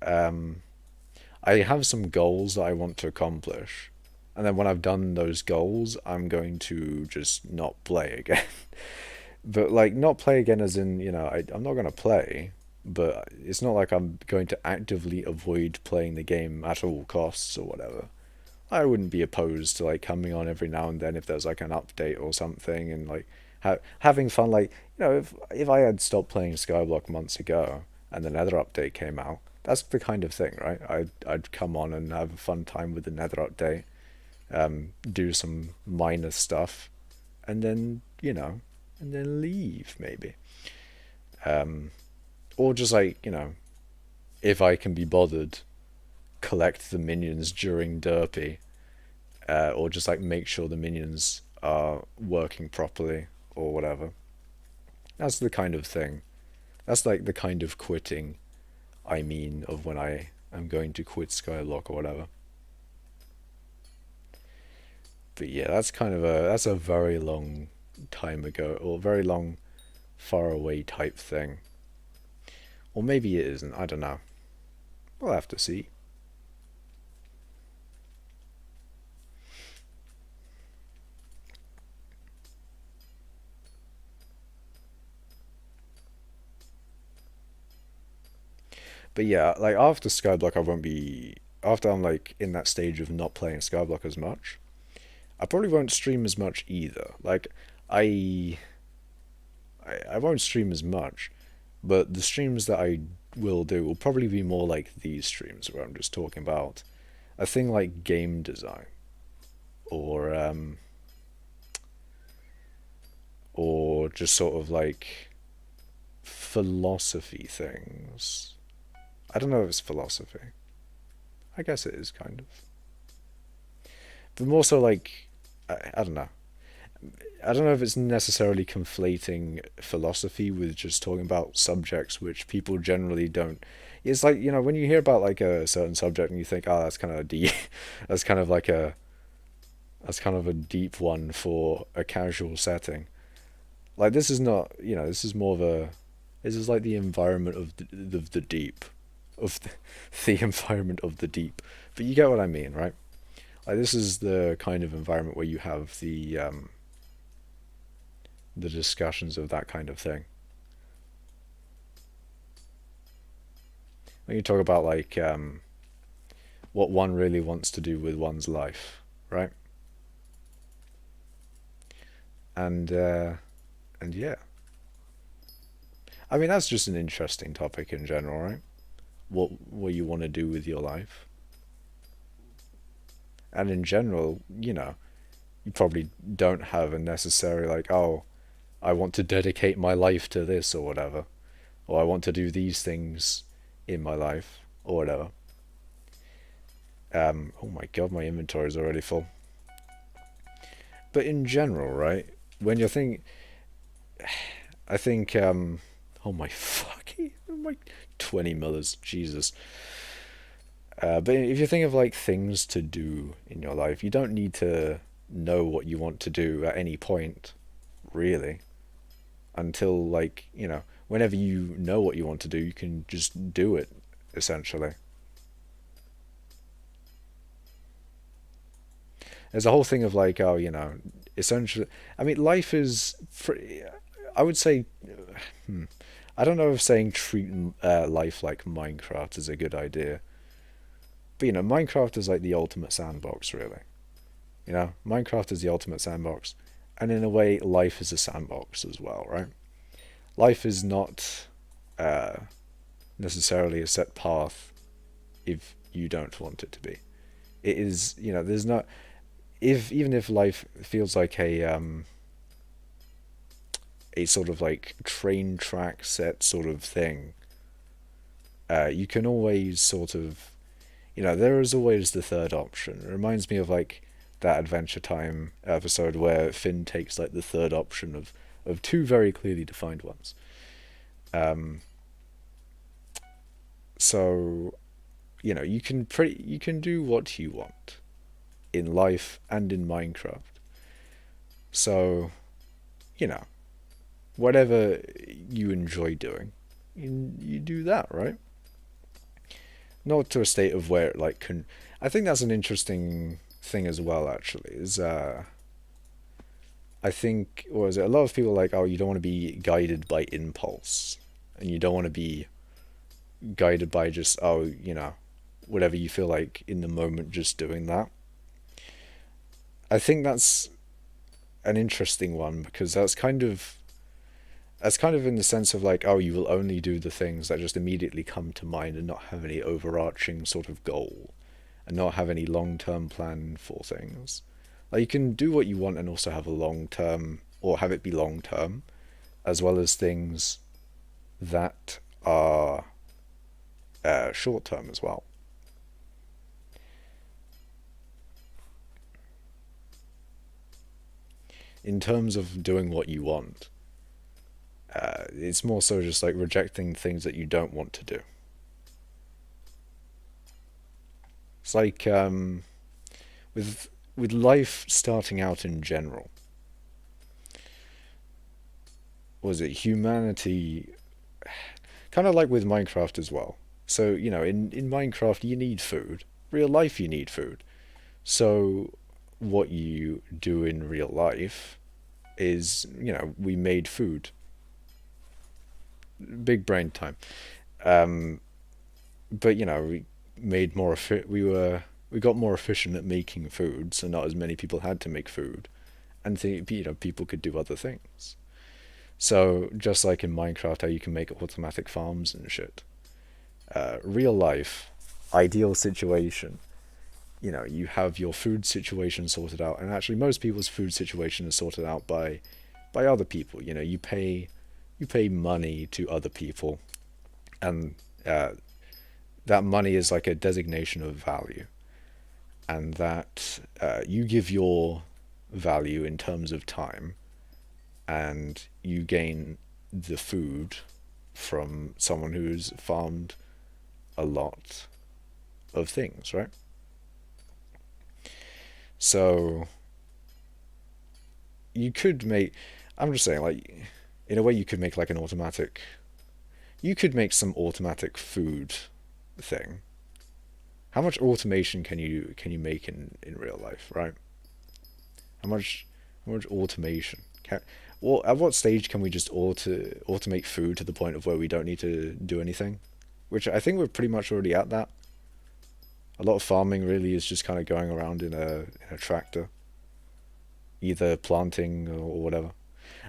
Speaker 1: I have some goals that I want to accomplish. And then when I've done those goals, I'm going to just not play again. But like not play again as in, you know, I'm not going to play, but it's not like I'm going to actively avoid playing the game at all costs or whatever. I wouldn't be opposed to like coming on every now and then if there's like an update or something and like having fun. Like, you know, if I had stopped playing Skyblock months ago and the Nether update came out, that's the kind of thing, right? I'd come on and have a fun time with the Nether update, do some minor stuff, and then, and then leave maybe. Um, or just like, if I can be bothered, collect the minions during derpy, or just like make sure the minions are working properly or whatever. That's the kind of thing. That's like the kind of quitting I mean of when I am going to quit Skyblock or whatever. But yeah, that's a very long time ago or very long far away type thing. Or maybe it isn't, I don't know. We'll have to see. But yeah, like after Skyblock I won't be after I'm like in that stage of not playing Skyblock as much. I probably won't stream as much either. Like I I won't stream as much, but the streams that I will do will probably be more like these streams where I'm just talking about a thing like game design or or just sort of like philosophy things. I don't know if it's philosophy. I guess it is kind of. But more so like I don't know. I don't know if it's necessarily conflating philosophy with just talking about subjects which people generally don't. It's like, when you hear about like a certain subject and you think, oh, that's kind of deep, that's kind of like a, that's kind of a deep one for a casual setting. Like this is not, this is more of a, this is like the environment of the deep, of the environment of the deep. But you get what I mean, right? Like this is the kind of environment where you have the discussions of that kind of thing. When you talk about like what one really wants to do with one's life, right? And and yeah, I mean that's just an interesting topic in general, right? What you want to do with your life, and in general, you probably don't have a necessary like, oh, I want to dedicate my life to this or whatever, or I want to do these things in my life or whatever. Oh my god, my inventory is already full. But in general, right? When you're thinking, I think, oh my fucking, oh my 20 millers, Jesus. But if you think of like things to do in your life, you don't need to know what you want to do at any point, really, until like, whenever you know what you want to do, you can just do it, essentially. There's a whole thing of like, oh, essentially, I mean, life is, I would say, hmm, I don't know if saying treat life like Minecraft is a good idea. But Minecraft is like the ultimate sandbox, really. Minecraft is the ultimate sandbox, and in a way, life is a sandbox as well, right? Life is not uh, necessarily a set path if you don't want it to be. It is, there's not if even if life feels like a sort of like train track set sort of thing, you can always sort of, there is always the third option. It reminds me of like that Adventure Time episode where Finn takes like the third option of two very clearly defined ones. Um, so you can do what you want in life and in Minecraft. So you know whatever you enjoy doing, you do that, right? Not to a state of where like can. I think that's an interesting thing as well. Actually, is I think, or is it a lot of people are like, oh, you don't want to be guided by impulse, and you don't want to be guided by just, oh, whatever you feel like in the moment, just doing that. I think that's an interesting one because that's kind of in the sense of like, oh, you will only do the things that just immediately come to mind and not have any overarching sort of goal and not have any long-term plan for things. Like you can do what you want and also have a long term, or have it be long term, as well as things that are short term as well. In terms of doing what you want, it's more so just like rejecting things that you don't want to do. It's like with life starting out in general, was it humanity? Kind of like with Minecraft as well. So in Minecraft you need food. Real life you need food. So what you do in real life is we made food. Big brain time. Um, but we made more we got more efficient at making food, so not as many people had to make food, and people could do other things. So just like in Minecraft, how you can make automatic farms and shit. Real life, ideal situation. You have your food situation sorted out, and actually most people's food situation is sorted out by other people. You pay money to other people, and that money is like a designation of value, and that you give your value in terms of time, and you gain the food from someone who's farmed a lot of things, right? So you could make, I'm just saying, like, in a way, you could make like an automatic, you could make some automatic food thing. How much automation can you make in real life, right? How much how much automation? Well, at what stage can we just automate food to the point of where we don't need to do anything? Which I think we're pretty much already at that. A lot of farming really is just kind of going around in a tractor, either planting or whatever.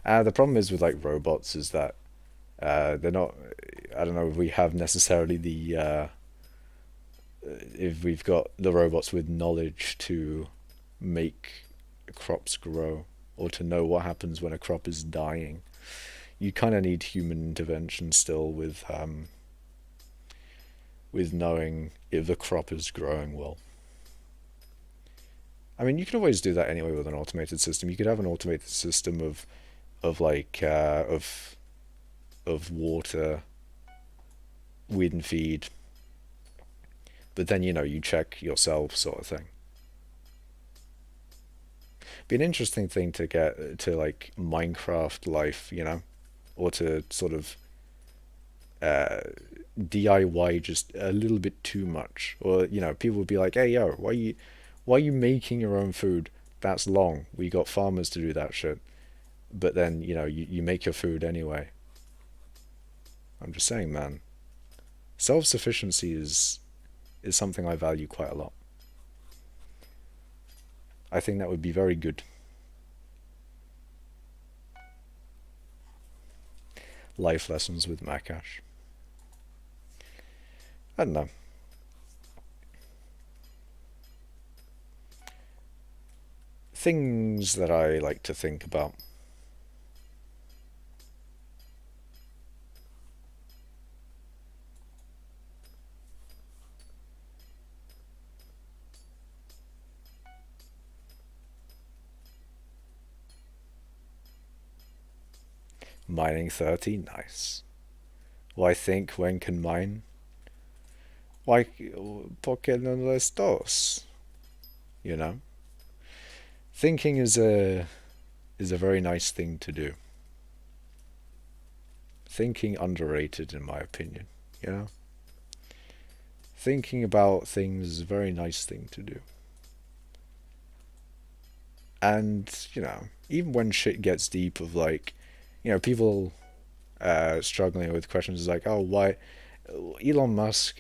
Speaker 1: The problem is with like robots is that they're not. I don't know if we have necessarily the if we've got the robots with knowledge to make crops grow, or to know what happens when a crop is dying. You kind of need human intervention still with knowing if the crop is growing well. I mean, you can always do that anyway with an automated system. You could have an automated system of like of water, weed and feed, but then you check yourself, sort of thing. Be an interesting thing to get to like Minecraft life, or to sort of uh, DIY just a little bit too much, or people would be like, "Hey, yo, why are you making your own food? That's long. We got farmers to do that shit." But then you make your food anyway. I'm just saying, man. Self-sufficiency is something I value quite a lot. I think that would be very good. Life lessons with Makash. I don't know. Things that I like to think about. Mining 30, nice. Why think when can mine? Why, porque no lo estos? You know? Thinking is a very nice thing to do. Thinking underrated in my opinion, you know? Thinking about things is a very nice thing to do. And, even when shit gets deep of like, people struggling with questions is like, oh, why Elon Musk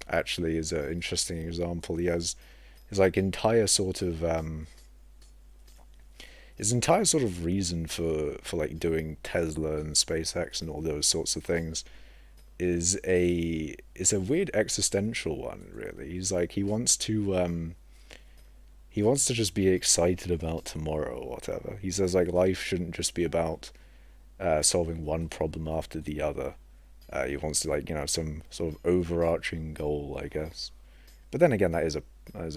Speaker 1: actually is an interesting example. He has his like entire sort of his entire sort of reason for like doing Tesla and SpaceX and all those sorts of things is a weird existential one, really. He's like he wants to He wants to just be excited about tomorrow or whatever. He says like life shouldn't just be about solving one problem after the other. He wants to like some sort of overarching goal, I guess. But then again, that is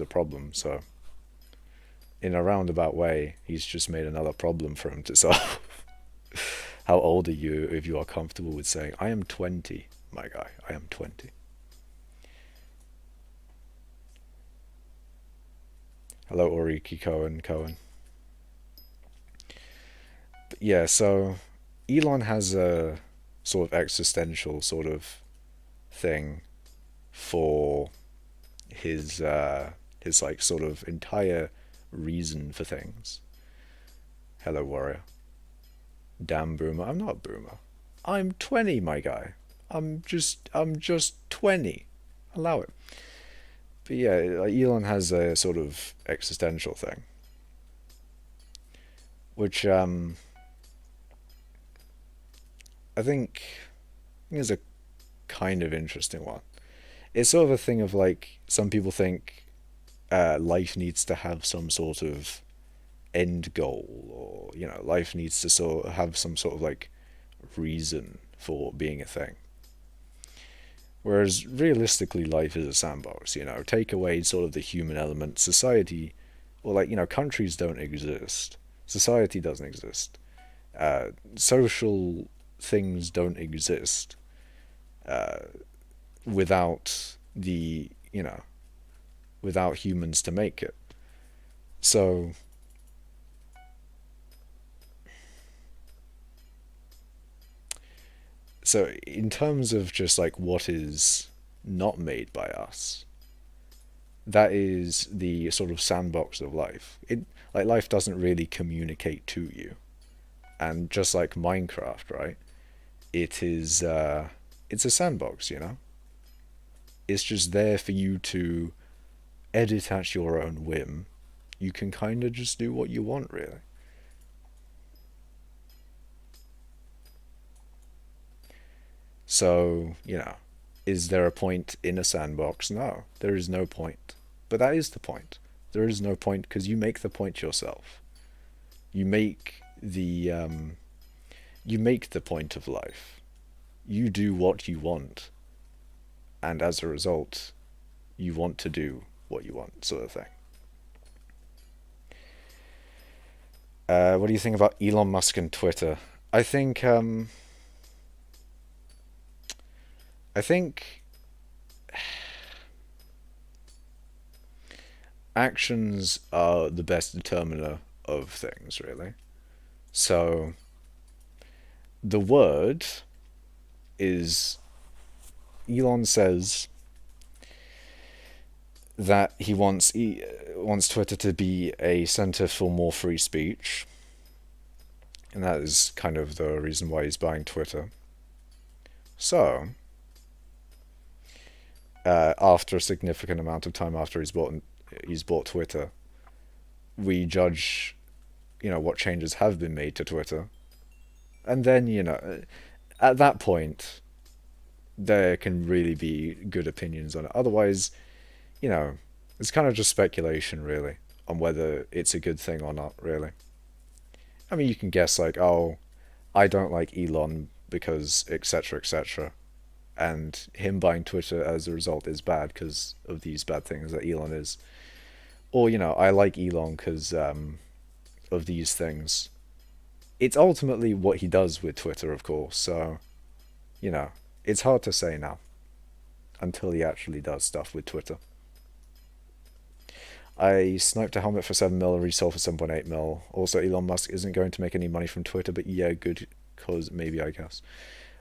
Speaker 1: a problem. So in a roundabout way, he's just made another problem for him to solve. How old are you if you are comfortable with saying, I am 20, my guy, I am 20? Hello, Oriki Cohen. But yeah, so Elon has a sort of existential sort of thing for his like sort of entire reason for things. Hello, warrior. Damn boomer. I'm not a boomer. I'm 20, my guy. I'm just 20. Allow it. But yeah, like Elon has a sort of existential thing, which I think is a kind of interesting one. It's sort of a thing of like some people think life needs to have some sort of end goal, or life needs to sort of have some sort of like reason for being a thing. Whereas realistically, life is a sandbox. Take away sort of the human element, society, or like countries don't exist. Society doesn't exist. Social things don't exist without the without humans to make it. So in terms of just like what is not made by us, that is the sort of sandbox of life. It like life doesn't really communicate to you, and just like Minecraft, right? It's a sandbox. It's just there for you to edit at your own whim. You can kind of just do what you want, really. So, is there a point in a sandbox? No, there is no point. But that is the point. There is no point because you make the point yourself. You make the point of life. You do what you want, and as a result, you want to do what you want, sort of thing. What do you think about Elon Musk and Twitter? I think I think actions are the best determiner of things, really. So the word is Elon says that he wants Twitter to be a center for more free speech, and that is kind of the reason why he's buying Twitter. So, after a significant amount of time after he's bought Twitter, we judge, what changes have been made to Twitter, and then at that point, there can really be good opinions on it. Otherwise, you know, it's kind of just speculation, really, on whether it's a good thing or not, really. I mean, you can guess, like, oh, I don't like Elon because etc. etc. And him buying Twitter as a result is bad because of these bad things that Elon is. Or, I like Elon because of these things. It's ultimately what he does with Twitter, of course, so, you know, it's hard to say now until he actually does stuff with Twitter. I sniped a helmet for 7 mil, resold for 7.8 mil. Also, Elon Musk isn't going to make any money from Twitter, but yeah, good cause, maybe, I guess.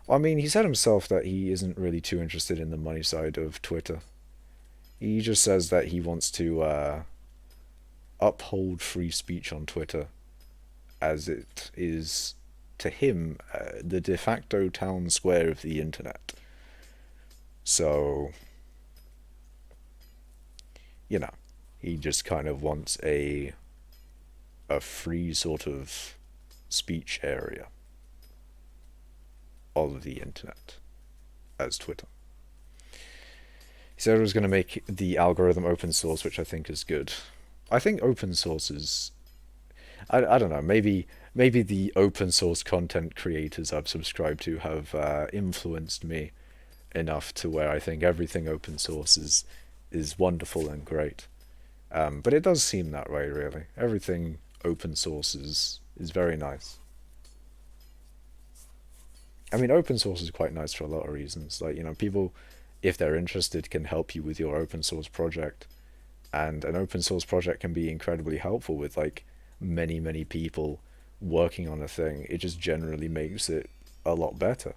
Speaker 1: Well, I mean, he said himself that he isn't really too interested in the money side of Twitter. He just says that he wants to uphold free speech on Twitter, as it is, to him, the de facto town square of the internet. So, you know, he just kind of wants a free sort of speech area of the internet as Twitter. He said he was going to make the algorithm open source, which I think is good. I think open source is, I don't know, maybe the open source content creators I've subscribed to have influenced me enough to where I think everything open source is wonderful and great. But it does seem that way, really. Everything open source is very nice. I mean, open source is quite nice for a lot of reasons. Like, people, if they're interested, can help you with your open source project. And an open source project can be incredibly helpful with like many people working on a thing. It just generally makes it a lot better,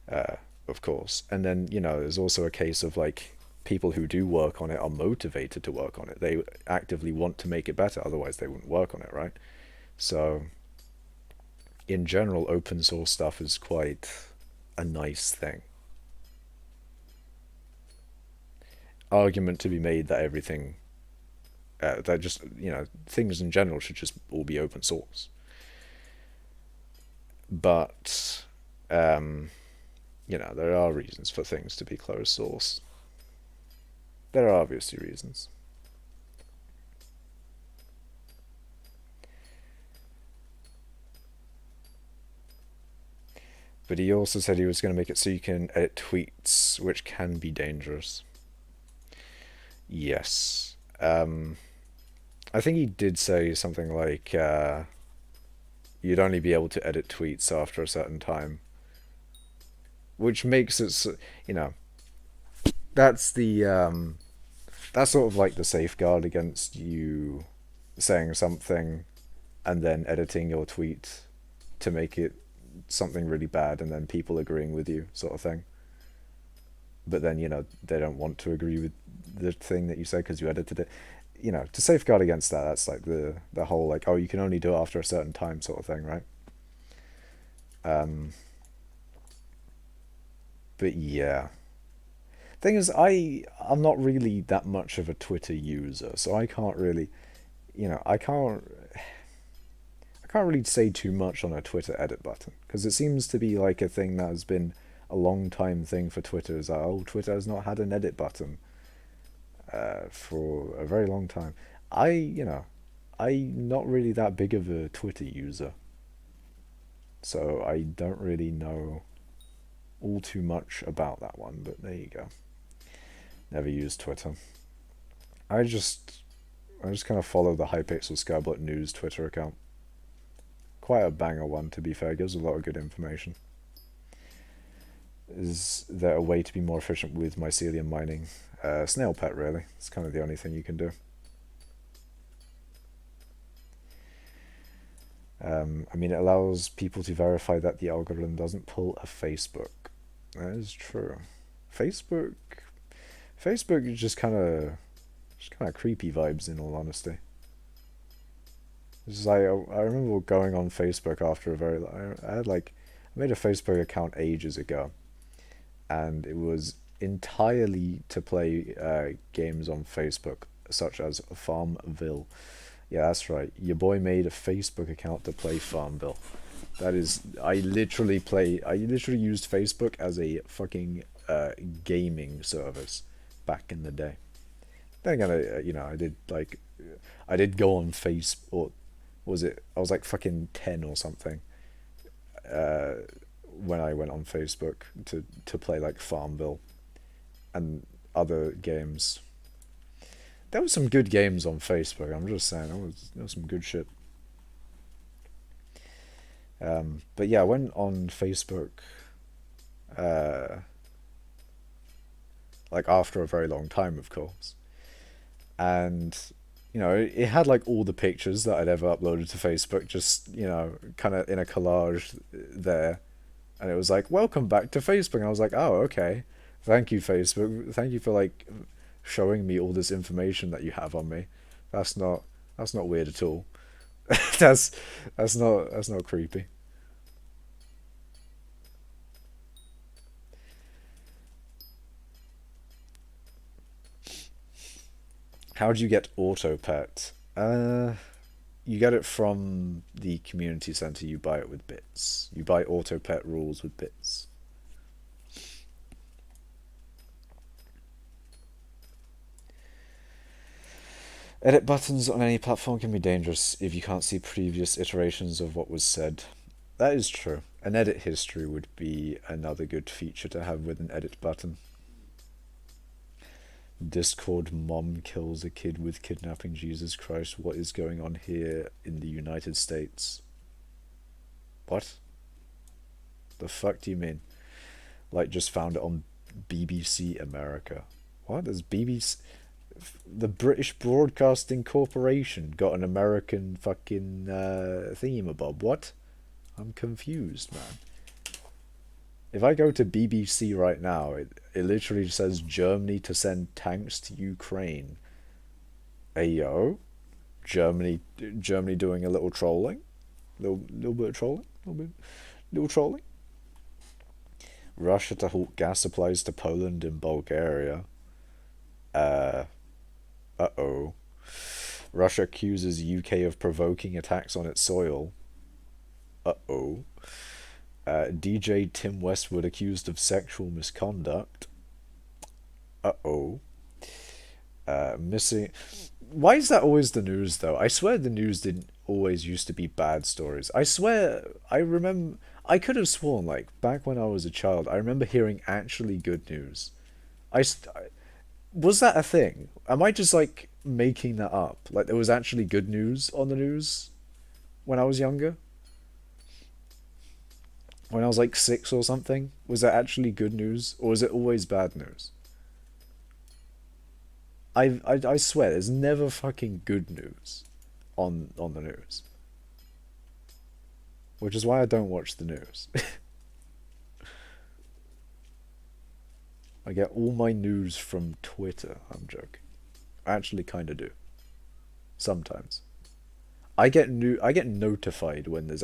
Speaker 1: of course. And then, there's also a case of like people who do work on it are motivated to work on it. They actively want to make it better, otherwise they wouldn't work on it, right? So in general, open source stuff is quite a nice thing. Argument to be made that everything, that just, things in general should just all be open source. But, there are reasons for things to be closed source. There are obviously reasons. But he also said he was going to make it so you can edit tweets, which can be dangerous. Yes. I think he did say something like you'd only be able to edit tweets after a certain time, which makes it, that's the that's sort of like the safeguard against you saying something and then editing your tweet to make it something really bad and then people agreeing with you, sort of thing. But then, they don't want to agree with the thing that you said because you edited it. To safeguard against that, that's like the whole like, oh, you can only do it after a certain time sort of thing, right? Um, but yeah. Thing is, I'm not really that much of a Twitter user, so I can't really, I can't really say too much on a Twitter edit button because it seems to be like a thing that has been a long time thing for Twitter. Is that, oh, Twitter has not had an edit button for a very long time. I'm not really that big of a Twitter user, so I don't really know all too much about that one. But there you go. Never used Twitter. I just I just kind of follow the hypixel Skyblock news Twitter account. Quite a banger one, to be fair. Gives a lot of good information. Is there a way to be more efficient with mycelium mining? Snail pet, really. It's kind of the only thing you can do. I mean, it allows people to verify that the algorithm doesn't pull a Facebook. That is true. Facebook, Facebook is just kind of creepy vibes. In all honesty, it's like I remember going on Facebook after a very. I had like I made a Facebook account ages ago, and it was entirely to play games on Facebook, such as Farmville. Yeah, that's right. Your boy made a Facebook account to play Farmville. That is, I literally used Facebook as a fucking gaming service back in the day. Then again, I did go on Face, or was it? I was like fucking 10 or something. Uh, when I went on Facebook to play like Farmville and other games. There was some good games on Facebook. I'm just saying, there was some good shit. But yeah, I went on Facebook uh, like after a very long time, of course, and it had like all the pictures that I'd ever uploaded to Facebook, just kind of in a collage there, and it was like, welcome back to Facebook. And I was like, oh, okay, thank you, Facebook, thank you for like showing me all this information that you have on me. That's not weird at all. that's that's not creepy. How do you get auto pet? You get it from the community center. You buy it with bits. You buy auto pet rules with bits. Edit buttons on any platform can be dangerous if you can't see previous iterations of what was said. That is true. An edit history would be another good feature to have with an edit button. Discord mom kills a kid with kidnapping. Jesus Christ, what is going on here in the United States? What? The fuck do you mean? Like, just found it on BBC America. What? Is BBC... The British Broadcasting Corporation got an American fucking thingamabob. What? I'm confused, man. If I go to BBC right now, it literally says Germany to send tanks to Ukraine. Ayo, Germany doing a little trolling, little bit of trolling, little trolling. Russia to halt gas supplies to Poland and Bulgaria. Uh-oh. Russia accuses UK of provoking attacks on its soil. Uh-oh. DJ Tim Westwood accused of sexual misconduct. Uh-oh. Missing... Why is that always the news, though? I swear the news didn't always used to be bad stories. I swear, I remember... I could have sworn, like, back when I was a child, I remember hearing actually good news. Was that a thing? Am I just, like, making that up? Like, there was actually good news on the news when I was younger? When I was, like, 6 or something? Was that actually good news? Or was it always bad news? I swear, there's never fucking good news on the news. Which is why I don't watch the news. I get all my news from Twitter. I'm joking. I actually kind of do. Sometimes. I get notified when there's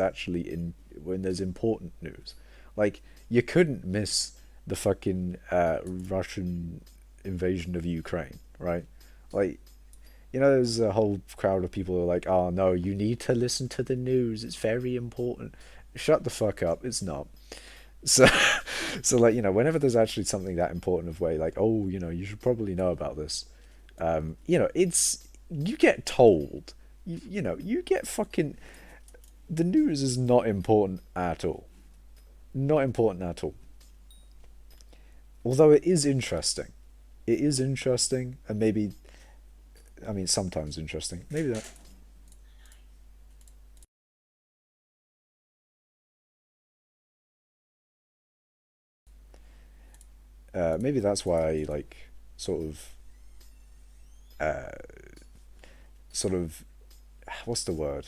Speaker 1: when there's important news. Like, you couldn't miss the fucking Russian invasion of Ukraine, right? Like, there's a whole crowd of people who are like, "Oh no, you need to listen to the news. It's very important." Shut the fuck up. It's not. So, so like, whenever there's actually something that important of way, like, oh, you should probably know about this. It's you get told. You get fucking. The news is not important at all. Not important at all. Although it is interesting. It is interesting, and maybe, I mean, sometimes interesting. Maybe that. Maybe that's why I like sort of, uh, sort of, what's the word?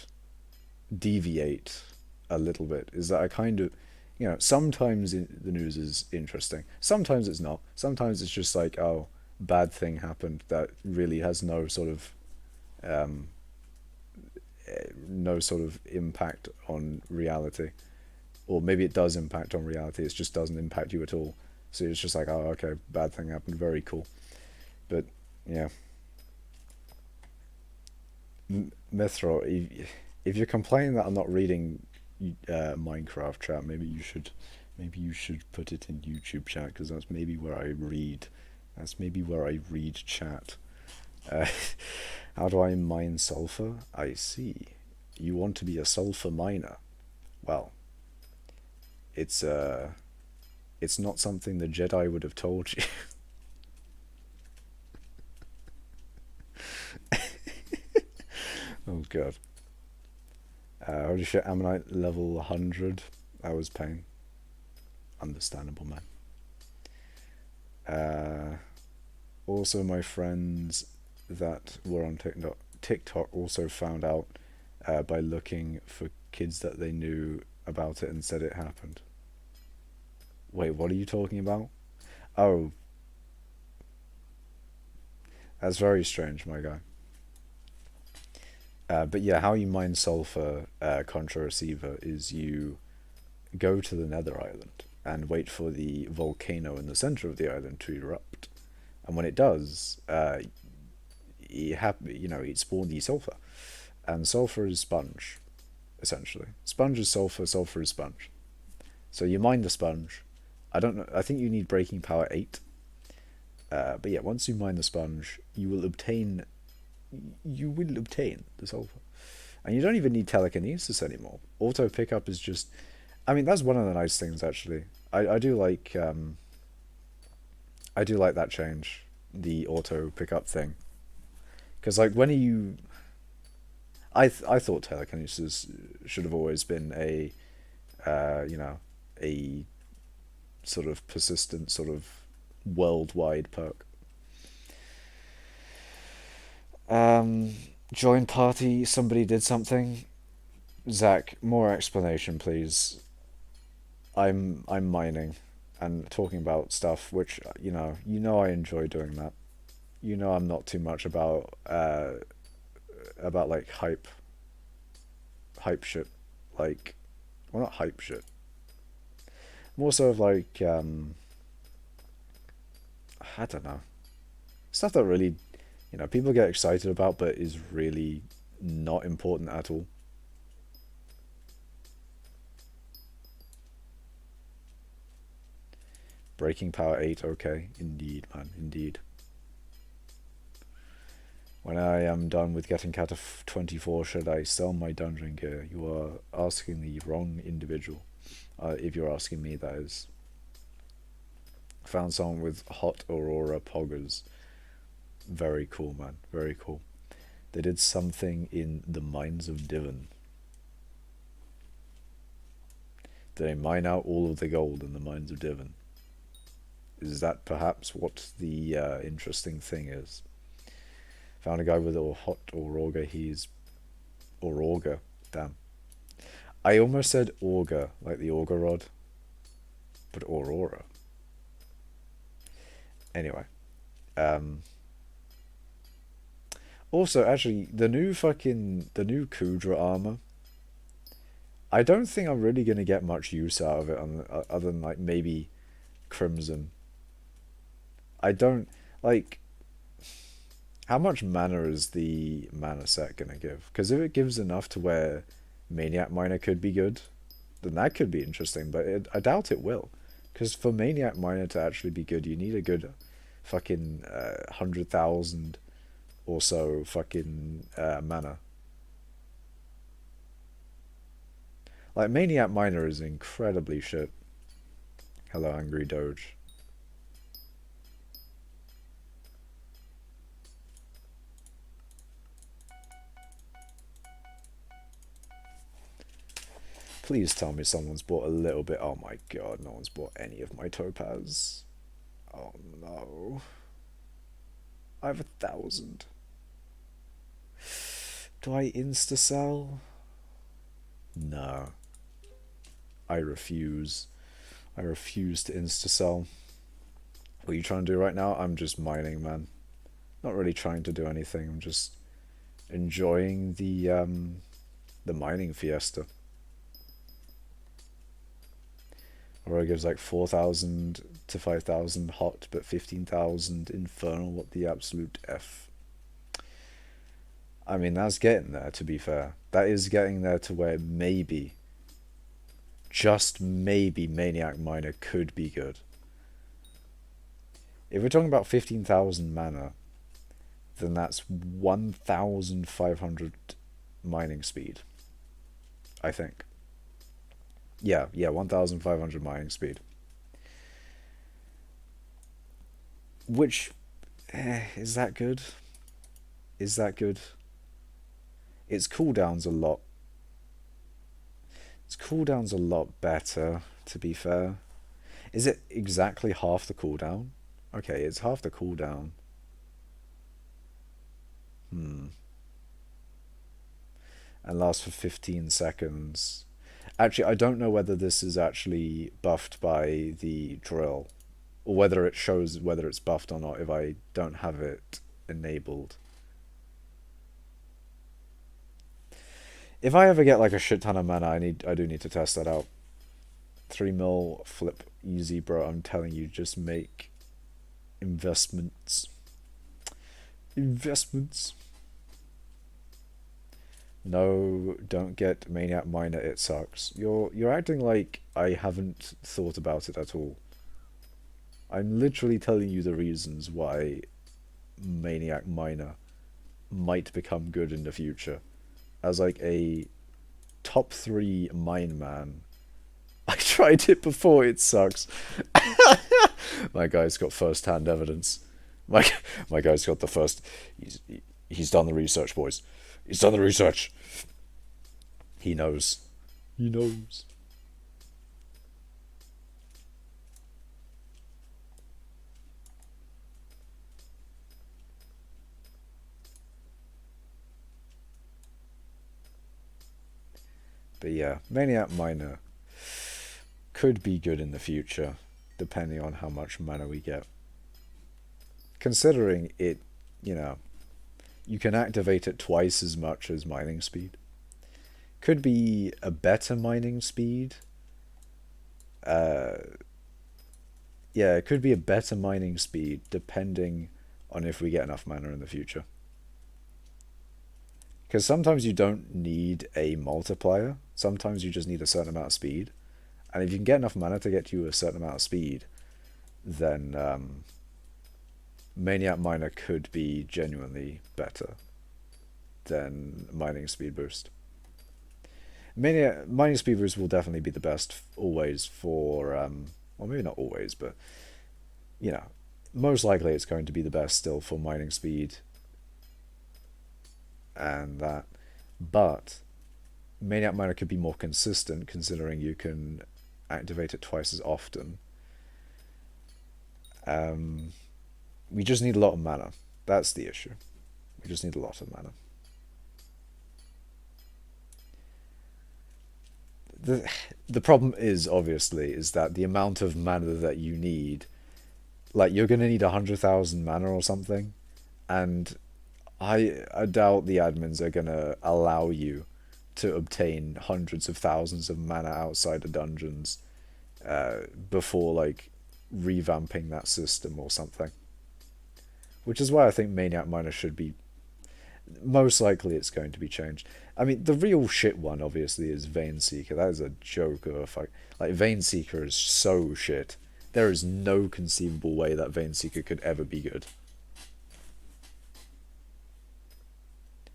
Speaker 1: Deviate a little bit. Is that I kind of, sometimes the news is interesting. Sometimes it's not. Sometimes it's just like, oh, bad thing happened that really has um, no sort of impact on reality. Or maybe it does impact on reality. It just doesn't impact you at all. So it's just like, oh, okay, bad thing happened. Very cool. But yeah, Mithra, if you're complaining that I'm not reading Minecraft chat, maybe you should put it in YouTube chat because that's maybe where I read. That's maybe where I read chat. Uh, how do I mine sulfur? I see. You want to be a sulfur miner. Well, it's it's not something the Jedi would have told you. Oh god. Holy shit, Ammonite level 100. That was pain. Understandable, man. Also, my friends that were on TikTok also found out by looking for kids that they knew about it and said it happened. Wait, what are you talking about? Oh, that's very strange, my guy. But yeah, how you mine sulfur contra receiver is you go to the nether island and wait for the volcano in the center of the island to erupt. And when it does, it spawn the sulfur. And sulfur is sponge, essentially. Sponge is sulfur, sulfur is sponge. So you mine the sponge. I don't know, I think you need breaking power 8. But yeah, once you mine the sponge, you will obtain you will obtain the sulfur. And you don't even need telekinesis anymore. Auto pickup is just, I mean, that's one of the nice things actually. I do like that change, the auto pickup thing. Because like when you, I thought telekinesis should have always been a, you know, a sort of persistent sort of worldwide perk. Join party. Somebody did something. Zach, more explanation, please. I'm mining and talking about stuff which you know I enjoy doing that. You know I'm not too much about like hype shit, like, well, not hype shit, more so of like I don't know, stuff that really people get excited about but is really not important at all. Breaking power 8, okay, indeed, man, indeed. When I am done with getting cat of 24, should I sell my dungeon gear? You are asking the wrong individual. If you're asking me, that is. Found someone with hot Aurora poggers. Very cool, man. Very cool. They did something in the mines of Divon. They mine out all of the gold in the mines of Divon. Is that perhaps what the interesting thing is? Found a guy with a hot Aurora. He's Aurora. Damn. I almost said auger, like the auger rod, but Aurora. Anyway, also actually the new Kudra armor. I don't think I'm really gonna get much use out of it other than like maybe Crimson. I don't like. How much mana is the mana set gonna give? Because if it gives enough to where Maniac Miner could be good, then that could be interesting, but I doubt it will. Because for Maniac Miner to actually be good, you need a good fucking 100,000 or so fucking mana. Like, Maniac Miner is incredibly shit. Hello, Angry Doge. Please tell me someone's bought a little bit. Oh my god, no one's bought any of my topaz. Oh no. I have 1,000. Do I insta-sell? No. I refuse. I refuse to insta-sell. What are you trying to do right now? I'm just mining, man. Not really trying to do anything. I'm just enjoying the mining fiesta. Or it gives like 4,000 to 5,000 hot, but 15,000 infernal. What the absolute F? I mean, that's getting there, to be fair. That is getting there to where maybe, just maybe, Maniac Miner could be good. If we're talking about 15,000 mana, then that's 1,500 mining speed, I think. Yeah, 1,500 mining speed. Which, is that good? Is that good? Its cooldown's a lot. Its cooldown's a lot better, to be fair. Is it exactly half the cooldown? Okay, it's half the cooldown. And lasts for 15 seconds. Actually, I don't know whether this is actually buffed by the drill, or whether it shows whether it's buffed or not if I don't have it enabled. If I ever get like a shit ton of mana, I do need to test that out. 3 mil flip easy, bro. I'm telling you, just make investments. Investments. No, don't get Maniac Miner, it sucks. You're acting like I haven't thought about it at all. I'm literally telling you the reasons why Maniac Miner might become good in the future as like a top 3 mine man. I tried it before, it sucks. My guy's got first-hand evidence. My my guy's got the first. He's he's done the research, boys. He's done the research. He knows. He knows. But yeah, Maniac Miner could be good in the future, depending on how much mana we get. Considering it, you know, you can activate it twice as much as mining speed. Could be a better mining speed. Uh, yeah, it could be a better mining speed depending on if we get enough mana in the future. Because sometimes you don't need a multiplier. Sometimes you just need a certain amount of speed. And if you can get enough mana to get you a certain amount of speed, then Maniac Miner could be genuinely better than mining speed boost. Mining speed boost will definitely be the best always for, well, maybe not always, but, you know, most likely it's going to be the best still for mining speed and that. But Maniac Miner could be more consistent considering you can activate it twice as often. We just need a lot of mana. That's the issue. We just need a lot of mana. The problem is, obviously, is that the amount of mana that you need, like, you're going to need 100,000 mana or something, and I doubt the admins are going to allow you to obtain hundreds of thousands of mana outside of dungeons before, like, revamping that system or something. Which is why I think Maniac Miner should be... Most likely it's going to be changed. I mean, the real shit one, obviously, is Vein Seeker. That is a joke of a fuck. Like, Vein Seeker is so shit. There is no conceivable way that Vein Seeker could ever be good.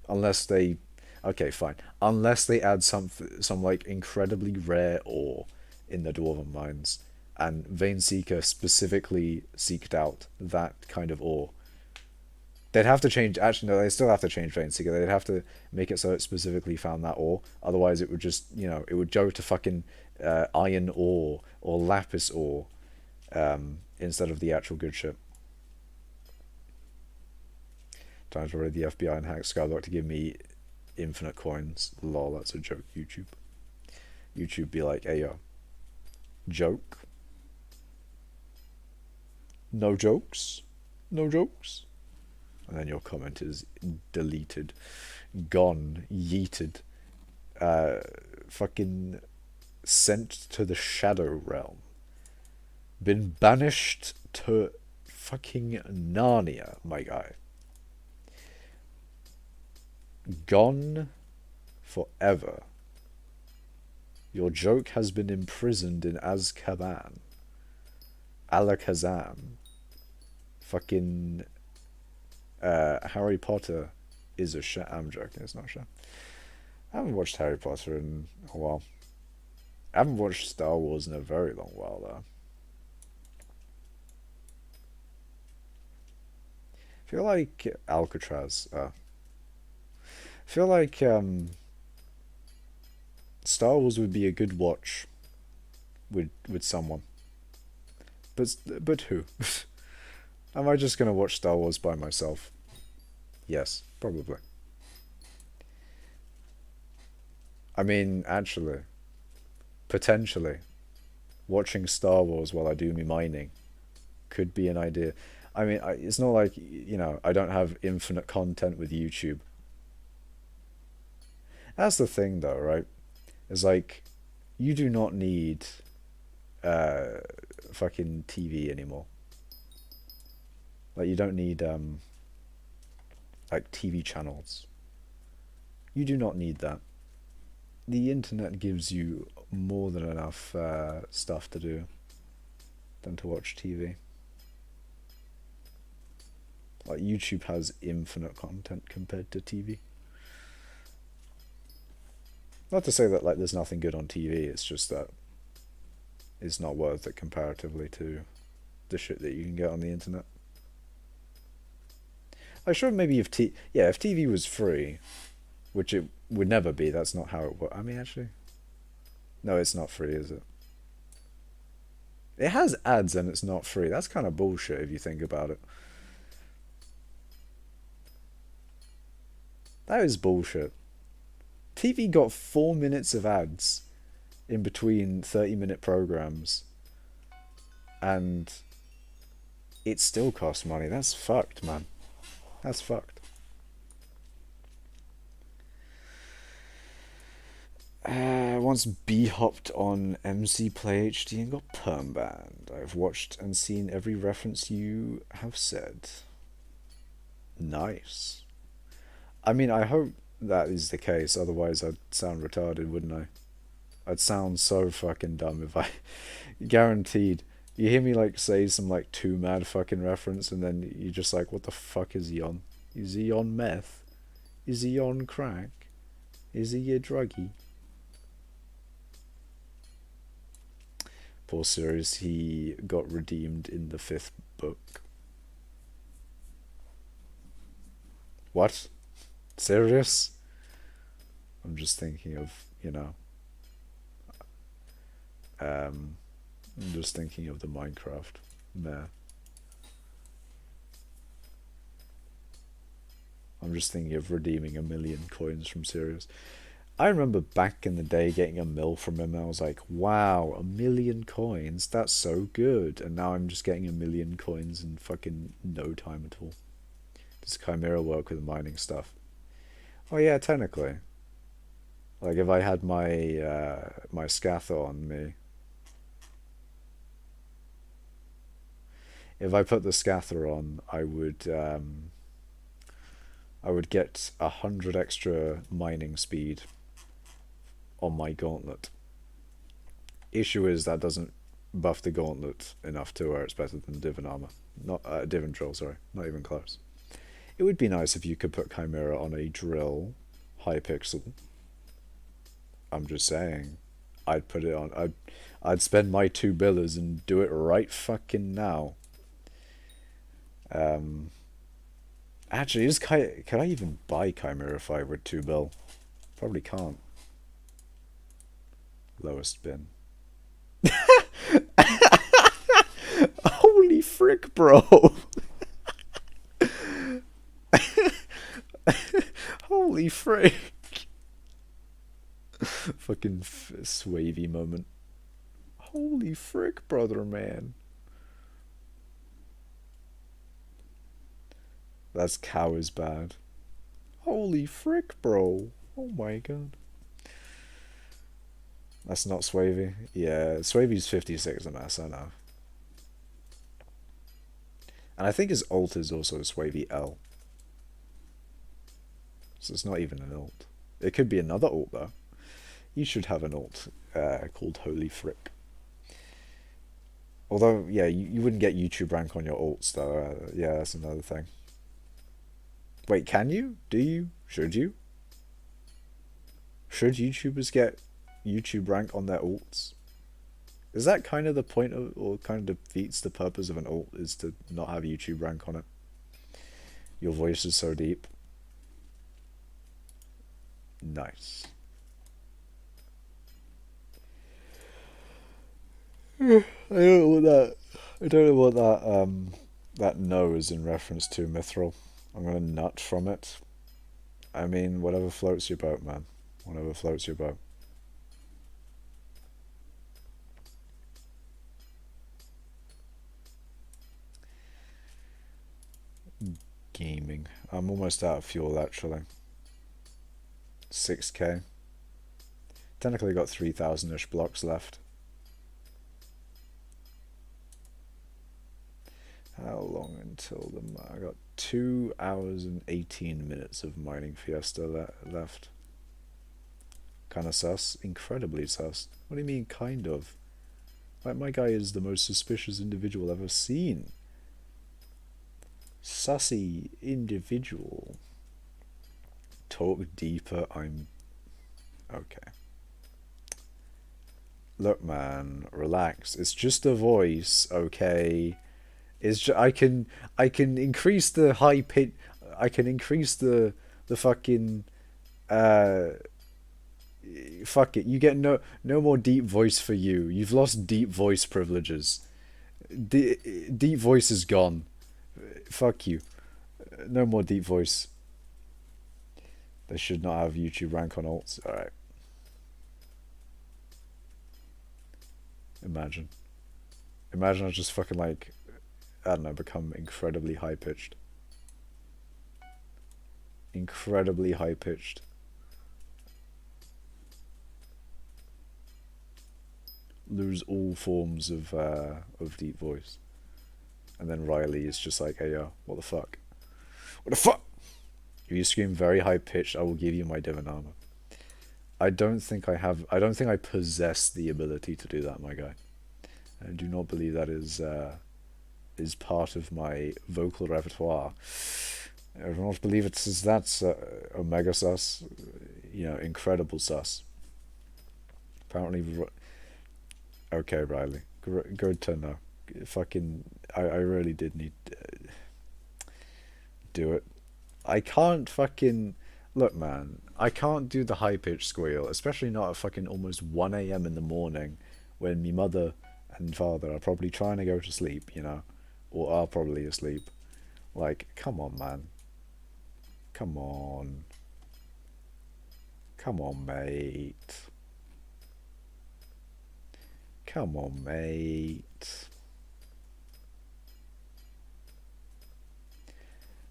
Speaker 1: Unless they... Okay, fine. Unless they add some like, incredibly rare ore in the Dwarven Mines. And Vein Seeker specifically seeked out that kind of ore. They'd have to change... Actually, no, they still have to change Vein Seeker. They'd have to make it so it specifically found that ore. Otherwise, it would just, you know, it would go to fucking iron ore or lapis ore instead of the actual good shit. Times already the FBI and hacked Skyblock to give me infinite coins. Lol, that's a joke, YouTube. YouTube be like, hey, yo, joke? No jokes? No jokes? And then your comment is deleted, gone, yeeted, fucking sent to the Shadow Realm, been banished to fucking Narnia, my guy. Gone forever. Your joke has been imprisoned in Azkaban. Alakazam. Fucking... Harry Potter is a shit. I'm joking, it's not a shit. I haven't watched Harry Potter in a while. I haven't watched Star Wars in a very long while, though. I feel like Alcatraz. I feel like Star Wars would be a good watch with someone. But who? Am I just gonna watch Star Wars by myself? Yes, probably. I mean, actually, potentially, watching Star Wars while I do me mining could be an idea. I mean, it's not like, you know, I don't have infinite content with YouTube. That's the thing, though, right? It's like, you do not need fucking TV anymore. Like, you don't need like TV channels. You do not need that. The internet gives you more than enough stuff to do than to watch TV. Like, YouTube has infinite content compared to TV. Not to say that, like, there's nothing good on TV, it's just that it's not worth it comparatively to the shit that you can get on the internet. I sure maybe if if TV was free, which it would never be, that's not how it works. I mean, actually, no, it's not free, is it? It has ads and it's not free. That's kind of bullshit if you think about it. That is bullshit. TV got 4 minutes of ads in between 30-minute programs, and it still costs money. That's fucked, man. That's fucked. Once B-hopped on MC Play HD and got perm banned. I've watched and seen every reference you have said. Nice. I mean, I hope that is the case, otherwise I'd sound retarded, wouldn't I? I'd sound so fucking dumb if I... Guaranteed. You hear me, like, say some, like, too mad fucking reference, and then you're just like, what the fuck is he on? Is he on meth? Is he on crack? Is he a druggie? Poor Sirius, he got redeemed in the 5th book. What? Serious? I'm just thinking of, you know, I'm just thinking of the Minecraft meh. I'm just thinking of redeeming 1,000,000 coins from Sirius. I remember back in the day getting a mil from him, and I was like, wow, 1,000,000 coins, that's so good. And now I'm just getting 1,000,000 coins in fucking no time at all. Does Chimera work with mining stuff? Oh yeah, technically. Like if I had my my scather on me, if I put the scather on, I would get 100 extra mining speed on my gauntlet. Issue is that doesn't buff the gauntlet enough to where it's better than Divin armor. Not Divin drill, sorry, not even close. It would be nice if you could put Chimera on a drill hypixel. I'm just saying, I'd put it on. I'd spend my 2 billers and do it right fucking now. Actually, can I even buy Chimera if I were 2 bill? Probably can't. Lowest bin. Holy frick, bro! Holy frick! Fucking swavy moment. Holy frick, brother, man. That's cow is bad. Holy frick, bro. Oh my god. That's not Swavy. Yeah, Swavy's 56 MS, I know. And I think his ult is also Swavy L. So it's not even an ult. It could be another ult, though. You should have an ult called Holy Frick. Although, yeah, you wouldn't get YouTube rank on your ults, though. Yeah, that's another thing. Wait, can you? Do you? Should you? Should YouTubers get YouTube rank on their ults? Is that kind of the point of, or kind of defeats the purpose of an ult, is to not have YouTube rank on it? Your voice is so deep. Nice. I don't know what that. I don't know what that no is in reference to, Mithril. I'm gonna nut from it. I mean, whatever floats your boat, man. Whatever floats your boat. Gaming. I'm almost out of fuel, actually. 6k. Technically got 3,000-ish blocks left. How long until I got 2 hours and 18 minutes of mining Fiesta left. Kinda sus. Incredibly sus. What do you mean, kind of? Like, my guy is the most suspicious individual I've ever seen. Sussy individual. Talk deeper, I'm... Okay. Look, man, relax. It's just a voice, okay? I can increase the high pitch. I can increase the fucking uh fuck it. You get no more deep voice for you. You've lost deep voice privileges. Deep voice is gone. Fuck you. No more deep voice. They should not have YouTube rank on alts. All right. Imagine. Imagine I just fucking like, I don't know, become incredibly high pitched. Incredibly high pitched. Lose all forms of deep voice. And then Riley is just like, hey yo, what the fuck? What the fuck? If you scream very high pitched, I will give you my divine armor. I don't think I possess the ability to do that, my guy. I do not believe that is part of my vocal repertoire. I do not believe that's Omega sus, incredible sus. Apparently, okay, Riley, good to know. Fucking, I really did need to do it. I can't fucking look, man. I can't do the high pitched squeal, especially not at fucking almost 1 a.m. in the morning, when me mother and father are probably trying to go to sleep, or are probably asleep. Like, come on, man. Come on. Come on, mate. Come on, mate.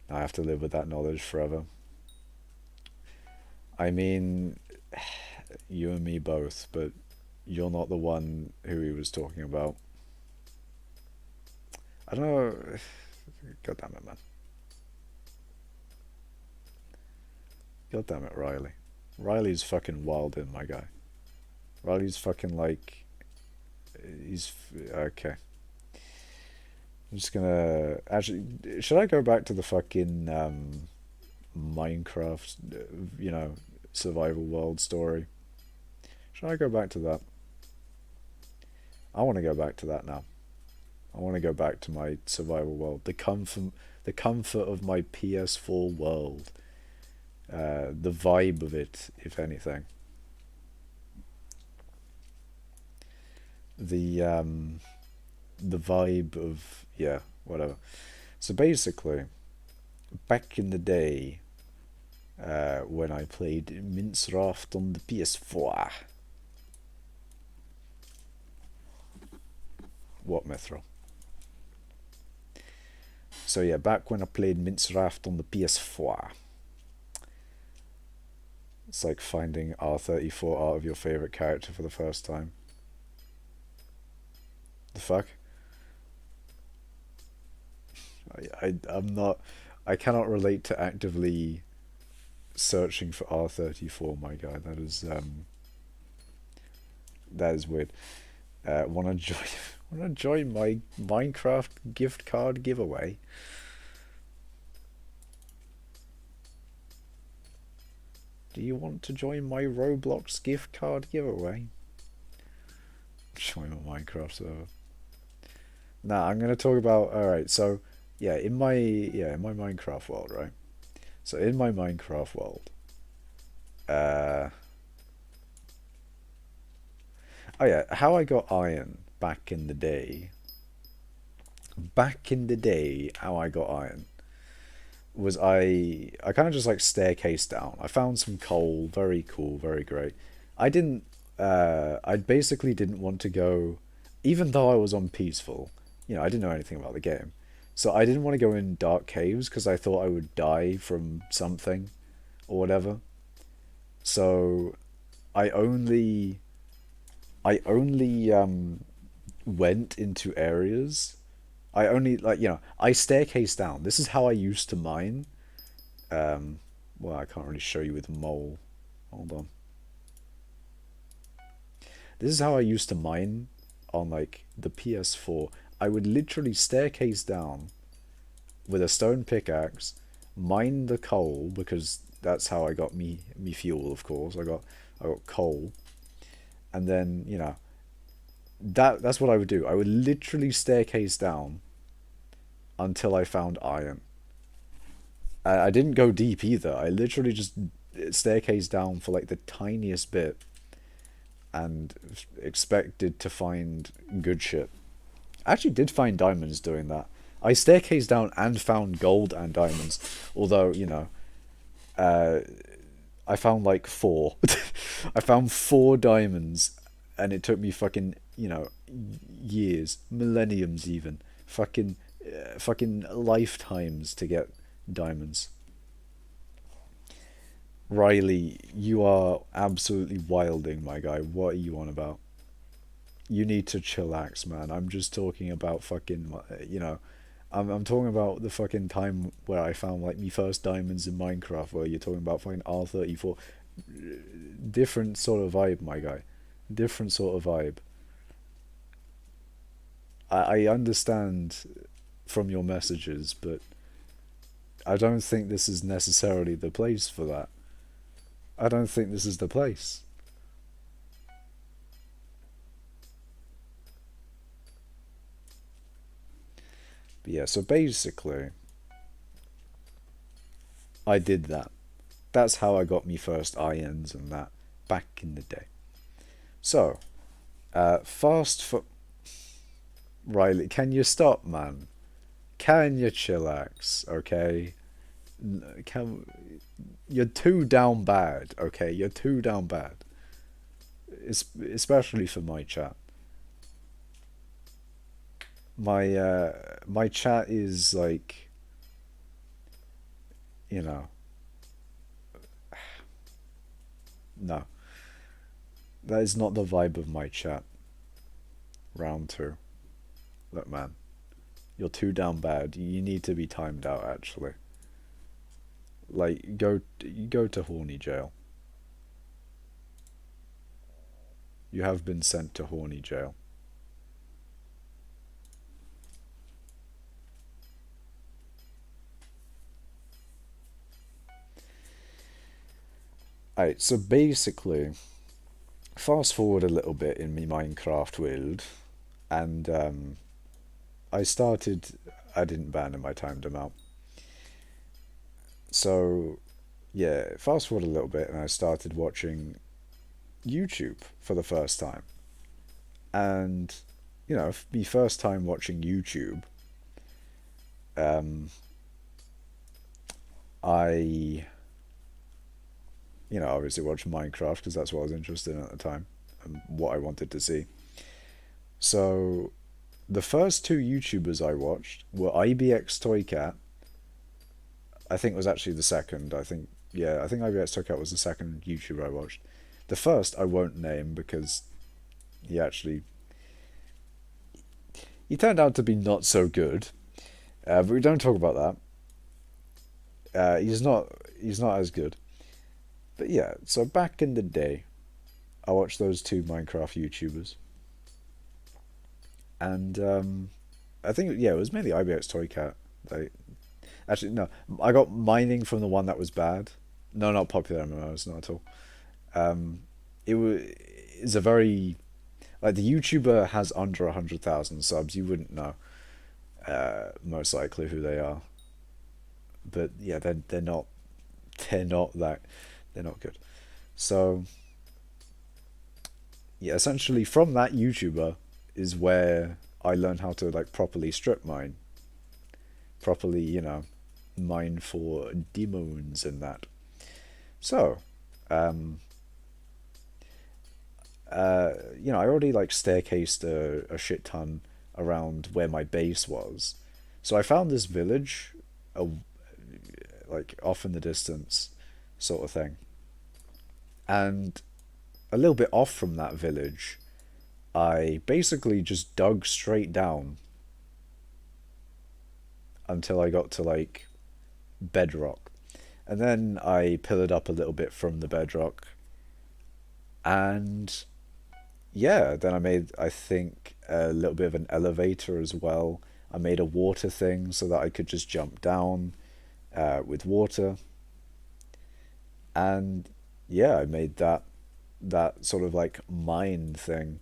Speaker 1: I have to live with that knowledge forever. I mean, you and me both, but you're not the one who he was talking about. I don't know. God damn it, man. God damn it, Riley. Riley's fucking wild in, my guy. Riley's fucking like... He's... Okay. I'm just gonna... Actually, should I go back to the fucking Minecraft, survival world story? Should I go back to that? I want to go back to that now. I want to go back to my survival world. The comfort of my PS4 world. The vibe of it, if anything. The vibe of, yeah, whatever. So basically, back in the day, when I played Minecraft on the PS4. What, Mithral? So yeah, back when I played Minecraft on the PS4. It's like finding R34 out of your favorite character for the first time. The fuck? I'm not... I cannot relate to actively searching for R34, my guy. That is weird. Wanna join my Minecraft gift card giveaway? Do you want to join my Roblox gift card giveaway? Join my Minecraft server. Nah, I'm gonna talk about... Alright, so yeah, in my Minecraft world, right? So in my Minecraft world, oh yeah, how I got iron back in the day. Back in the day, how I got iron was I kind of just like staircased down. I found some coal, very cool, very great. I basically didn't want to go, even though I was on peaceful, I didn't know anything about the game. So I didn't want to go in dark caves because I thought I would die from something or whatever. So I only went into areas. I only I staircase down. This is how I used to mine. Well, I can't really show you with mole. Hold on. This is how I used to mine on like the PS4. I would literally staircase down with a stone pickaxe, mine the coal because that's how I got me fuel. Of course, I got coal, and then that's what I would do. I would literally staircase down until I found iron. I didn't go deep either. I literally just staircase down for like the tiniest bit and expected to find good shit. I actually did find diamonds doing that. I staircased down and found gold and diamonds. Although, uh, I found like four. I found four diamonds and it took me fucking, years, millenniums even. Fucking lifetimes to get diamonds. Riley, you are absolutely wilding, my guy. What are you on about? You need to chillax, man. I'm just talking about fucking, I'm talking about the fucking time where I found like me first diamonds in Minecraft, where you're talking about fucking R34. Different sort of vibe, my guy. Different sort of vibe. I understand from your messages, but I don't think this is necessarily the place for that. I don't think this is the place. But yeah, so basically, I did that. That's how I got me first irons and that back in the day. So, fast for Riley, can you stop, man? Can you chillax? Okay, can you're too down bad. Okay, you're too down bad. Especially for my chat. My chat is like, you know, no, that is not the vibe of my chat. Round two. Look, man, you're too down bad. You need to be timed out, actually. Like, go to horny jail. You have been sent to horny jail. Alright, so basically, fast forward a little bit in my Minecraft world, and I started. I didn't ban him, I timed him out. So, yeah, fast forward a little bit, and I started watching YouTube for the first time. And, the first time watching YouTube, um, I, obviously watched Minecraft because that's what I was interested in at the time and what I wanted to see. So, the first two YouTubers I watched were IBX Toycat. I think was actually the second. I think IBX Toycat was the second YouTuber I watched. The first I won't name because he actually he turned out to be not so good. But we don't talk about that. He's not as good. But yeah, so back in the day, I watched those two Minecraft YouTubers, and I think it was mainly IBX Toycat. Like, actually, no, I got mining from the one that was bad. No, not popular MMOs, not at all. It was is a very like the YouTuber has under 100,000 subs. You wouldn't know, most likely who they are. But yeah, they're not that they're not good. So yeah, essentially from that YouTuber is where I learned how to like properly strip mine, properly mine for demons and that. So, um, I already like staircased a shit ton around where my base was. So I found this village, a, like off in the distance, sort of thing. And a little bit off from that village, I basically just dug straight down until I got to like bedrock. And then I pillared up a little bit from the bedrock. And yeah, then I made, I think, a little bit of an elevator as well. I made a water thing so that I could just jump down with water. And yeah, I made that sort of like mine thing.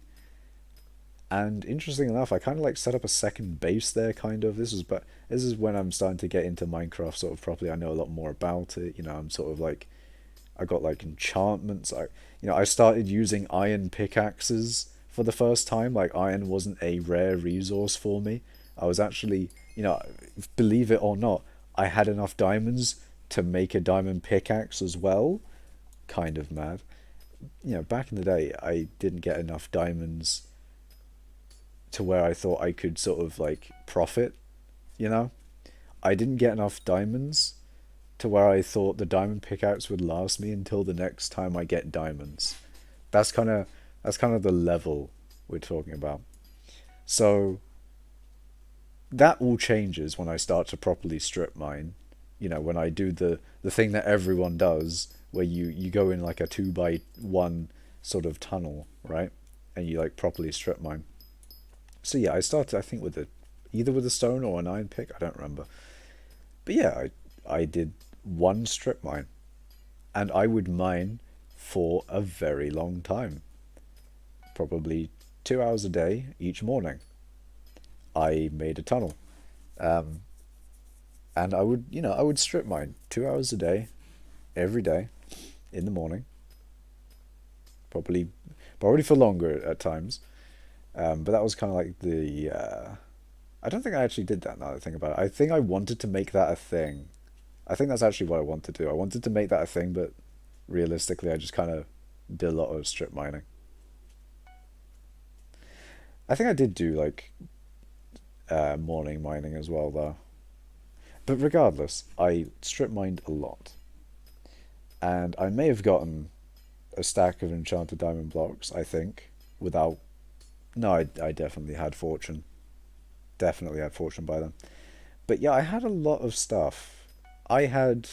Speaker 1: And interesting enough, I kind of like set up a second base there, kind of. This is when I'm starting to get into Minecraft sort of properly. I know a lot more about it. You know, I'm sort of like I got like enchantments. I started using iron pickaxes for the first time. Like iron wasn't a rare resource for me. I was actually, believe it or not, I had enough diamonds to make a diamond pickaxe as well. Kind of mad. Back in the day, I didn't get enough diamonds to where I thought I could sort of like profit, you know? I didn't get enough diamonds to where I thought the diamond pickaxe would last me until the next time I get diamonds. That's kind of that's kind of the level we're talking about. So that all changes when I start to properly strip mine. When I do the thing that everyone does, where you go in like a 2x1 sort of tunnel, right? And you like properly strip mine. So yeah, I started I think with either with a stone or an iron pick, I don't remember. But yeah, I did one strip mine, and I would mine for a very long time, probably 2 hours a day each morning. I made a tunnel, um, and I would strip mine 2 hours a day, every day, in the morning, probably probably for longer at times. But that was kind of like the. I don't think I actually did that now that I think about it. I think I wanted to make that a thing. I think that's actually what I wanted to do. I wanted to make that a thing, but realistically, I just kind of did a lot of strip mining. I think I did do like morning mining as well, though. But regardless, I strip mined a lot, and I may have gotten a stack of enchanted diamond blocks. I think without. No, I definitely had fortune. Definitely had fortune by then. But yeah, I had a lot of stuff. I had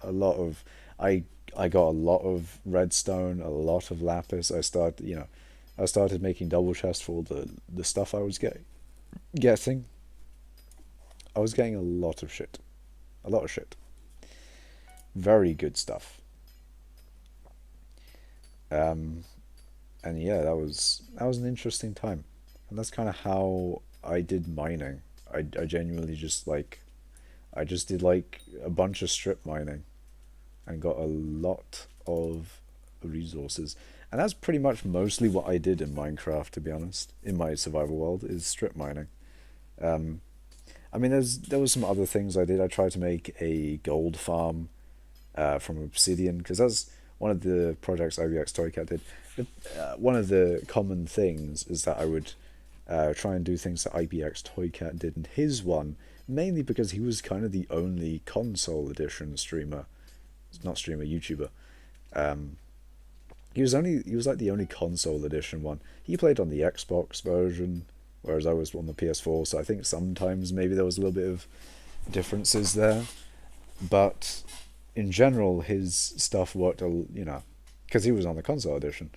Speaker 1: a lot of I I got a lot of redstone, a lot of lapis. I started making double chests for all the stuff I was getting. I was getting a lot of shit. A lot of shit. Very good stuff. Um and yeah, that was an interesting time. And that's kind of how I did mining. I genuinely just like I just did like a bunch of strip mining and got a lot of resources. And that's pretty much mostly what I did in Minecraft, to be honest, in my survival world, is strip mining. Um, I mean, there was some other things I did. I tried to make a gold farm from obsidian because that's one of the projects IBX Toycat did. One of the common things is that I would try and do things that IBX Toycat did in his one, mainly because he was kind of the only console edition streamer, not streamer, YouTuber. Um, he was like the only console edition one. He played on the Xbox version, whereas I was on the PS4. So I think sometimes maybe there was a little bit of differences there, but in general, his stuff worked. Because he was on the console edition,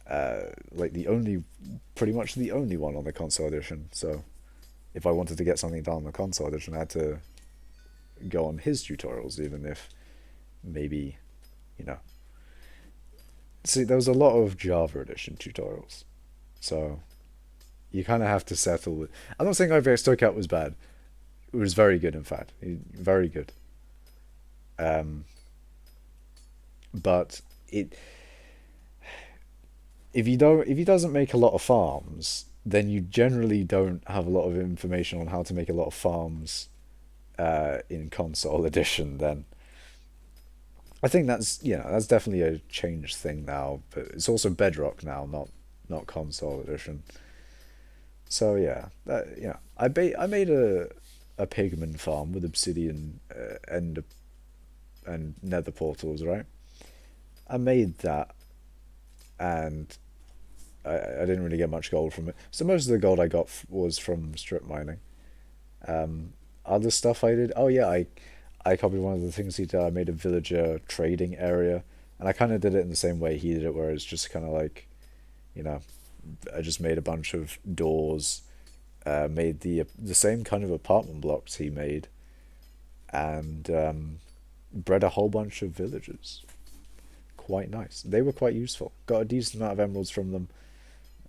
Speaker 1: like pretty much the only one on the console edition. So if I wanted to get something done on the console edition, I had to go on his tutorials, even if maybe, you know. See, there was a lot of Java edition tutorials, so you kind of have to settle with. I'm not saying IVX Toycat was bad. It was very good, in fact, very good. Um, but it if he doesn't make a lot of farms, then you generally don't have a lot of information on how to make a lot of farms in console edition. Then I think that's definitely a changed thing now, but it's also Bedrock now, not console edition. So yeah, I made a pigman farm with obsidian and nether portals, right? I made that, and I didn't really get much gold from it. So most of the gold I got was from strip mining. Other stuff I did, oh yeah, I copied one of the things he did. I made a villager trading area, and I kind of did it in the same way he did it, where it's just kind of like, you know, I just made a bunch of doors made the same kind of apartment blocks he made, and bred a whole bunch of villagers. Quite nice. They were quite useful. Got a decent amount of emeralds from them.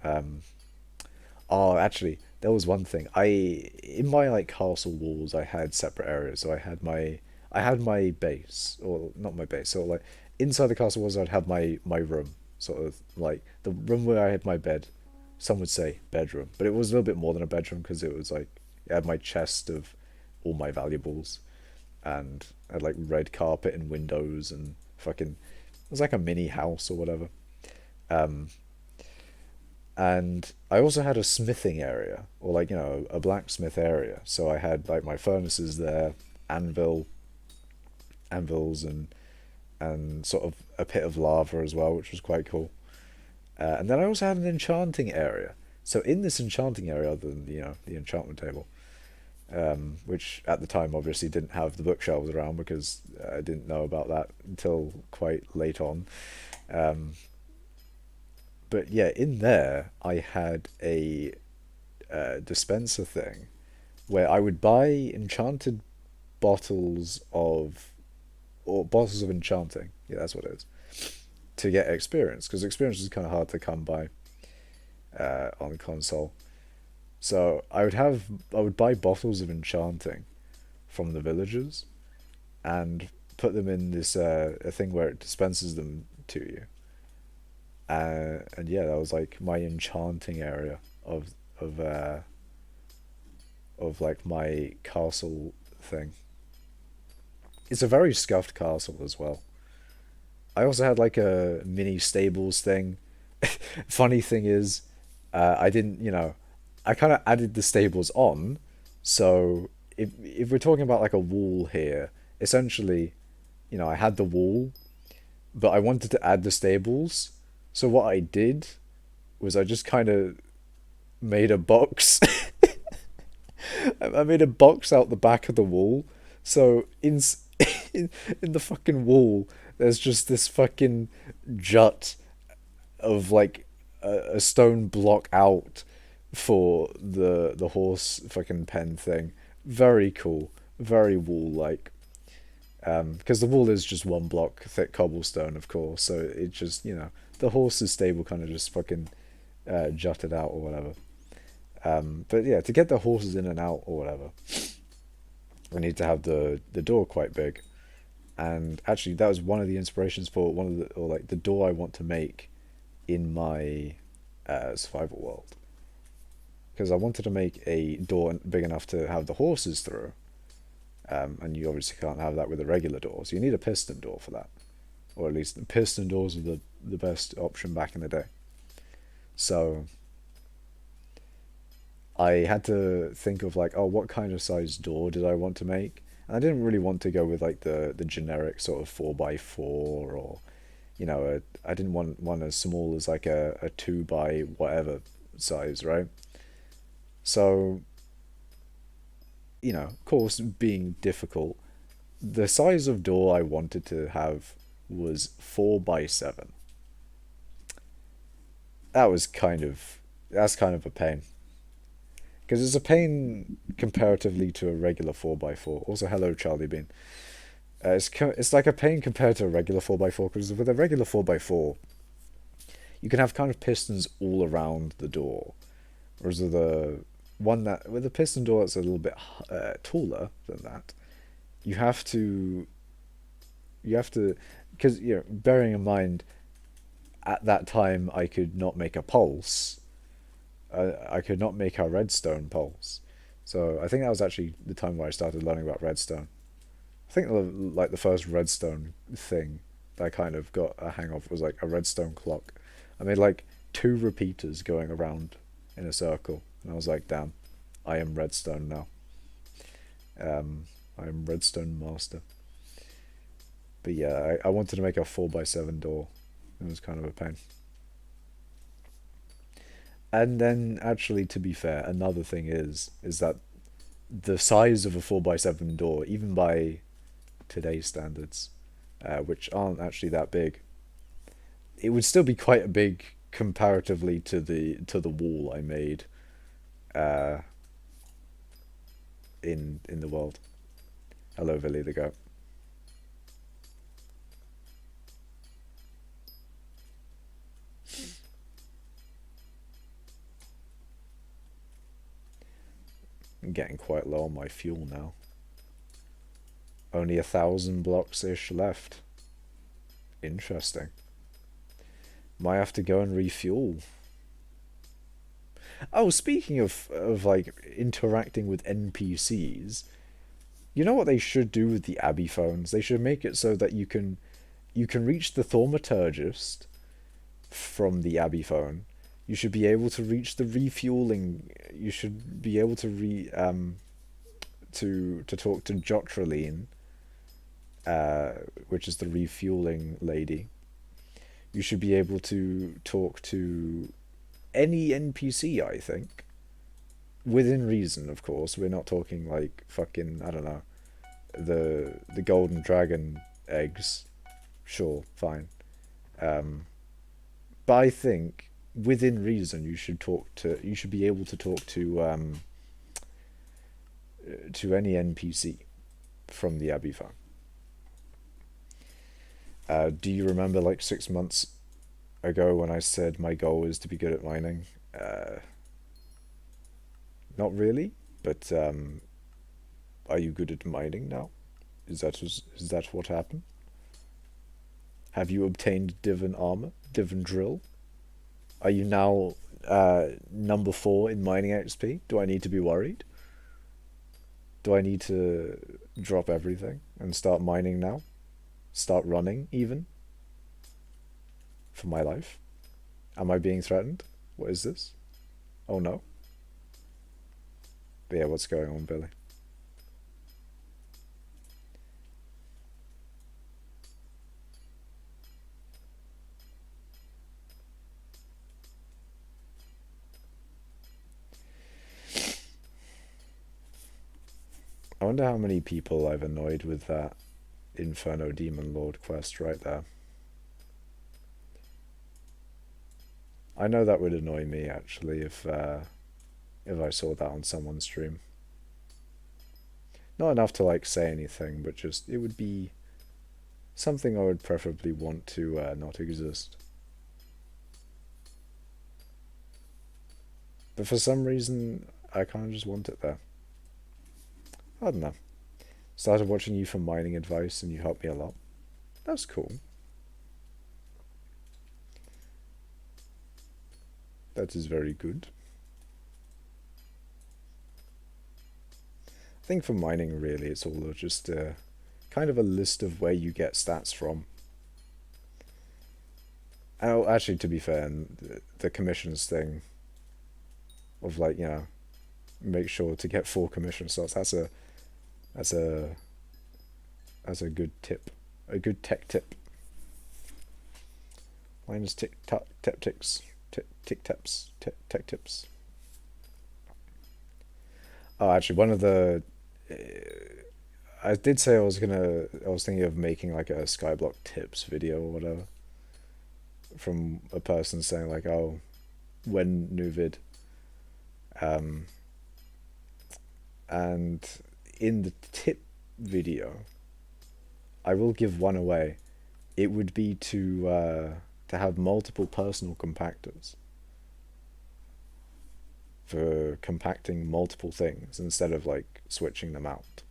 Speaker 1: Um, oh, actually, there was one thing. In my like castle walls, I had separate areas. So I had my base, or not my base. So like inside the castle walls, I'd have my room, sort of like the room where I had my bed. Some would say bedroom, but it was a little bit more than a bedroom because it was like I had my chest of all my valuables, and I had like red carpet and windows and fucking. It was like a mini house or whatever. Um, and I also had a smithing area, or like, a blacksmith area. So I had like my furnaces there, anvil, anvils, and sort of a pit of lava as well, which was quite cool. And then I also had an enchanting area. So in this enchanting area, other than the enchantment table, which at the time obviously didn't have the bookshelves around because I didn't know about that until quite late on. Um, but yeah, in there I had a dispenser thing where I would buy enchanted bottles of or bottles of enchanting. Yeah, that's what it is. To get experience, because experience is kind of hard to come by on console. So I would buy bottles of enchanting from the villagers and put them in this a thing where it dispenses them to you. And yeah, that was like my enchanting area of uh, of like my castle thing. It's a very scuffed castle as well. I also had like a mini stables thing. Funny thing is, I didn't, I kind of added the stables on. So if we're talking about like a wall here, essentially, I had the wall, but I wanted to add the stables. So what I did was I just kind of made a box. I made a box out the back of the wall. So in the fucking wall, there's just this fucking jut of like a stone block out for the horse fucking pen thing. Very cool, very wall like. Because the wall is just one block thick cobblestone, of course. So it just the horse's stable kind of just fucking jutted out or whatever. But yeah, to get the horses in and out or whatever, we need to have the door quite big. And actually, that was one of the inspirations for one of the or like the door I want to make in my survival world, because I wanted to make a door big enough to have the horses through. And you obviously can't have that with a regular door, so you need a piston door for that, or at least the piston doors were the best option back in the day. So I had to think of like, oh, what kind of size door did I want to make? And I didn't really want to go with like the generic sort of 4x4, or I didn't want one as small as like a 2 by whatever size, right? So, of course, being difficult, the size of door I wanted to have was 4x7. That's kind of a pain. Because it's a pain comparatively to a regular 4x4. Also, hello, Charlie Bean. It's like a pain compared to a regular 4x4, because with a regular 4x4, you can have kind of pistons all around the door. Whereas with a piston door that's a little bit taller than that, you have to, because, bearing in mind, at that time I could not make a pulse. I could not make a redstone pulse. So I think that was actually the time where I started learning about redstone. I think like the first redstone thing that I kind of got a hang of was like a redstone clock. I made like two repeaters going around in a circle, and I was like, damn, I am redstone now. I am redstone master. But yeah, I wanted to make a 4x7 door. It was kind of a pain. And then, actually, to be fair, another thing is that the size of a 4x7 door, even by today's standards, which aren't actually that big, it would still be quite big comparatively to the wall I made. in the world. Hello, Villy the goat. I'm getting quite low on my fuel now. Only 1,000 blocks-ish left. Interesting. Might have to go and refuel. Oh, speaking of like interacting with NPCs, you know what they should do with the Abbey phones? They should make it so that you can reach the thaumaturgist from the Abbey phone. You should be able to reach the refueling. You should be able to to talk to Jotraline, which is the refueling lady. You should be able to talk to any NPC, I think. Within reason, of course. We're not talking like fucking, I don't know, the golden dragon eggs. Sure, fine. But I think within reason you should be able to talk to any NPC from the Abbey phone. Do you remember like 6 months ago when I said my goal is to be good at mining? Not really, but are you good at mining now? Is that what happened? Have you obtained Divin armor, Divin drill? Are you now number 4 in mining XP? Do I need to be worried? Do I need to drop everything and start mining now? Start running even? For my life? Am I being threatened? What is this? Oh no. But yeah, what's going on, Billy? I wonder how many people I've annoyed with that Inferno Demon Lord quest right there. I know that would annoy me actually if I saw that on someone's stream. Not enough to like say anything, but just it would be something I would preferably want to not exist. But for some reason, I kind of just want it there. I don't know. Started watching you for mining advice and you helped me a lot. That's cool. That is very good. I think for mining, really, it's all just kind of a list of where you get stats from. Oh, actually, to be fair, the commissions thing of like, make sure to get 4 commission slots. That's a that's a good tip, a good tech tip. Minus tick tap tip ticks, tick taps, tech tips. Oh, actually, one of the I did say I was thinking of making like a Skyblock tips video or whatever. From a person saying like, oh, when new vid. And in the tip video, I will give one away. It would be to have multiple personal compactors for compacting multiple things instead of like switching them out.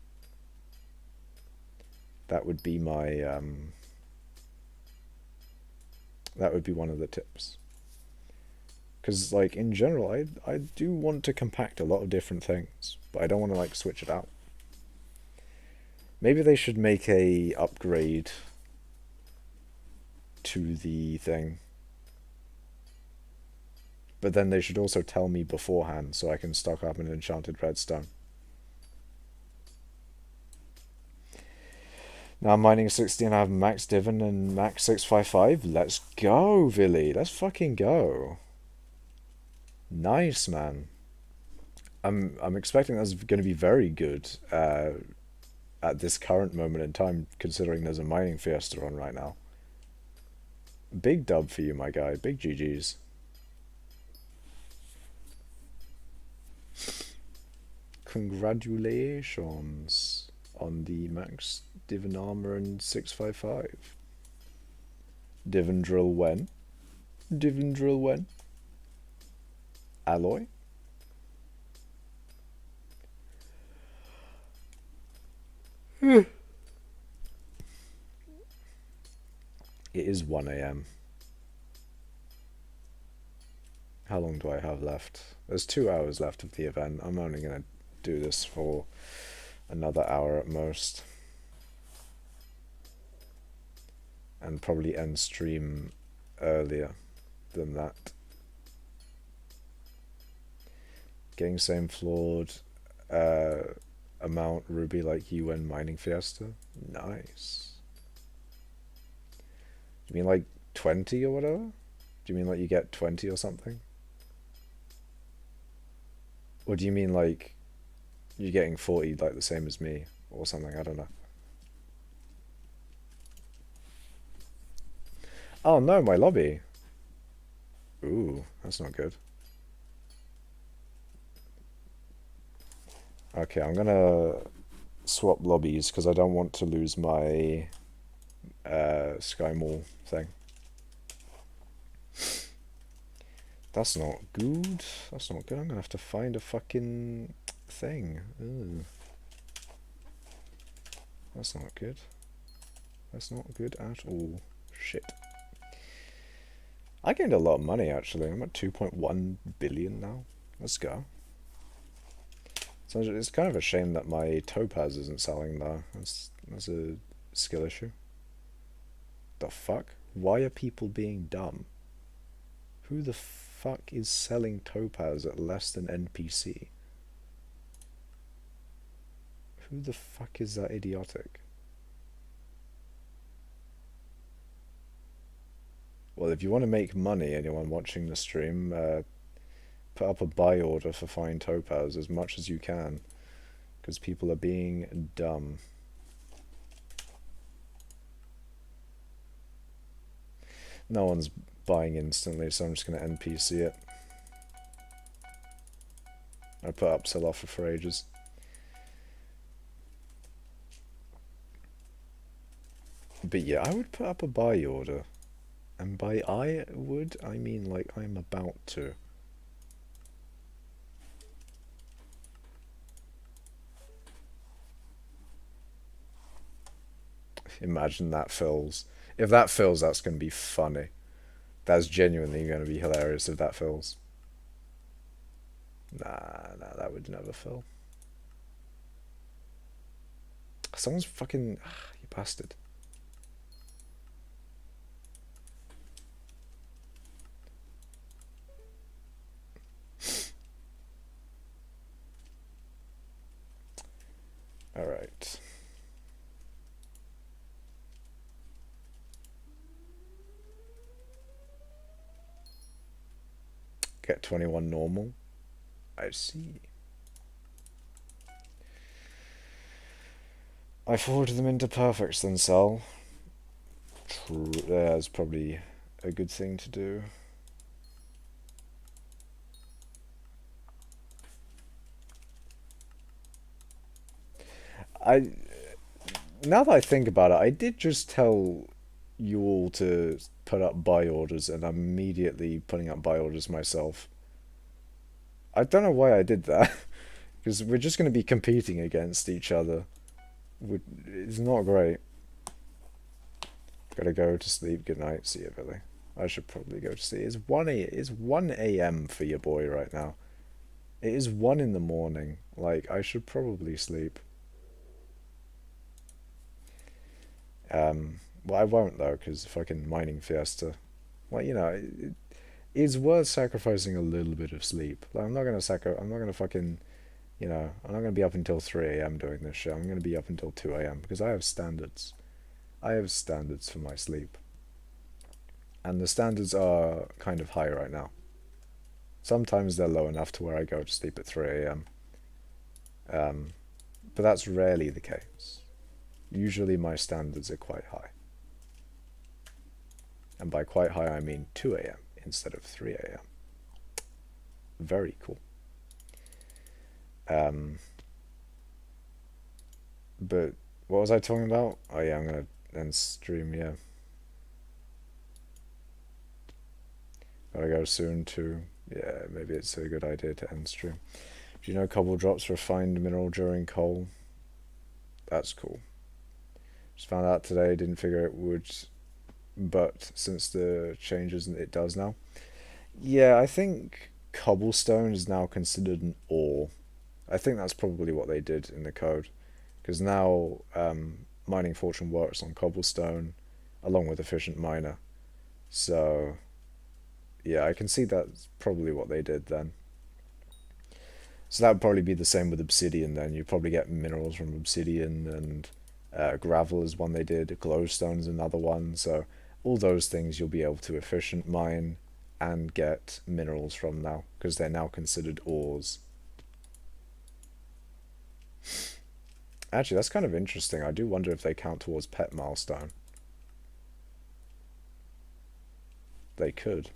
Speaker 1: That would be my that would be one of the tips. Because like in general, I do want to compact a lot of different things, but I don't want to like switch it out. Maybe they should make a upgrade to the thing. But then they should also tell me beforehand so I can stock up an enchanted redstone. Now I'm mining 60 and I have max Divin and max 655. Let's go, Villy. Let's fucking go. Nice, man. I'm expecting that's going to be very good at this current moment in time, considering there's a mining fiesta on right now. Big dub for you, my guy. Big GG's. congratulations on the max Divin armor and 655. Divin drill when? Divin drill when? Alloy? It is 1 AM. How long do I have left? There's 2 hours left of the event. I'm only going to do this for another hour at most. And probably end stream earlier than that. Getting same flawed amount ruby like you when mining Fiesta. Nice. Do you mean like 20 or whatever? Do you mean like you get 20 or something? Or do you mean like you're getting 40 like the same as me or something? I don't know. Oh no, my lobby. Ooh, that's not good. Okay, I'm gonna swap lobbies because I don't want to lose my Sky Mall thing. That's not good. That's not good. I'm gonna have to find a fucking thing. Ooh. That's not good. That's not good at all. Shit. I gained a lot of money actually. I'm at 2.1 billion now. Let's go. So it's kind of a shame that my topaz isn't selling though. That's a skill issue. The fuck? Why are people being dumb? Who the fuck is selling topaz at less than NPC? Who the fuck is that idiotic? Well, if you want to make money, anyone watching the stream, put up a buy order for fine topaz as much as you can, because people are being dumb. No one's buying instantly, so I'm just going to NPC it. I put up sell offer for ages. But yeah, I would put up a buy order. And by I would, I mean like I'm about to. Imagine that fills. If that fills, that's going to be funny. That's genuinely going to be hilarious if that fills. Nah, that would never fill. Someone's fucking... you bastard. Alright. Get 21 normal. I see. I forward them into perfects then sell. True. That's probably a good thing to do. Now that I think about it, I did just tell you all to put up buy orders, and I'm immediately putting up buy orders myself. I don't know why I did that, because we're just going to be competing against each other. It's not great. Gotta go to sleep. Good night. See you, Billy. I should probably go to sleep. It's 1 a.m. for your boy right now. It is 1 in the morning. Like, I should probably sleep. Well, I won't though, because fucking mining Fiesta. Well, you know, it's worth sacrificing a little bit of sleep. Like, I'm not gonna fucking, you know, I'm not gonna be up until 3 a.m. doing this shit. I'm gonna be up until 2 a.m. because I have standards. I have standards for my sleep. And the standards are kind of high right now. Sometimes they're low enough to where I go to sleep at 3 a.m. But that's rarely the case. Usually my standards are quite high. And by quite high I mean 2 a.m. instead of 3 a.m. Very cool. But what was I talking about? Oh yeah, I'm gonna end stream. Yeah, gotta go soon too. Yeah, maybe it's a good idea to end stream. Do you know cobble drops refined mineral during coal? That's cool. Just found out today. Didn't figure it would, but since the changes, it does now. Yeah, I think cobblestone is now considered an ore. I think that's probably what they did in the code, because now mining fortune works on cobblestone, along with efficient miner. So yeah, I can see that's probably what they did then. So that would probably be the same with obsidian then. You probably get minerals from obsidian, and gravel is one they did, glowstone is another one. So all those things you'll be able to efficient mine and get minerals from now, because they're now considered ores. Actually, that's kind of interesting. I do wonder if they count towards pet milestone. They could.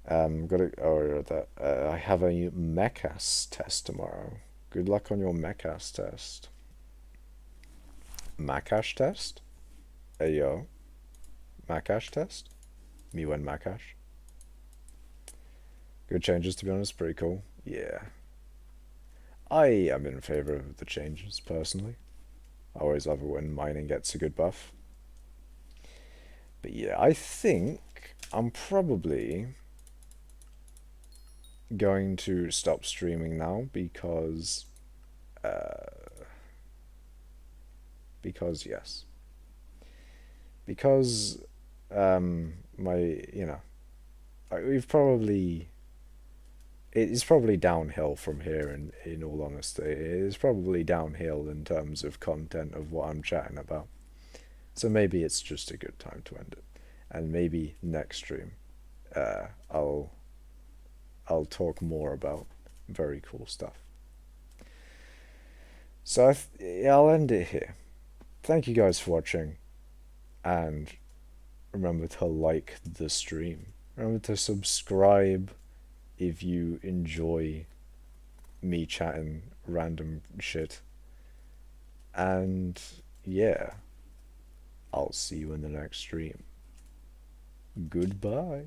Speaker 1: Gotta. Oh, that. I have a mechas test tomorrow. Good luck on your mechas test. Macash test? Hey yo, Macash test? Me when Macash. Good changes, to be honest. Pretty cool. Yeah. I am in favor of the changes, personally. I always love it when mining gets a good buff. But yeah, I think I'm probably going to stop streaming now because yes. Because my we've probably it is probably downhill from here, in all honesty. It is probably downhill in terms of content of what I'm chatting about. So maybe it's just a good time to end it. And maybe next stream uh, I'll I'll talk more about very cool stuff. So yeah, I'll end it here. Thank you guys for watching, and remember to like the stream. Remember to subscribe if you enjoy me chatting random shit. And yeah, I'll see you in the next stream. Goodbye.